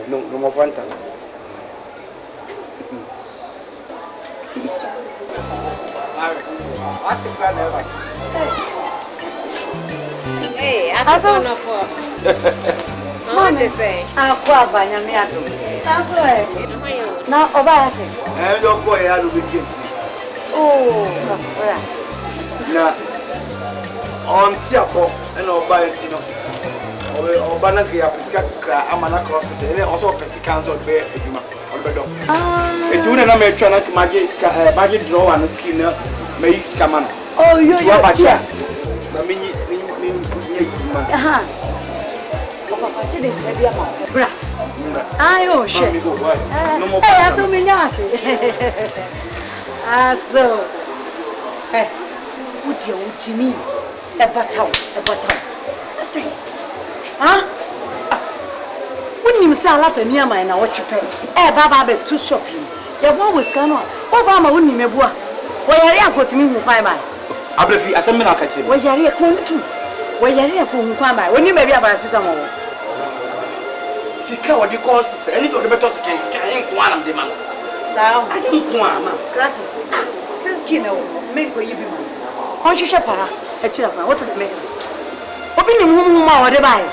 No mo fanta. Asikwa na ba. Hey, aso no for. Mama say, Akwa banyame ado. Aso na oba ate. Yo ko ya do bi kiti. Oh, kafra. Na on ti akọ na oba enti no. Oba na ke apiska kra amana hospital. Ele also physical cancer be eduma. On be do. Enti una na me twa na magic drawer no skin na me iska man. Oh, yo. Na me ni man. Aha. Papa chide bia ma. Bra. Ayo she. No mo. Aso minyase. Aso. Udia utimi. Ebataw. Ha? Unim sa lata ni ama na wochepe. Baba be to shopping. Ya bo we scan no. O ba ma unim ebua. Wo yare akotimi hu kwan ba. Abrefi asem na akachire. Wo yare ko ntu. Wo yare ko hu kwan ba. Oni ba bia ba sita mo. Sika wadi ko hospital. Any do better sika en ko anam de man. Sao? Adam ko ama. Krachi. Siki na wo me ko yibi man. On hwehwe para. Akira kwa. What the make? Obi ni mu ma wo de bai.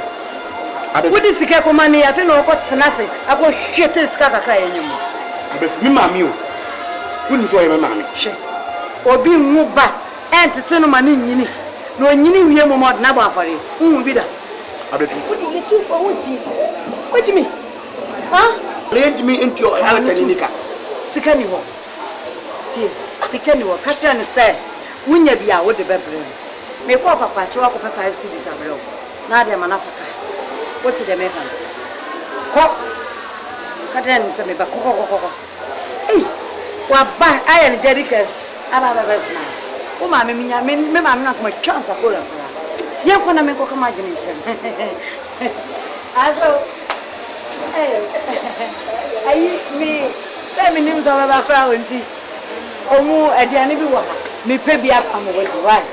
Wodi sika ko mani ya fe no ko tenase. Ako hwete sika kakra yenyum. Abrefi mi mami o. Woni so ye mami. Hwe. Obi nwu ba. Entete no mani nyini. No nyini wie mo mod na bo afare. Hu bi da. Abrefi. Wodi ye tu for wuti. What me? Huh? Lead me into your alakanika. Sika ni ho. Tie, sika ni ho. Katra ni say, wunya bia wo de bebre. Me ko papa che wa ko 5 cedis abre. Na de manafaka. What the make am? Ko. Katra ni say me ba ko. Eh. Wa ba aye ni dedicas. Aba betina. O ma me minya me ma me na ko chance akola. Ye ko na me ko kama gini ntren. Aso ayi mi se mi nim so ba kra wonti omu aduane bi wo ha me pe bi aka mo we right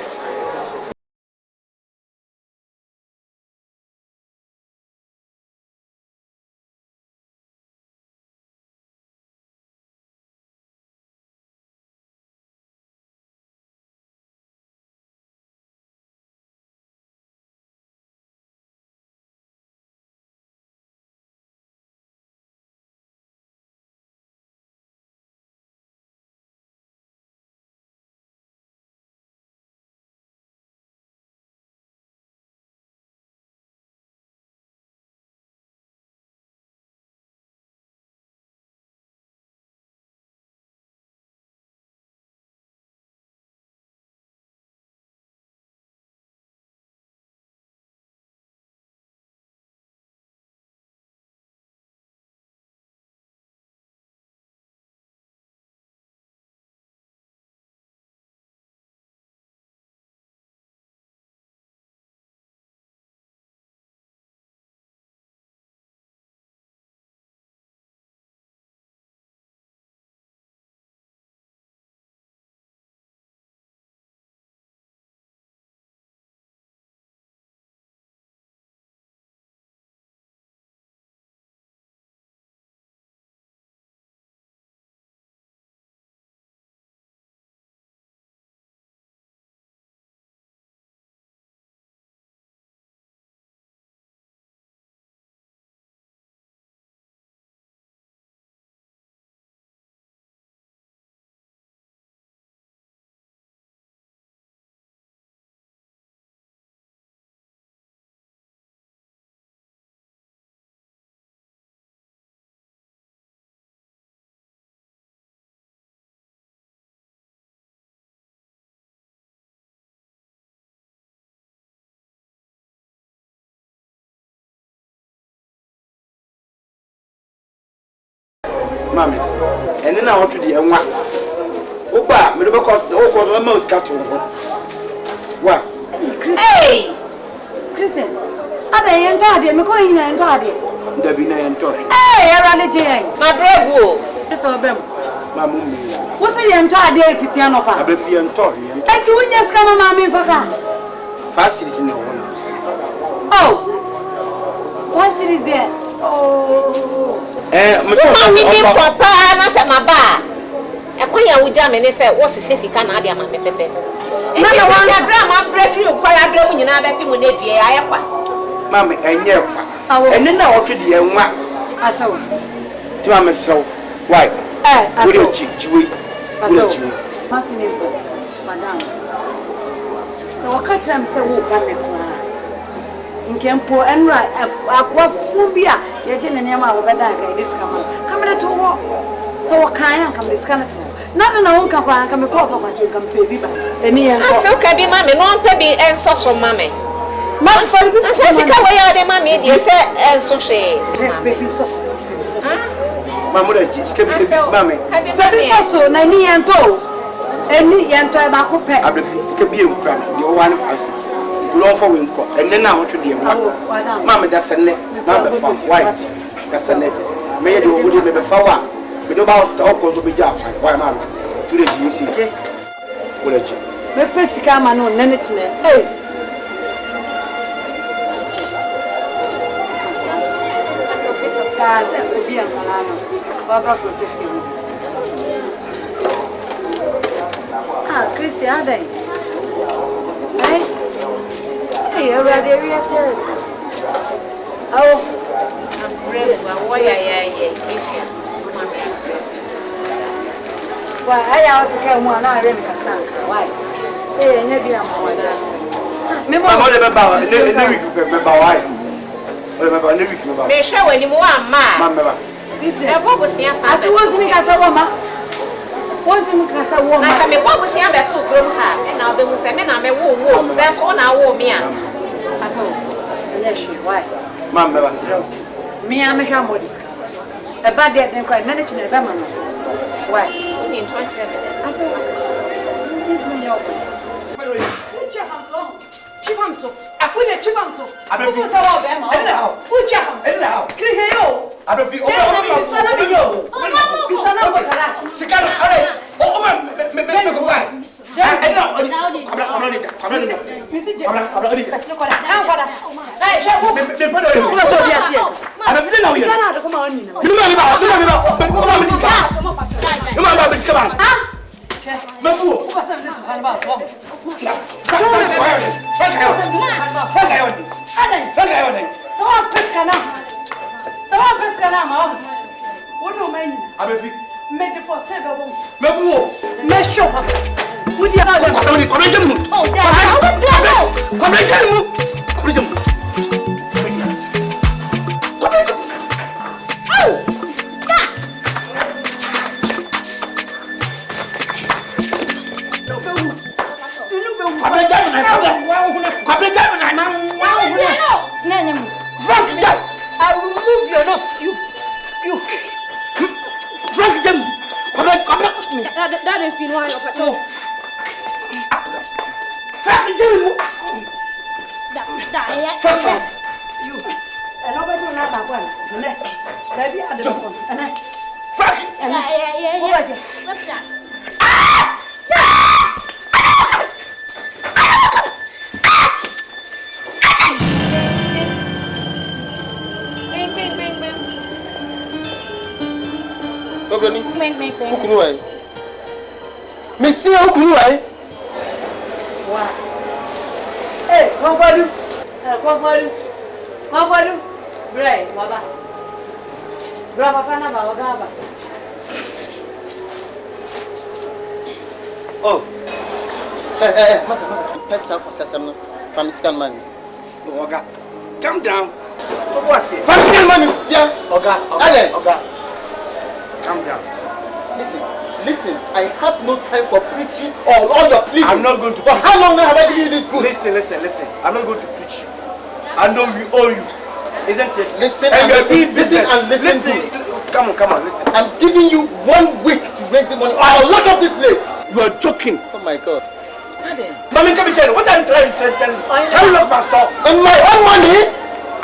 Mammy, and then I want to the young one. Opa, me do because the most cut to what? Hey! Kristen, I ain't told you, I'm going and told you. There be no talk. Hey, I ran it in. My brave. This of them. My mum. What's the entire day, Pitiano? I be fear and talk. I 2 years come, mammy, for that. 5 cities in the one. Oh! 5 cities there. Oh. Papa, I said my bar. A queen with jam and they said, what's the safe Canadian, my pepe? And I want to grab my breath, you quite a dream when I bet you when they are. Mammy, and you. And then I want to the young one. I saw. To my so. Why? I saw. I saw. Madam. So what can't I say? Who can in Campo and right? Aqua phobia. You're getting a man over there. This come to walk. So what kind of come this kind of talk? Not in a own company. Come call for my children, baby. And me and so can be mammy, no baby and social mammy. Mammy, for the way are the mammy, you said, and so she. Baby, so. My mother just kept mammy. Baby, so, Nani and toe. Any young time I could pay. I refuse to be a crime. You're one of us. Long for wind, and then I want to be a mamma. That's a net. Number 5. Why? That's a net. May you would be before one. We don't about to open to be job. Why, mamma? To the GC. Will it? The Pessicam no Nennet. Hey. Says it will be a man. Barbara could be seen. Ah, Christy, are they? Hey? Hey, you're ready, yes, yes. Oh, I'm brave. Why, Christian? Why, I ought to get one. I really can't. Why? Say, maybe I'm one. My mother about why? They show any more, mamma. This is a bubble. I want to make us a woman. What do you think I want? I mean, what was the other 2 grown her? And now there was a man I may woo. That's all I wore me. I saw. Yes, she. Why? Mamma, me, I'm a hammer. A bad day, then quite managing a woman. Why? In 20 minutes. I saw. Chipamso. I put a chipamso. I don't feel so bad. Who chapams? And now, Criheo. I don't feel what do you mean? I'm a fig. Make it for several. Make sure. Would you have them? Oh, I will remove your nose, you. Frank them. That is feel why of no. Frank them. That you. And nobody will not have one. Maybe I don't want. And I. Frank. Yeah. What's that? Monsieur Okunuai. Hey, come for you. Right, Baba. Brava Panama, Gaba. Oh. Hey, Master. Let's have some from scan money. Oga, calm down. What's it? From money, sir. Oga. Calm down. Listen, I have no time for preaching or all your pleading. I'm not going to. For how long have I given you this good? Listen. I'm not going to preach you. I know we owe you. Isn't it? Listen and listen good. Come on, listen. I'm giving you 1 week to raise the money. I'll lock up this place. You are joking. Oh my God. Mommy, come and tell me. What are you trying to tell me? Can you lock my store? On my own money?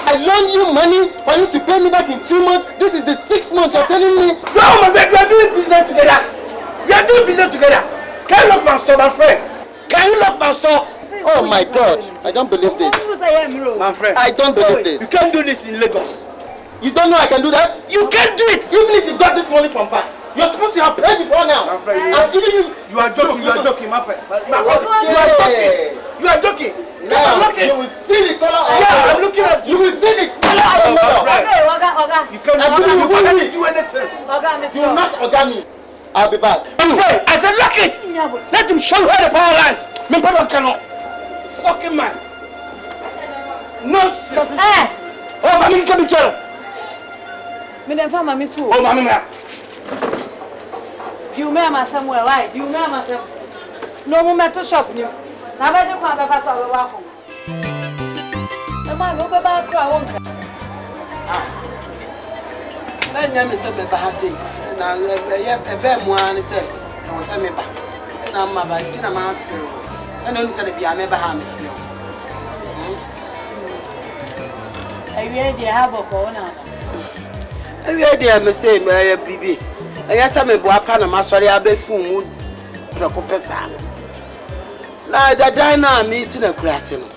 I loaned you money for you to pay me back in 2 months. This is the 6th month you're telling me. No, my baby, we are doing business together. We are doing business together. Can you lock my store, my friend? Can you lock my store? Oh my God. I don't believe this. My friend. I don't believe this. You can't do this in Lagos. You don't know I can do that? You can't do it. Even if you got this money from bank, you're supposed to have paid before now. My friend, I'm giving you. You are joking. You are joking, my friend. My friend. Yeah. You are joking. Now you will see the color of yeah, I'm looking at you. You will see the color of the mirror. Okay, Oga. You can't do anything. Oga, do not order me. I'll be back. I said, lock it. Let him show her the power lines. Me pardon cannot. Fucking man. No. Eh. Oh, mommy, come and tell. Me dem fa mami so. Oh, mommy, man. You me am somewhere, why? You me am some. No mo meto shop ni. Na ba je kwa ba fa so wa ho. E ma lo be ba kra won ka. Na nya me se be ba ha sei. Na ye be mo an se. Na se me ba. Ti na ma ba, ti na ma afro. E na onu se de bia me ba ha me fio. Awie de ha boko na. Awie de me se me bibi. Eya se me bo apa na masori abefu mu preko pesa. Na da na me si na kurase no.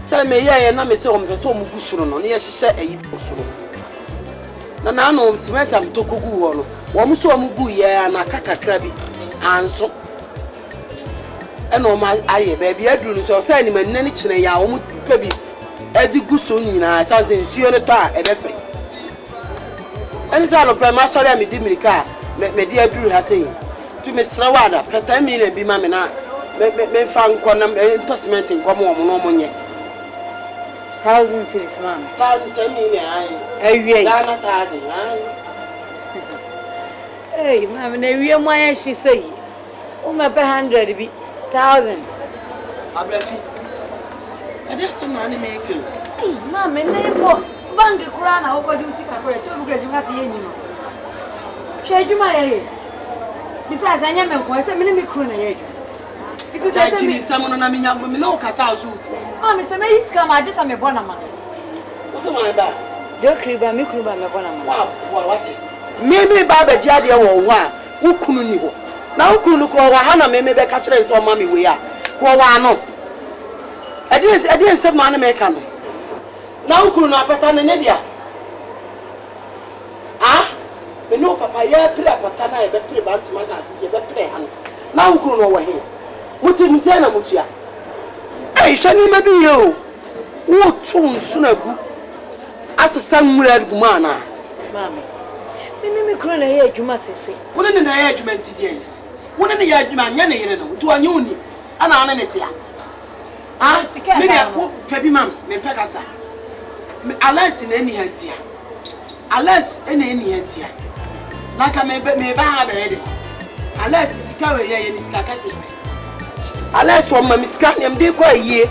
Se me ye na me se o me so mu gusuro no. Ne ye hihye ayi gusuro. Na no cement am to kogu ho no. Wo mu so mu gu ye na kakakra bi anso. E no ma aye ba bi aduru no so se ni manna ni kine ya wo mu pa bi edi guso nyina sanse nsuo ne to a e be se. Ani sa no pre ma sori am di mirika me di aduru ha sei. Tu me sra wada peta mi na bi ma me na me fa nko na to cement nko mo no mo nye 1000 cities man. 1000 mi na ai. Awie. Dana 1000 ai. Hey, mama na wie mo ya shi sei. O me pe 100 bi 1000. Abrafi. Ade se ma na me ke. Hey, mama na ipo bank kura na o ko di usika kure to bu greju ngasi ye nyino. Hwe adwuma ye. Besides anya me nko se me ne me kru na ye. It is a chini samono na minya me na o kasa azu. Mama se me iska ma je sa me bona ma. O se ma ba. Do kriba me kruba me bona ma. Wa poa wate. Me ba ba ji ade wo ho a wo kunu ni ho. Na wo kunu ko wa ha na me be ka kire nso ma me we a. Ko wa no. Ade se ma na me ka no. Na wo kunu na apata ne dia. Ah? Me no papa ya pire apata na e be pire ba ntima sa asije be pire ha no. Na wo kunu no wo he. Muti na mutua. Ei, shani ma bi yo. Wo tun sunagu. Asesa nwura aduma na. Mama. Me ne me kru na ye adwuma sese. Wo ne na ye adwuma ntidi en. Wo ne ye adwuma nya ne yere no. Tu anya oni. Ana ana ne tia. Ah, me dia wo pebi mam, me pekasa. Me Alice na eni hantia. Alice ena eni hantia. Na ka me ba ha be de. Alice sika we ye ni sika kase be. Alice wo ma miska nyam de kwa yie.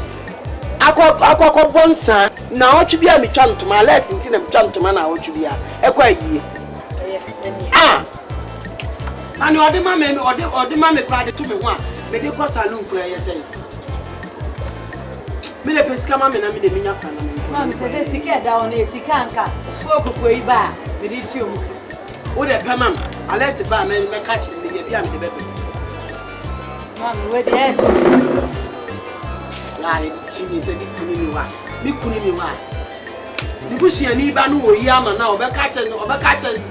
Akwa bonsa na otwe bia metwa ntoma Alice nti na metwa ntoma na otwe bia ekwa yie. Ah. Ani ode ma me kwa de to me ho a me de kwa salon kura ye sei. Me le pesika ma me na me de minya kwa na me. Mama se sika da on e sika anka. Ko kokofo yi ba me de tuo mu. Wo de pe mam Alice ba me ka chi me ye bia me de bebe. Mama we de et. Na ye chini se mi kuni mi wa. Ni bushia ni ba no oyi ama na obeka che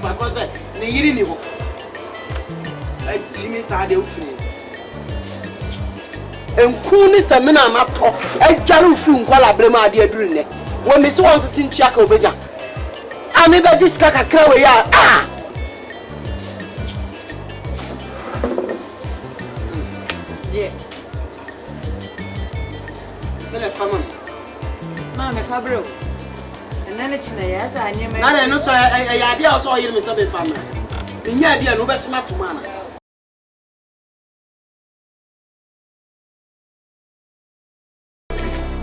ba ko se ne yiri ni ho. Chini sa de ofini. Enku ni se me na mato. Ejare ofu nkwala brem ade aduru ne. Wo me so won sisi nchia ka obeja. Ami be diska kakra we ya. Ah. Yeah. Mele fama. Mama fa bro. Enana china ya sa anya me. Na no so ya dia so yiri me so be fama. Nya dia no be chima to mana.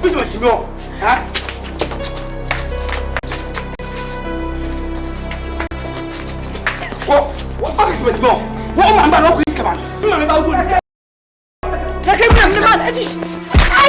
Bicho chimo. Ha? with more. What man ba no quiz come on. Me ba do this. Take me to man edish. I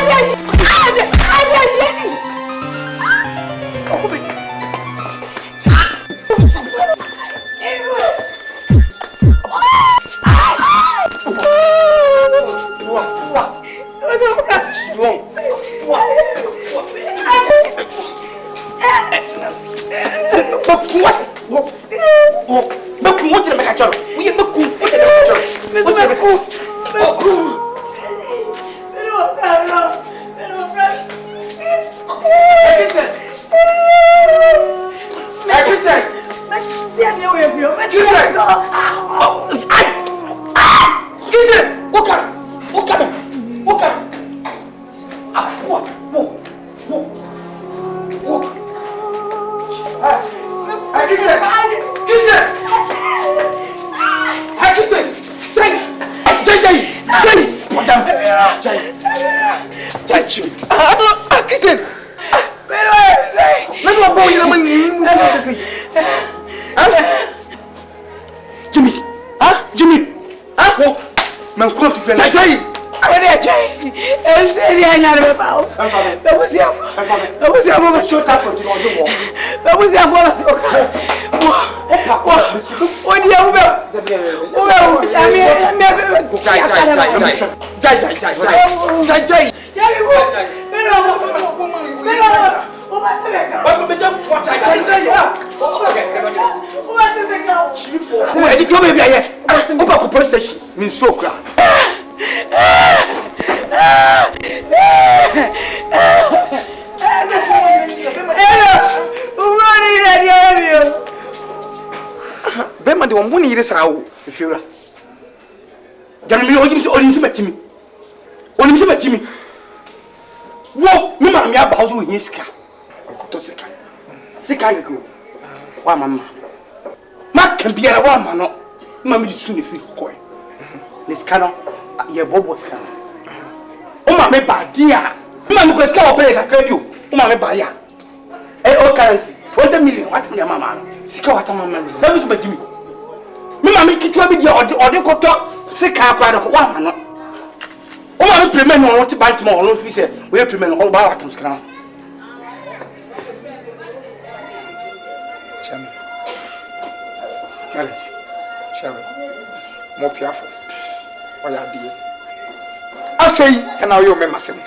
Now you remember some.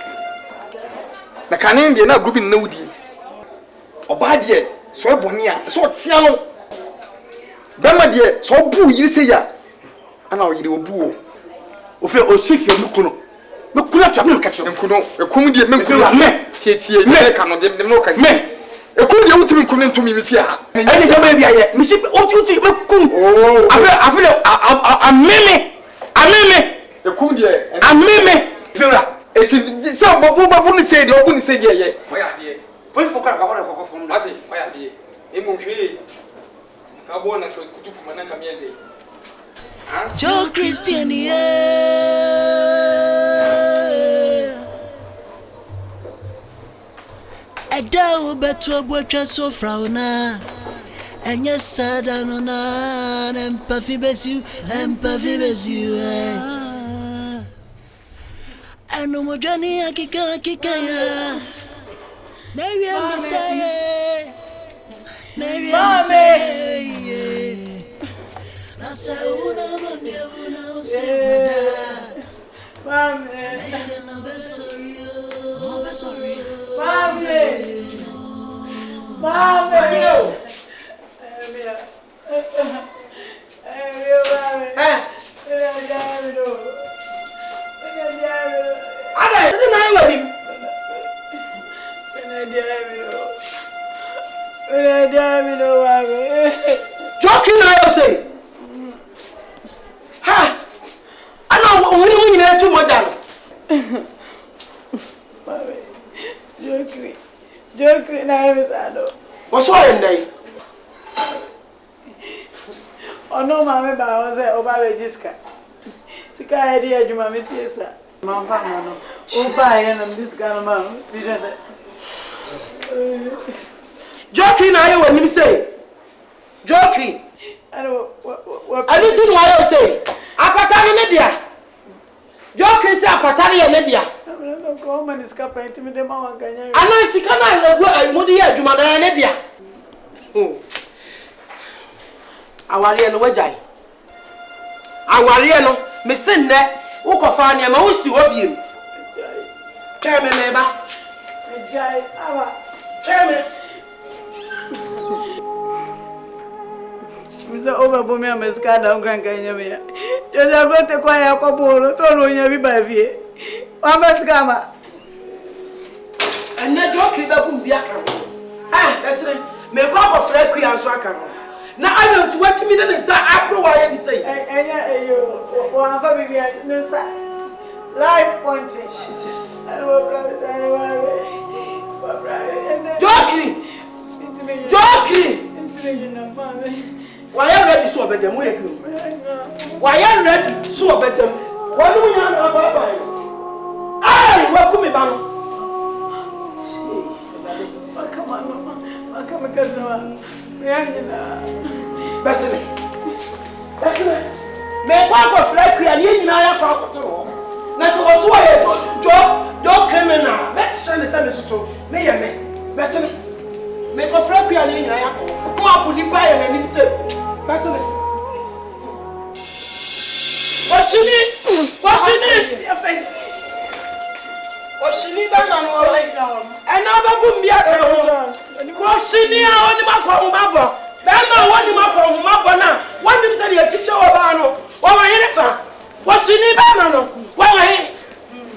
The Canadian na group in no di. Oba die so ebonia so tia no. Bema die so bu yiri se ya. Ana o yiri obu o. O fe o chifio mekuno. Mekuno atwa me kacho. Mekuno ekum die mekuno me. Tie me ka no de no ka. Me. Ekum die wutimi nkum ntumi mi fia ha. Eni de ma bia ye. Mi si o mekum. Oh. Ameme. Ekum die. Ameme. Fira. Eti so babu ni say de obu ni say de ye. Oya de. Boy fokara ka hore kokofo mu. Ati oya de. Emu hwe. Ka bo na kutu kuma na kamie de. Joe Christian yeah. Eda beto abotwa so frauna. Enya sada no na empafi besiu. Ano mojani akika ya. Newie misaye. Nasa una usebeda. Mame. Joking I say. Ha! I know when you need too much. Joking I was ado. What's wrong today? Oh no, Mamma, but I was there over Jiska. Sika idea, you mammy, sister. Mamma, no. Oh, buy and this kind of man. Joking, I when you say. Joking. I need to know what you say. Apatani Nadia. Joke is Apatani and Nadia. And I see can I Mudia Jumana Nadia. Awariano Wajai. Awariano, Miss Sinde, Ukofania, most to of you. Chairman, neighbor. Chairman. Mr. Overbomia Mescada, Granca. Just a great acquire a couple, told you by fear. Gama. And not joking about Biaka. Ah, that's it. May go for Flecky and Swaka. Now I know 20 minutes. I know why I say. Life punching. Jesus. Joking. Why are you ready to obey them? Why are you ready to obey them? Why do you know about it? Aye, welcome me, man. Come on, come on. That's it. May one go Flecky and you know. Now, so why don't criminal. Let's send the service to me. Best make a Flecky and you know. Come up with the buyer and him say, Best what she need? What she need? Another boom, what she need? Only my combo. Bama wani mapo mabona wani msali ya kisha wabano wawa yenefa wasini bama no wawa he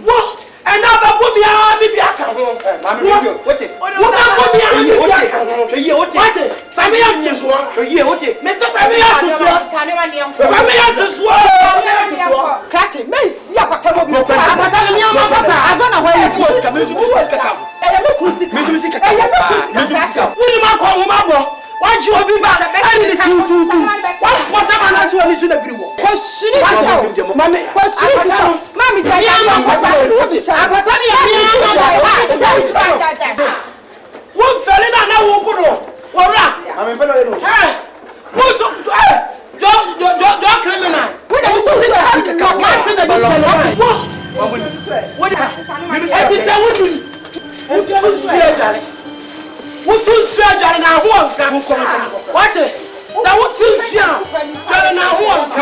wo ena babu bia bibi aka ho mami bibi wote wo babu bia bibi aka ho ye wote family atusuo ye wote mesa family atusuo family atusuo kachi mensi apaka mo apaka ni ama papa agona ho ye post ka meju ka meju ka wini mako mabo why you be back? I need to. What am I doing? You never know. Question. Mommy. Question. Mommy. What fell in and I will what rap? I'm a fellow. Hey, what? Don't criminal. What are you doing? What you said, I want to come. What? So what you said? Tell now what?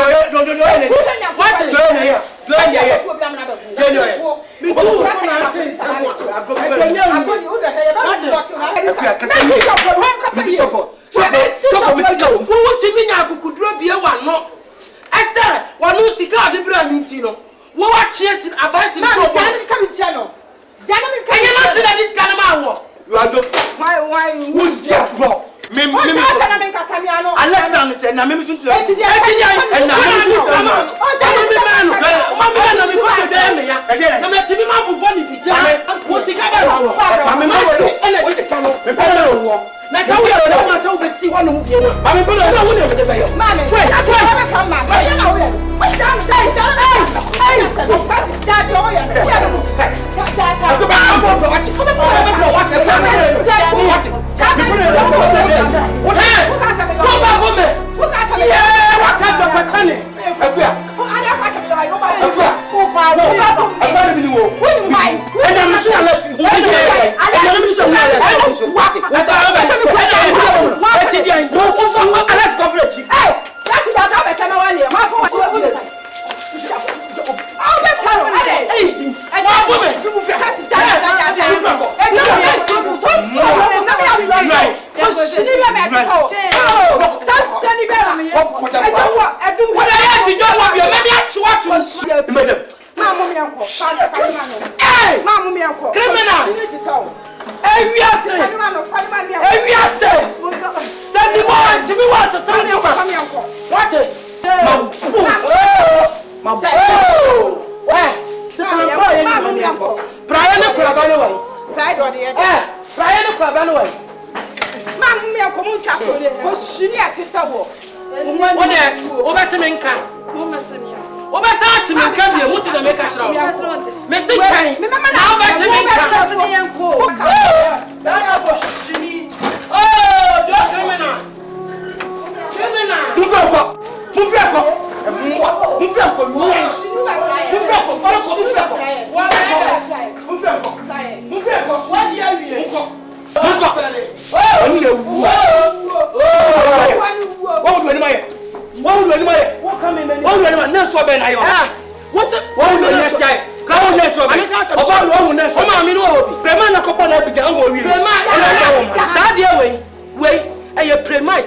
You are the why would you go? Mimi unless na mimi suntu and na mimi na mimi ko de me ya na me timi ma bu boni bija wo sika ba wo mami ma wo ena wo sika no me pa na wo na ka wo na ma so be si wo no bi no mami bo na wo ne be be yo mami wait that's why I come man why na wo ya what down say hey that yo ya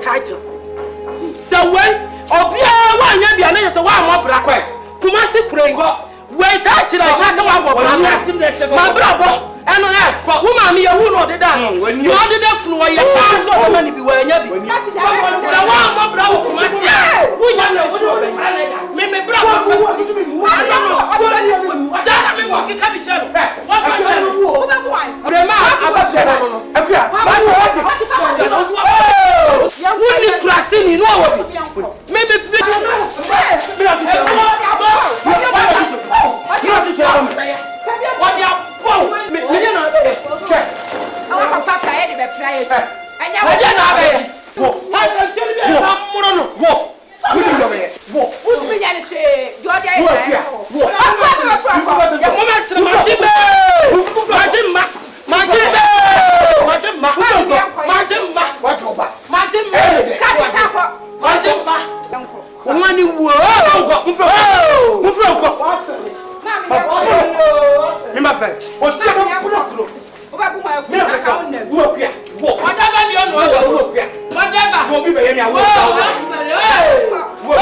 title. So when Obia one yabi ane se wa mo bra kwa. Kuma se kure ngo. We title na sha se wa bo bra. Ma bra bo. Eno e kwa wo ma me ye hu no de da. Yo de da funu wo ye pa so de mani bi wa nya bi. Se wa mo bra wo kuma se. Wo nya na so be. Me bra bo. Jana me wo kika bi chelo. Wo fa chelo. Wo be boy. Brema aba chelo no. Afia. Ba wo ti. Wuli Krasini no wo bi. Me be play. What you me na be. Check. Awa fa fa e de be try it. Anya wo na be. Wo. Ma fa chelo be na muro no. Wo. Wuli yo be. Wo. Who's me yan she? Do dey. Wo. Ya mo ma sire ma jibe. Ma jimma. Ma jibe. Ma jimma. Ma jimma. Wa joba. Ma jimma. Ka ta ko. Ma jimma. Wani wo. Mufro ko. Mi ma fe. O si mo pulo. O ba bu ma Mi na ka on na. Wo kwia. Wo. O da ba bi onu wo kwia. Wo da ba. Wo bi be ye mi awo sa wo. Wo.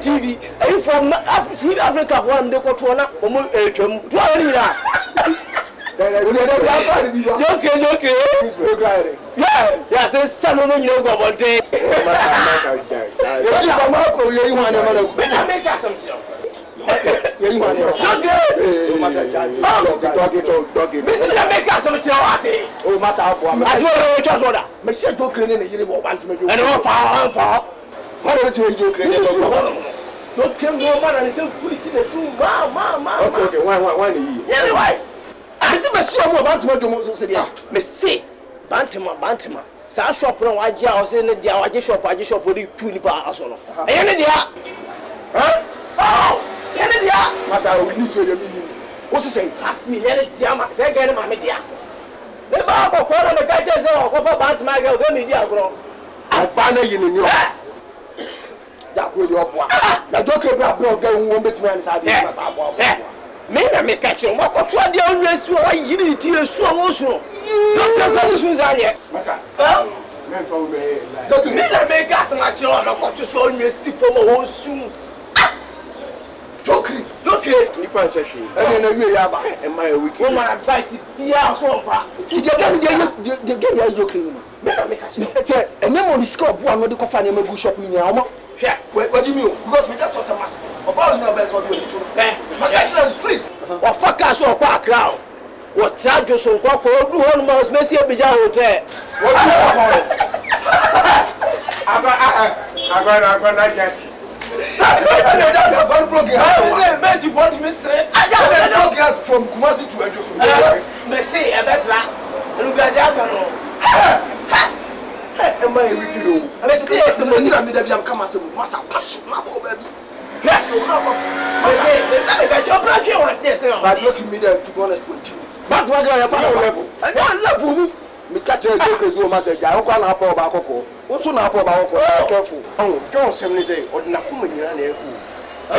TV, from Africa, one day, Cotrona, yes, it's some of you know one day. Bantama. Sa shop no waje a o se ne dia waje shop odi tu ni pa aso no. E ne dia. Huh? Oh! E ne dia. Masa o ni so de mi. What say? Trust me, e ne dia ma se ga ne ma me dia. Ne ba ko ko na me ka je se o ko fa bantama ga o ga mi dia agro. Agba na yi ni ni o. Da ko di opo a. Na do ke bra bra ga won betimi an sa de ma sa bo. Me na me ka chiro mo ko so de o nwesu o yiri ti esu o wo so. Don't go to Suzanne. Me na me gas ma chiro ma ko to so nwesu fo mo wo su. Jokri. Ni pa se hwe. E na wie ya ba e ma e wiki. Wo ma advice bia so mfa. Ti de get ya jokri no. Me na me ka chiro. Mr. Ene mo ni ska obo ano de ko fa na magu shop ni ya omo. What do you mean? Because we got some mass. About no best what we do. My guys on the street. Wa faka so kwa akra. What charge so kwa ko du hon mo smesi abija hotel. What do you Aba na get. I got broken. I say bet you want me say. I got broken from Kumasi to Edo. Me say e betra. Lu gaza kan no. my video. And I say, I'm come as a massa pass, not for baby. Yes, you have but look at me there, to be honest with you. But what I have level. I don't love me. Me catch a joke as well, message. I don't want to pour back. What's on up about careful? Oh, John Semley say, or Nakuma, you're I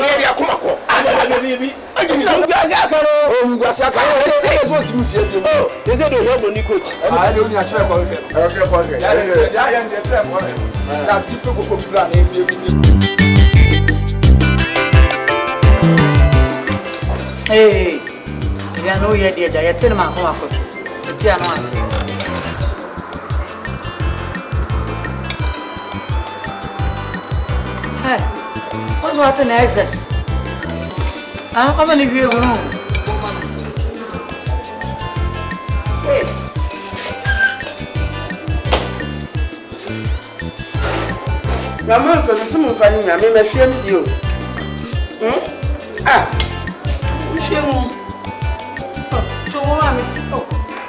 didn't know Gasaka. Oh, Gasaka. Say what you see. Oh, they said they have no coach. I don't know. That's people from plan. Hey, you know you're dead. I tell my home. It's your aunt. Hey, what's in excess? How many of you are home? Hey. I'm not going to someone finding me. I may share with you.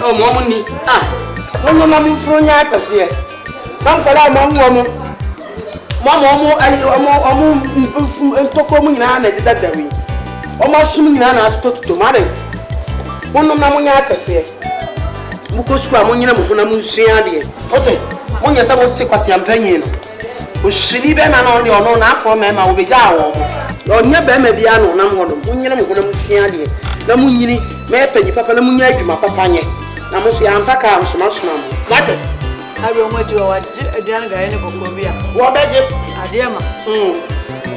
Oh, mommy. One mamma from Yakas here. Come for that, Mamma. Mamma, and Tokomu that way. Almost swimming to marry. One of Yakas here. Mukosua, Munamusia. Okay, when you're supposed to was champagne. Was she even on your own after Mamma will be down? Or never mediano, Namon, Munamusia. The Munini, Mappy, Papa Munia, my papa. I must be Ampaka, so much. What? I will want you a young guy in Colombia. What about it? Adiama.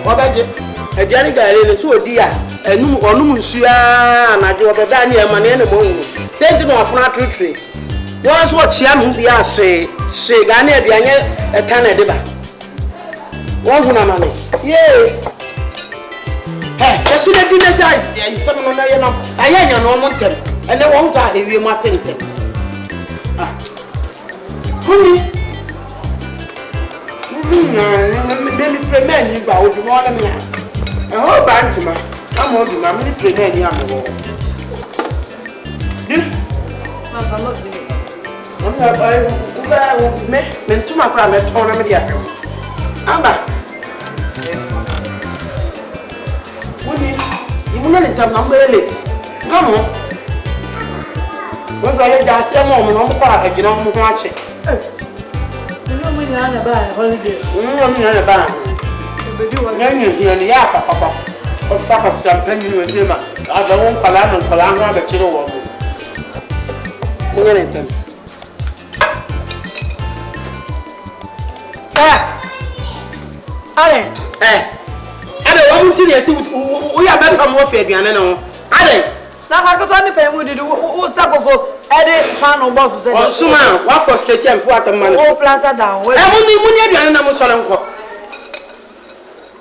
What about it? A young guy is so dear, and no Musia, and I do a Daniel money anymore. Send him off not tree. Once what Siam be say Gania, a tan at the back. One money. Yay! Hey, I should have been a dice. There is someone on the I ain't no more tell, and I won't have you Martin. Honey, let me prevent you about the morning. A whole bunch of I'm holding my many prevent you on the wall. I'm not to my private tournament. I'm back. You will not tell number late. Come on. Once I just say, Mom, I'm going to watch it. You know, when you're on a holiday, I'm on a bar. Then you hear the Yaka, Papa. Or Papa Stamping with him. As I won't Palam and Palanga, the children will go. Wellington. Allen. I don't want to see we are better more fair than I know. Allen. Now, I got only pay with you. What's up? Eddie Pano Boss. Oh, Suma, what for straight and for some money? Oh, plaza down. I only money and I'm Solanco.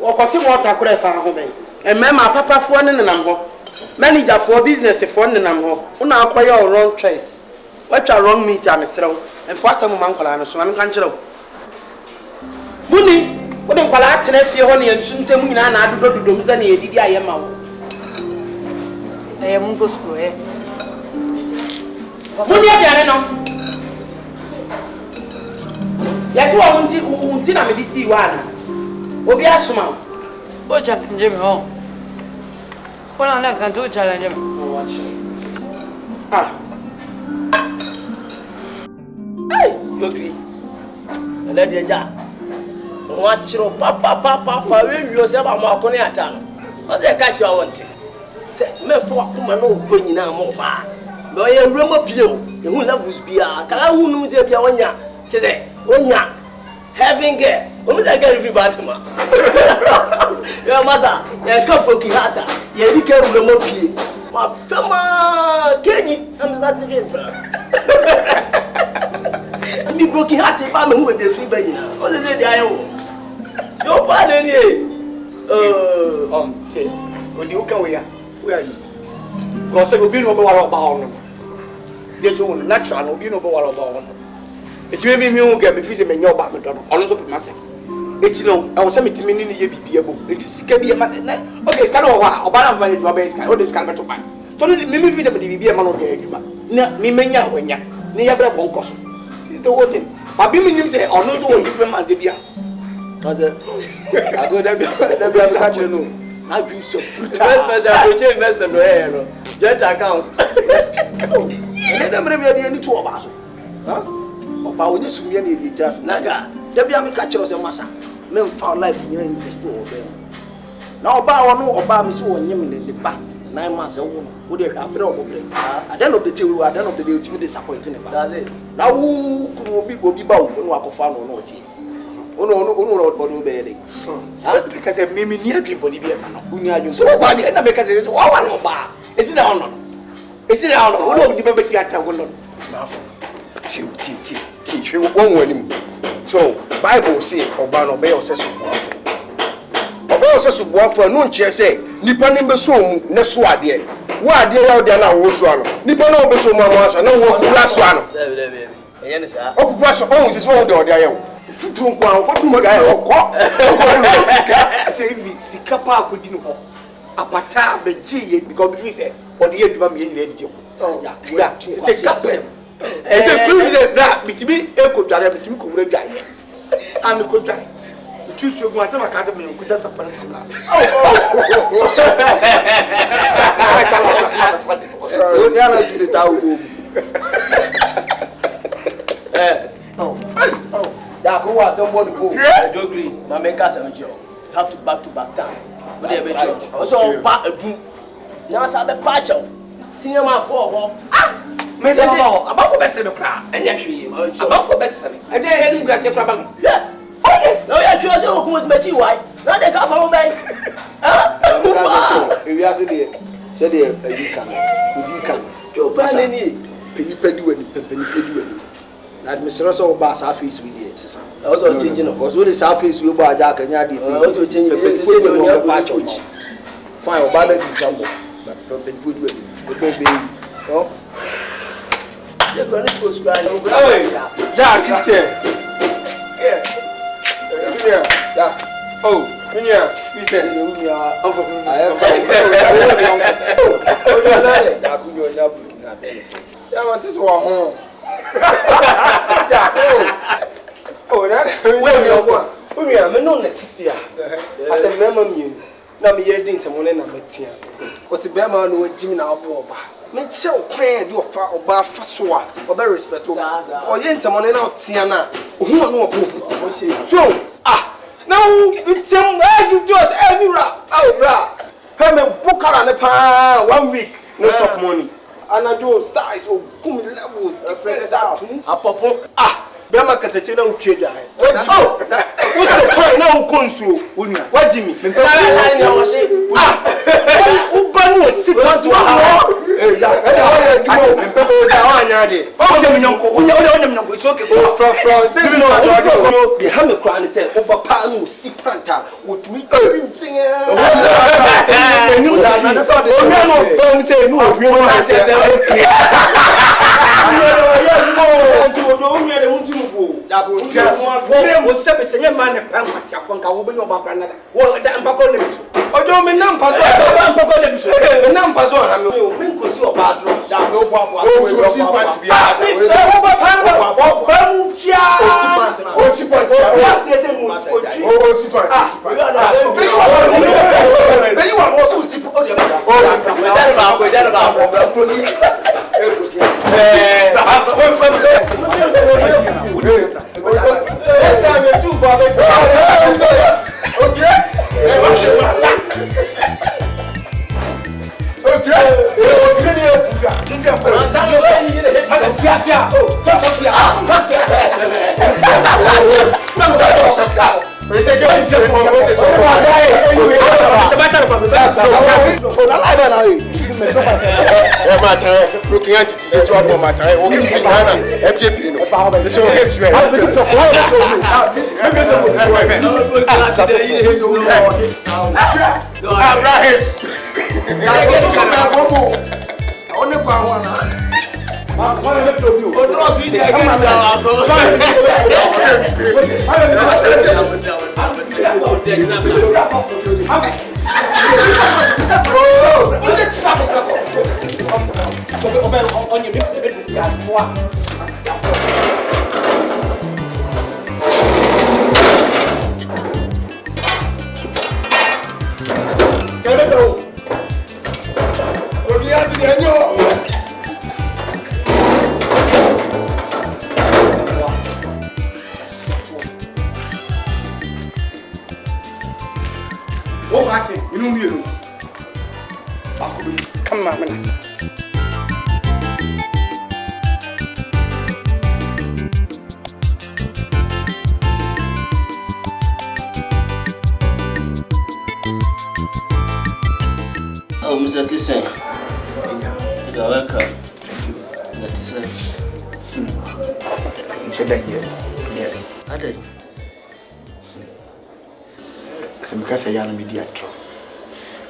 Or cutting water could have found me. And Mamma, Papa for one number. Manager for business if one number. Una acquire your wrong choice. What your wrong meat, I'm throw. And for some uncle, I'm so uncontrolled. Money wouldn't call out if you're only and soon tell me and I do do Mzani, did I am out. I am go school, eh? Money, I know. Yes, who I want to tell me this one. Obi Asuma. Oh, Jim, Jimmy, oh. Well, I'm not going to challenge him. Oh, watch. Hey, you agree? Let the jar. Watch your papa, when you yourself are more conny at town. What's a catch you want? Say, me for come no going in a more far. No, you're room up you. You will love us be a Kalahun, Zebia, one ya. Chese, one ya. Having it. What is I get if you bought him? Your mother, your cup of Kihata, you can't remove you. Tama, Kenny, I'm starting to be broken hearted by me with the free baby now. What is it? I owe your father. When you come here, where are you? Because I will be no more about them. There's no natural, no be no more about them. It's maybe me who get me visit me in your back, also put myself. It's no, I was sending to me in the be able. It is can be a man. Okay, it's kind of a while, but I'm very well based. All this kind of man. Don't let me visit the be a man of the age. Me, when ya, near one cost. It's the whole thing. Papi minim say ono to won different man dey bia. I go there be catch you no. I do so brutal. Investment I go change investment no here no. Joint accounts. And dem me dey any two oba so. Oba onye sumie na dey try naga. There be am catch you say masa. Me found life in invest oba. Na oba ono oba me so onyem ne ba. 9 months wo dey abere o mo bre. At the end of the day we at the end of the day ultimate disappointing. That's it. Na wo kunu obi ba wo no akofa no no tie. Ono bodo be dey. Because me ni adwin body be na no. Uni adwin. So ba dey na make say so wa no ba. Is it down no? Is it down no? Wo no be be ti ata go no. Na fo. Ti hwe won wanim. So Bible say oba no be oseso boafo. Oba oseso boafo no nche say nipa ni be so mu ne so ade. Wo ade ya ode na wo so ano. Nipa na wo be so mu aso na wo kura so ano. Eya ne sa. O kura so o so wo de ode ayewo. Futu nko an ko dum ga okọ say vi sika pa akodi no ho apata be giye because be say odi eduma me nyina edije ho ya say kapse say prove say na bitimi ekodware bitimi ko wura dwaye am ko dwaye bitu so gu asema ka ta me nkuta sapara sapara so ni ala ti de ta wo da ko wa somebody go I do agree my make us am job have to back time what dey be job also ba adun na sa be pa chow senior man for ho me dey about for best me kra enya hwe about for best me e dey hedu gra se kra ba me yeah oh yes no ya twa se o kuma se be chi why na dey ka fa mo ben we are say dey you can jo ba ni penny pedi wani na me sero so ba sa face we dey sisa also changing no because we dey sa face we ba aja kanya dey also changing face say dey only ba church fine oba na di jambo but penny food we be oh you go need to school yeah this there yeah oh Minya, you said you are over. I am. Yeah, but this one. Oh, that. Where you go? We are no netifia. As a member, you. Now me hearing someone na metia. Because the Bama no Jimmy na oba. Me show kwan do fa oba fa so a oba respect o. O yen someone na otia na. Ohu no obo. So, now it's give to us every rap. Oh, rap. Have me book out on the 1 week. No top money. And I do stars for come levels. Different stars. Apopo. Bema katachena ucheja. Oh, what's the point now? Konsu. What Jimmy? Ubanu sit down. Hey, it's okay. The hammer crown said, Oba Panu, Sipanta, would me sing. Looking at it, this one for my time. Okay, see, Hannah, FJP, no. This one helps you. lacking. You know me. Come on, man. Oh, Mr. Tison. You are welcome. Thank you. That is it. You said that here. Yeah. Are they? So because I am media tro.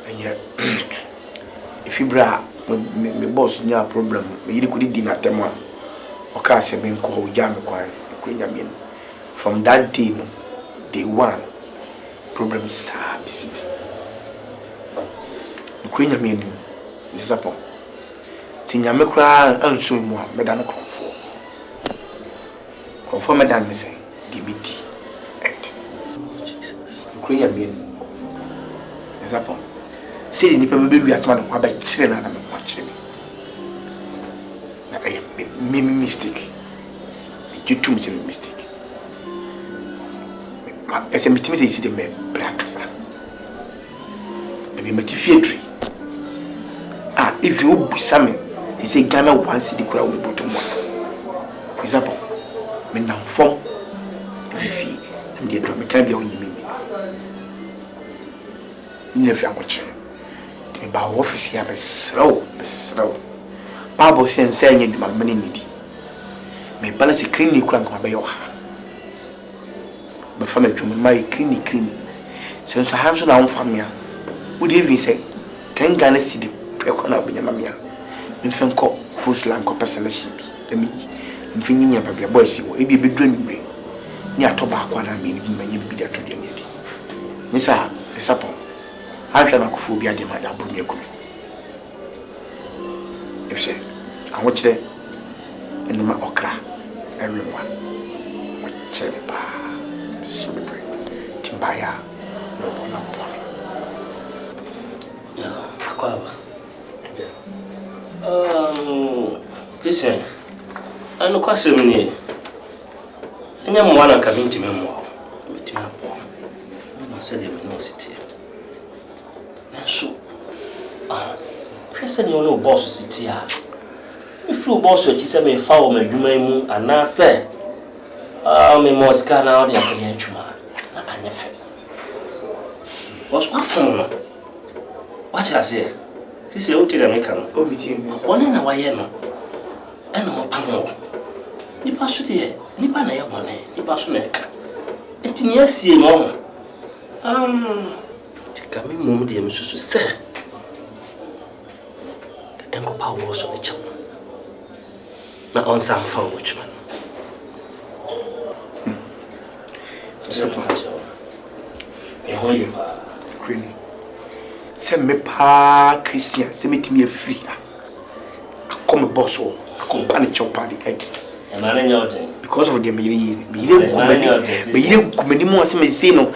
And yet, if you bra, my boss near a problem, you could dinner tema. Or cast a man called Jam Queen. From that day, day one, problems busy. Queen of me, Mrs. Upon. Tinyame cry and so more, Madame Confort. Conform Madame, say, DBT. Queen of me, Mrs. Upon. See, the baby as man of my children and I'm watching me. I am mistake. You too much of a mistake. As a meeting, see the man, Brackasa. Maybe my theatre. If you summon, he say Ghana once the crowd will bottom one. Example, men now form if you and the drum can be on you. Never watching. The bar office here is slow. Bible says saying it my money needy. May balance a creamy crank my bayo. But from a woman, my creamy. Since I have so long family, would even say, can Ghana see the Pekona Biamamia? Infant cop, Fuss Lanko Pessalaship, the me, and Finia Babia Boys, you will be dreaming. Near tobacco, I mean, many be there to the end. Yes, sir, the supper. I cannot phobia de my abumia. If say, I watch there, and my okra, everyone. What celebrate, Timbaya, no bonapon. Yeah, Aquaba. Listen, I know quite many. And I'm one coming to me more. With my poor. I said, you know, city. So, Christian, you know, boss city. If you boss, you say, me follow me, you may move, and now say, me Moscow now, the Akayachuma. Not anything. What's what phone? What I say? He said, "Oh, tell me, come. Oh, me too. One in a way, no. And no panel. You pass to the Nipa na ya bone. You pass na ka. Enti ne asie no. Tika me mom de msusu se. Enko pa wo so de cham. Na on sam fa wo chman. Really? Send me pa Christian, send me to me free. I come a boss or I come panic your party. Because of the Miri, you don't more say no.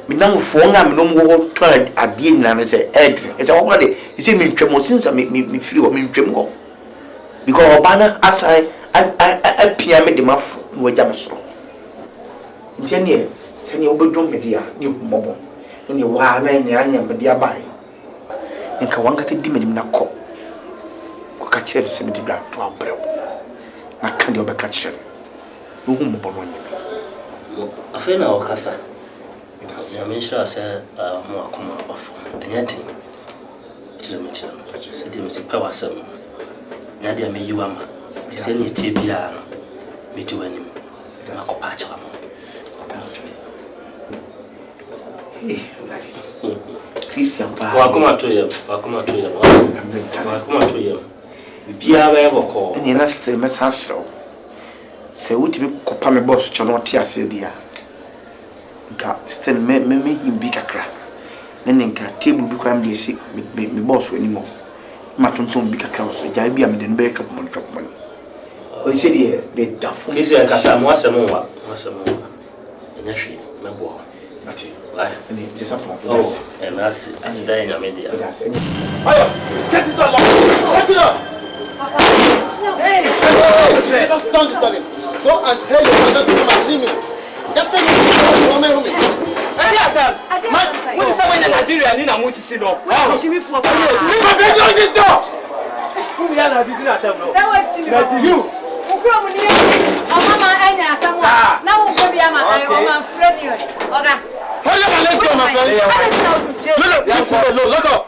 Me now for no more tried at the end and say, Ed, it's already, he said, me tremble since I make me free or me tremble. Because Obana, as I PM the muff, no Jamaso. In 10 years, send your bedroom media, new mobile. When you are nine and but dear by. And Kawanga demon in a cop. Catch him 70 grand to our bro. I can't do a catch him. No mobile. I feel now, Cassa. I mean, sure I said, more come off. And yet, it's a mission. Said him, Mr. Power 7. Nadia may you am. Send you TBR. Me to him. I'll patch him. Christian, welcome to you. Welcome to you. Welcome to you. Pierre ever call. And you must miss Hansel. Say, would you copy my boss, Chanotia, said, dear. Still, me him big a crack. Then in table become the sick, me boss anymore. Matonton big a cross, so Jabby, I'm in back up money. Oh, you said, yeah, they duff. This is a Cassam once a more. And actually, my boy. Oh, and that's dying a media. Get it up! Get it up! Hey! Don't stop it. Go and tell your mother to come and see me. That's it. What is someone in Nigeria? ya ni na mo sisi no. Wọ́n ṣe mi fún ọ. Never be doing this door. Fún mi ya na di na tem no. Ẹ wọ chili. Let you. Ukuro mu ni ọmọ ma enya asamu a na wo ko bi ama o ma friend you. Oga. Hurry up and let's go, my friend. Look up.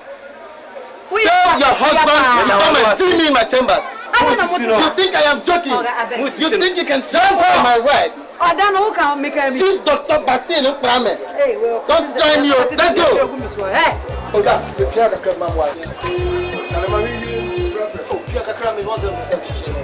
Tell your husband to come and see me in my chambers. You think I am joking? You think you can jump on my right? See Dr. Basin in Prame. Don't join you. Let's go. Oga, the piano can my wife. Oh, Pierre Kakram wants a reception.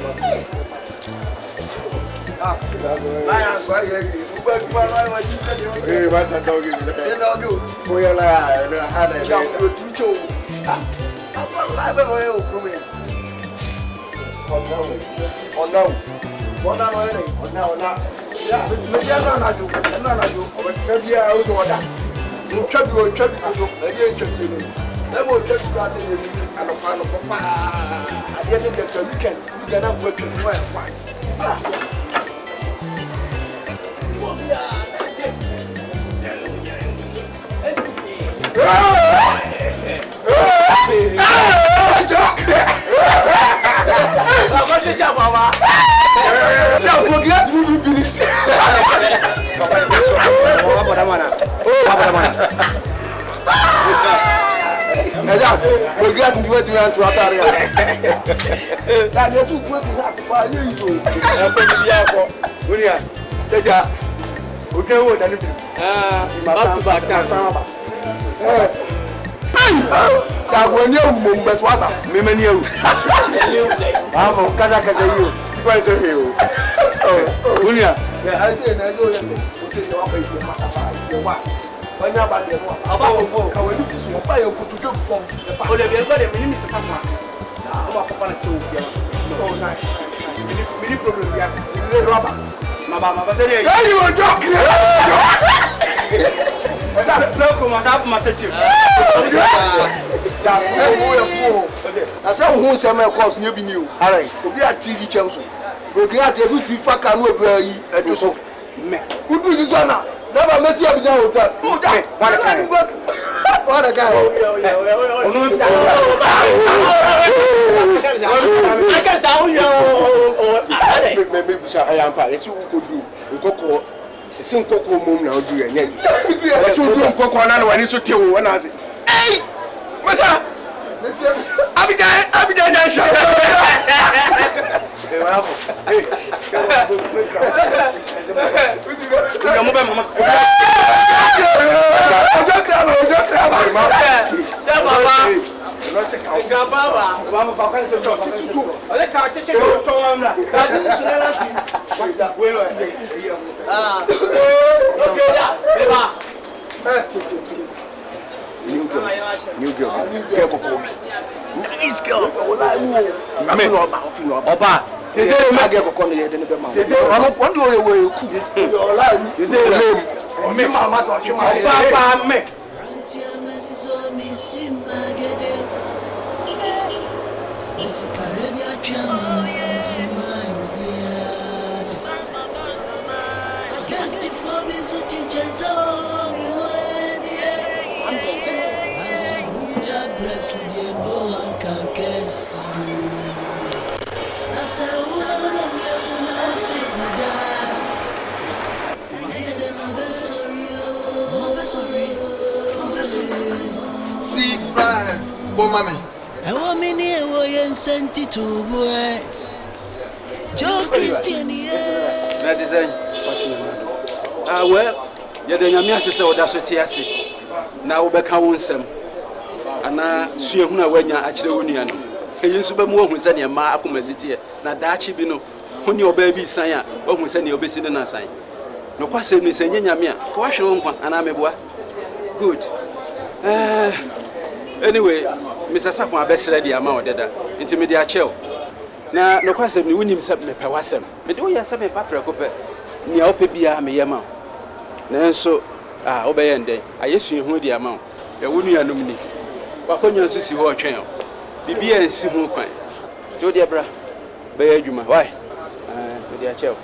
I said, who sent me across near you? All right, we are TV Chelsea. We got a good fuck and we're very at the soap. Who do this one now? Never mess up with your hotel. Oh, that what a guy. I can sound you. Maybe I am part. You could do. Coco. It's in Coco Moon now. Do you? What you do? Coco and I need to tell you when I say, hey, what's up? I'll be there, Nasha. New girl. Nice girl. Opa. I get a corner here, then the man. I want to go away. Your life. Me, mamma, so you might make. See, bon mammy. I want me near way and sent it to boy. Joe Christian, na design. Well, you're the Yamias, so that's what he said. Now, back our own sem. And now, see who when you're actually union. He used to be more who send your ma up my city. Now, that she be no, when your baby sign, or who send your baby in a sign. No question is saying Yamia, question and I'm a boy. Good. Anyway, Mr. Sapon, best ready amount that intermediate chill. Now, no question, you wouldn't accept me per wasem. But do you have a paper copy? Near Opia, me amount. Nanso, obey and day. I assume who the amount. You wouldn't nominate. But when you see what channel, be and see who kind. So, dear bra, bear you my why? With your child.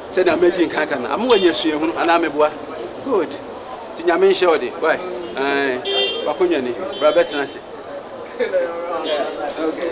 Said I'm making cacan. I'm going to see you, and I'm a boy. Good. Tinyamin Shodi. Why? Bakunyani, Robert Nancy. Okay.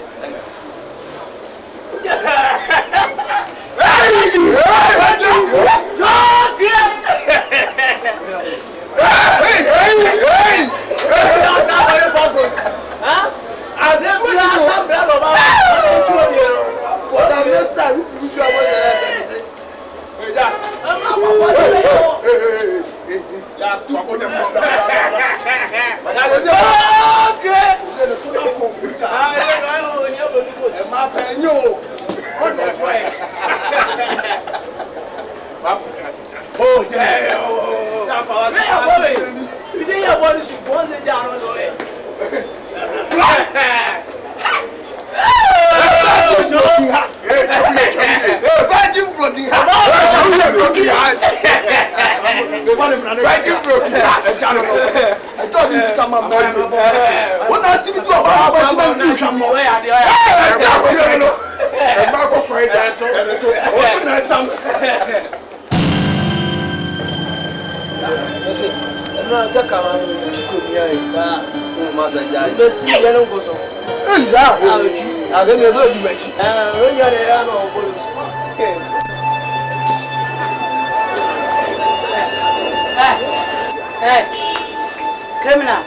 Criminal,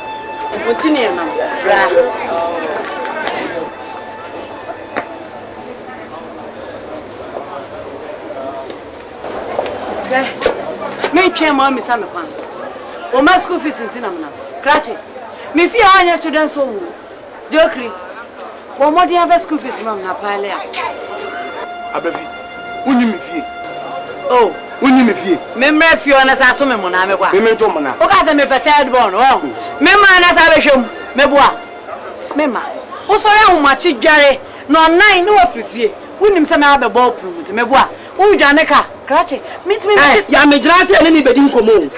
continue, ma'am. Me chair mommy Sammy Pans. O my school fees in Tinamna. Cratchy. Me fear on your children's home. Dokri. What more do you have school fees, ma'am? Napalea. Abevi, when you me fee. Oh, when you me fee. Memory if you are as a woman, I'm a woman. Memento Mana. O casa me pated born. Oh, Memma as I wish him. Meboa. Memma. O so ya umachi gare. No 9 no fifie. Unim se me have a ball proof. Meboa. O Janeka. Cratchy. Meet me. Ya me drasi ene ni bedin komo.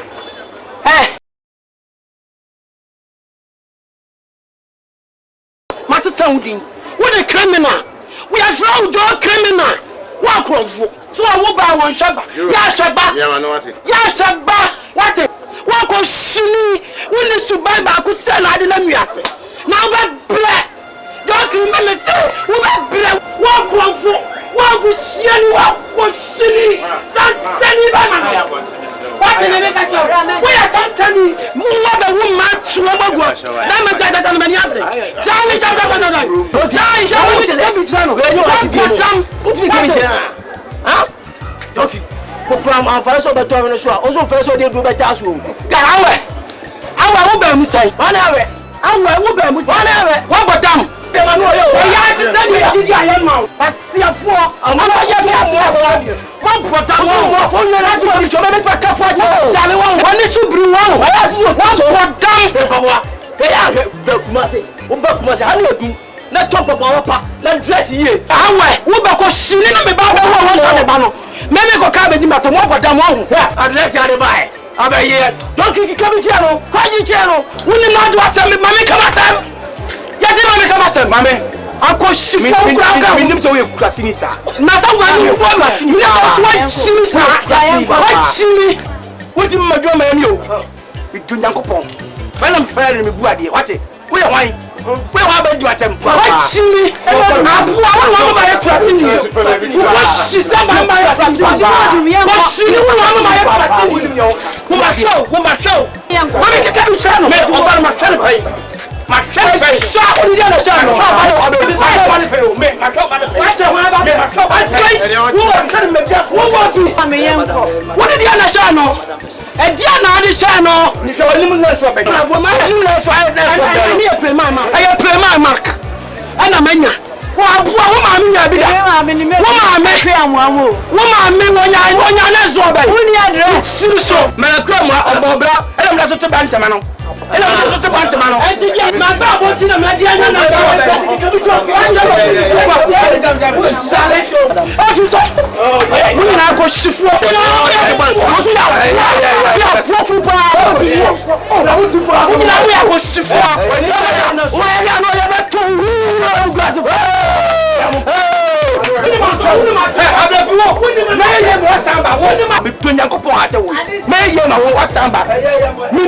Master sounding. What a criminal. We are from Joe criminal. Walk off. So I will buy one shaba. Ya shaba. Ya shaba. What it? Walk on shini. When the subaba could sell I didn't miss. Now but black. Don't remember say. We bet black. Walk off. Walk with shini. Walk with shini. Sani bana. What did they make a show? We are Sani. More than one match. Let talk about papa. Let dress here. Awe, wo be ko shini na me ba wo so ne ba no. Me ko ka be di mato mo boda mo hu. Address ya de bai. Abaye. Don't kick ka bi che no. Kwa ji che no. Woni ma do asem me mame ka basem. Ya de mame ka basem mame. Ako shifo kura ka. Me nim so we kura sini sa. Na sa wa ni wo ma. Ni so wa sini sa. Wa sini. Wo di ma do ma mi o. Mi do nyankopon. Fa na me fa me bu ade. Wate. Wo ye wan. We wa be do atem. What sini? Abu wa ma ye klasi ni. What she say ma ye klasi ni. What sini wa ma ye klasi ni. Wo ma show. Wa me keke bi chano. Me o ba ma chano pai. Ma chano pai. So o di na chano. Me ma chano ba de. Wa se wa ba de. Ma chano ba de. Wo chano me bia. Wo wo tu. Me ye nko. Wo di na chano. E dia na di chano. Ni so ni mu na so be. Wo ma ni na so ai na so. Ni e pre mama. I pray my mark. And a mania. What mammy, I be there. Woman, make him one. Woman, me when I saw that. When you address so, Malacroma or Bobra, and I'm not to Bantamano. And I'm not to Bantamano. I think my Bible to the Mediana. Me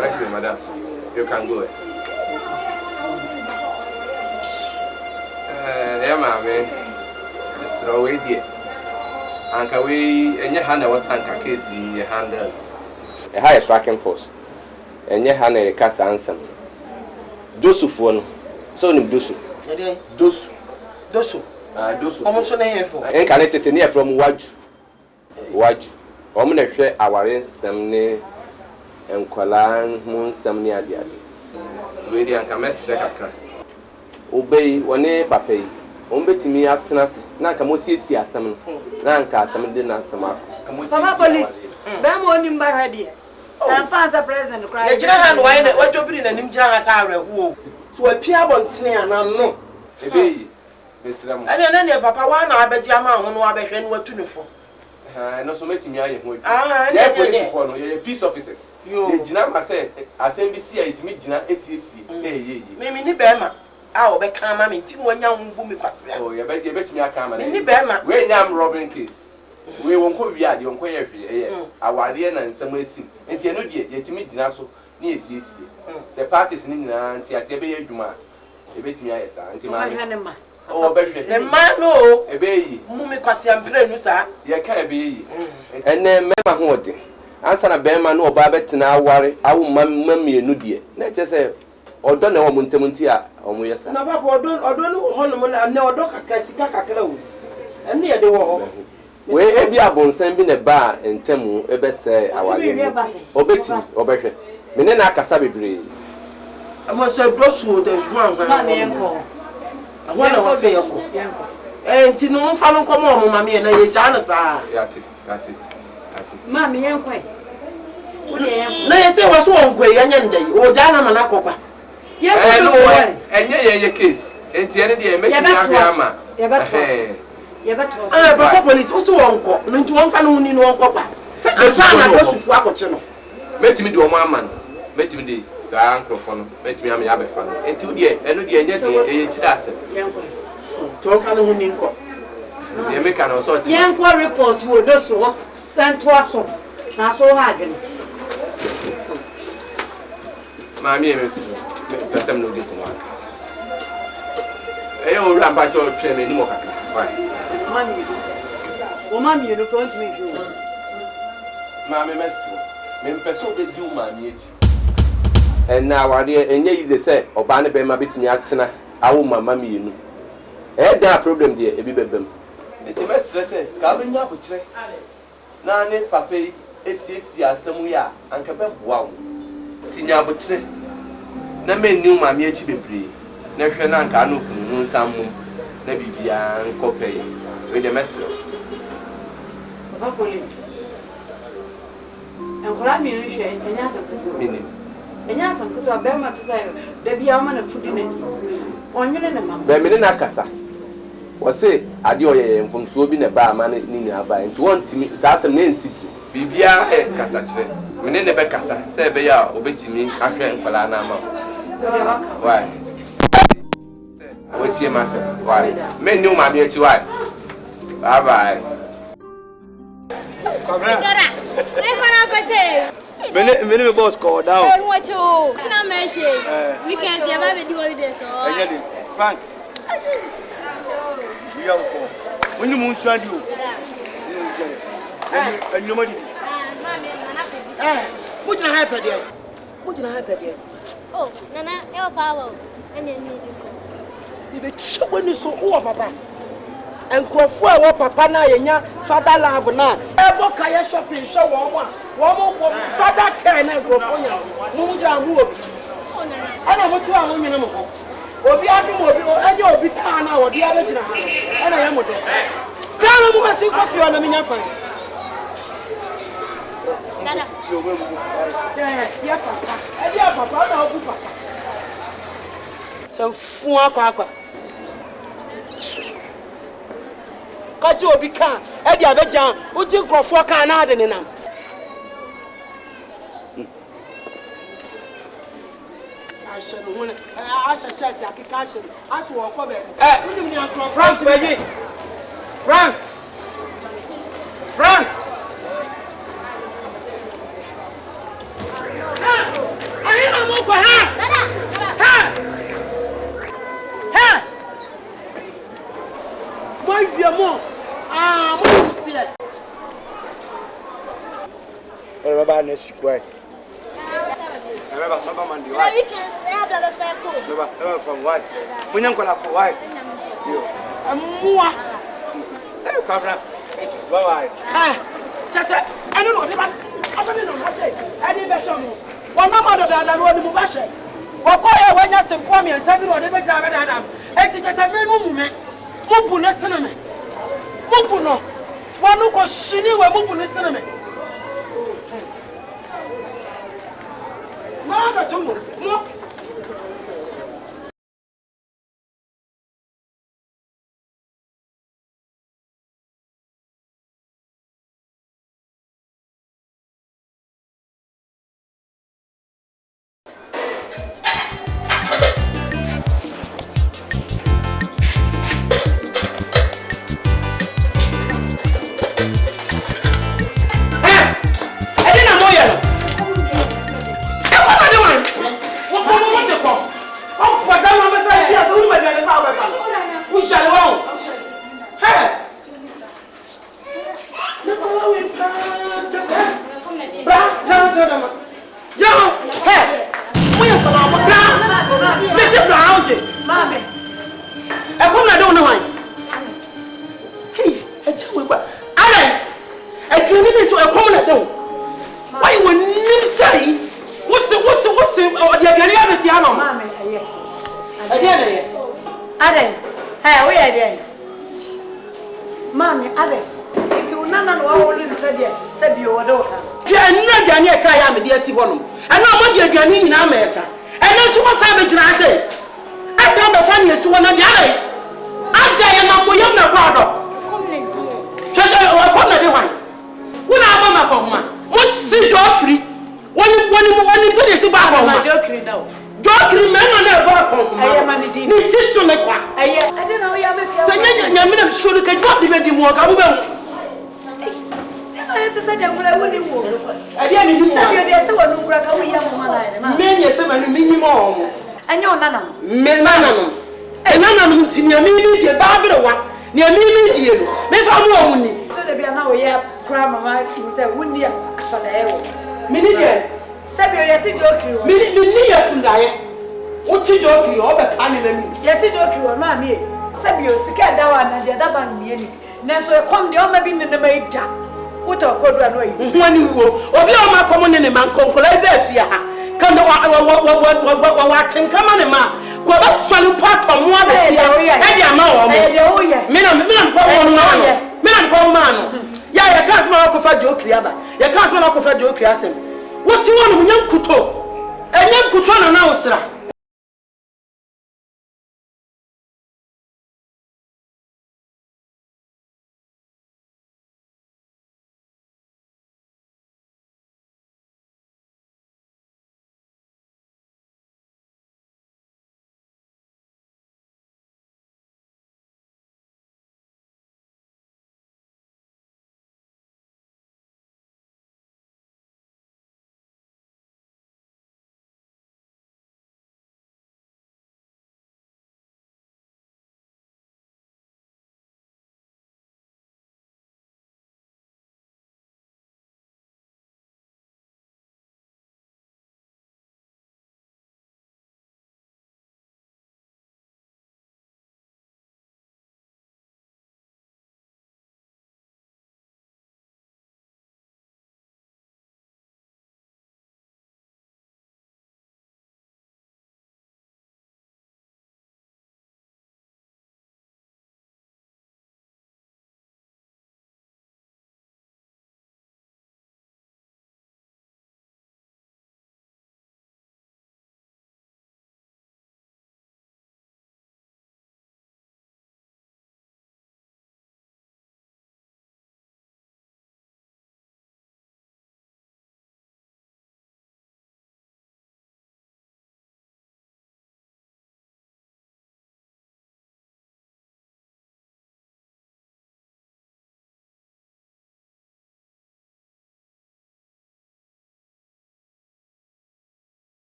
Thank you, madam. You can go. Yeah, mammy. So we did. Anka we and your hand was Anka case in your handle. A higher striking force. And your hand a cast answer. Dosu phone. So nim dosu. Dosu. Dosu. Dosu. Almost an air for. And can it near from Waju. Waju. Omne share our insamne and Qualan moon some near the other. Lady and Cames obey one papa. Ombeti me actness, Nakamosi see some Nanka, some dinner, some police. Bam on him by idea. And father president cry. What you bring and him jar as our woo. So a piabon snare, and no. And then papa, one I bet Yama on what I bet what to for. No, so making me a peace officers. You, Jina said, I send this year to meet Jina SCC. Maybe Bema. I'll be calm. I'm in one young woman. Oh, you bet me a camera. When I'm robbing case. We won't go beyond your inquiry. Our dear and some way sing. And you know, yet to meet Dinaso near CC. The parties in England, I say, be a Juma. You bet me, I say, oh, the man, no, a baby. Mummy, because I'm playing, sir. You can't be. And then, Mamma Horty. Answer a bearman or Babette now worry. I will mammy a new dear. Let's just say, or don't know Montemuntia or Moyas. No, or don't hold and no dog a cassica. And near the wall. Where be a bone sending a bar and Temu, a best say, our Obeti, Obeti. Menena Casabi breed. I must say, Broswood, there's one. I want to say, and Tino Fallon come on, Mammy, and I Jana, sir. Mammy, and quay. Nay, say, what's wrong, Quay, and day, or Jana Manacopa. Yeah, and your case, and the end of the American. But police also won't go into one family in one papa. And Sana goes to Flacochino. Met me do a man, met me the Sancophone, met me a fan. And 2 years, and the end of the chassis. Twelve family in court. The American also. Young report to those who walk and to us. Now so hard. My miss, person no get one. I owe Rampacho train anymore. Mammy, you don't want me. Mammy, me person they do mammy. And now I dear, and ye say, or Barney Bema betting actina, I will my mammy, you know. And there problem, dear, a bibem. It's a mess, say, Gavin Yabutre. Nane, Pape, SCC, somewhere, and Cabeb wow. Tinya Butre. Name knew my mere chibby. Never nan can open some maybe beyond copay with the message. Police. And Colamian and Yasan meaning. And Yasan could have been to say, there be a man of food in it. On your name, Beminina Cassa. Was say, I do from Swabin a bar man in Nina and to want to meet that's a main city. Bibia and Cassatre. Menene Becassa, say Bea, obey me, after and Palana. Why? What's your master? Why? Men knew my dear to wife. Bye bye. Minimum boss called down. What you? Can mention? We can see about the holidays. Frank. When you moon shine you. And nobody. What's going to happen there? What's going to happen there? Oh, Nana, your power. And then you be when you saw Papa. And Crawford, what Papa na yenya father love na. Ebo kaya shopping show one father care na Crawford nya. Munja mu obi. Ana motu a wonye na mo. Obi adu obi, enye obi ka na wo dia be gina ha. Ana ye mo do. Kana mu masi coffee ona minya kwan. Dada. Yeah, Papa. Yeah, Papa na obu Papa. So fun akwa. Kaji obi kan e dia bejan uji nkrofo kan na ade nenam ashenu hune ashashati akika ashenu asu wo ko be uji mi nkrofo Frank beji Frank muko ha. Ha. Ha. Boy viamo. Ah, mo se. Ora baba na sikwai. Baba man di wa. Baba from what? Munyan kola for why? Yo. Amua. Kabra. Bye. Ah. Chasa, I don't know the man. I don't know what day. I didn't bet on you. One mama da road mu ba hwe. Okoye wanya sempo me nsabi ro de be gra be da dam. Enti chasa me mu me. Mu bu na sene me. Mu bu no. Wonu ko shini we mu bu na sene me. Ma ba tumu. Mo. What you want munyan kuto? Enyan kuto na usra.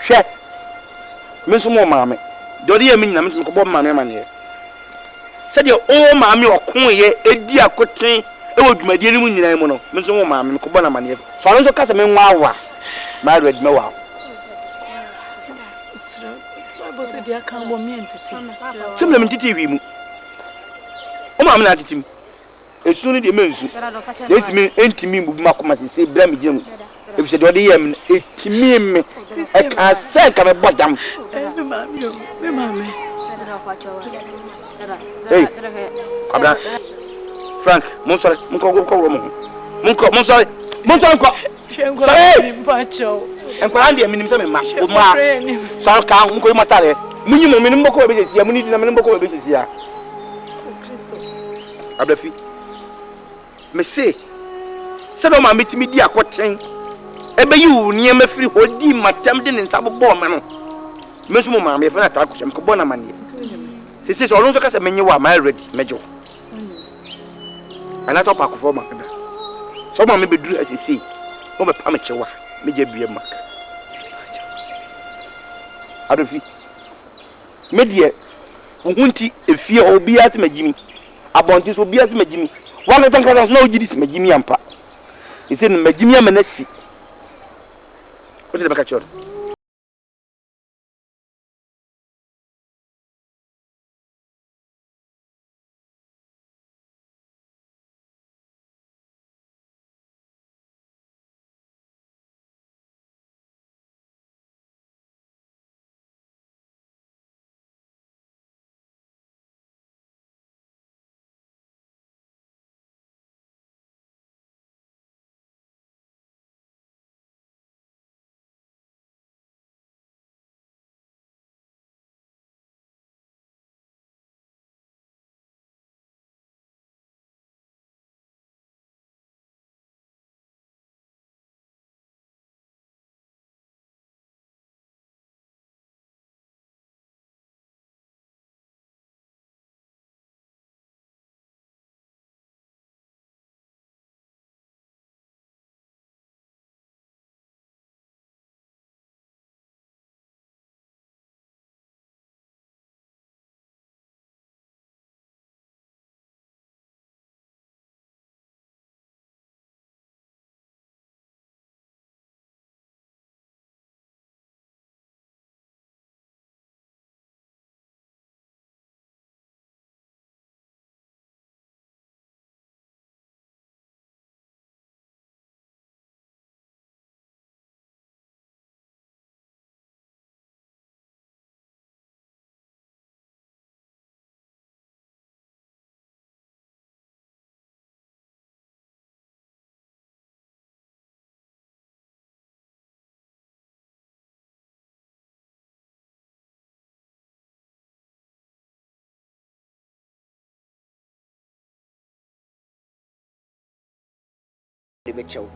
Share. Miss more mammy. Do you mean I'm going to my man here? Said your old mammy or coin ye, a dear cotton, it would my dear woman, Miss more mammy, Cobana man here. So I don't cast a man wow. Married no wow. Simply TV. Oh, I'm not at him. As soon as the men let me enter me with Macoma say, Blammy Jim. If she do the M, it me, I can't say, come a bottom. Hey, Frank, Monson, Munko, and Quandia minimum match. So count Munko Matare. Minimum business, Yamuni, and Minimum business here. Ablefi. Messay. Said on my meeting me, dear Quatin. Ebe you near me free, hold deem my tempting in some bomb. Miss Mumma, if I talk to Cobona money. She says, all those cats a menu are married, Major. And I thought I could form my someone may be do as you see. No, but amateur, major be a mark. Ablefi. Media, won't if fear or be at my Jimmy. About this will be as my Jimmy. One of them has no Jimmy, my Jimmy and Pa. He said, my Jimmy and Messi. What did I catch you? Mitchell.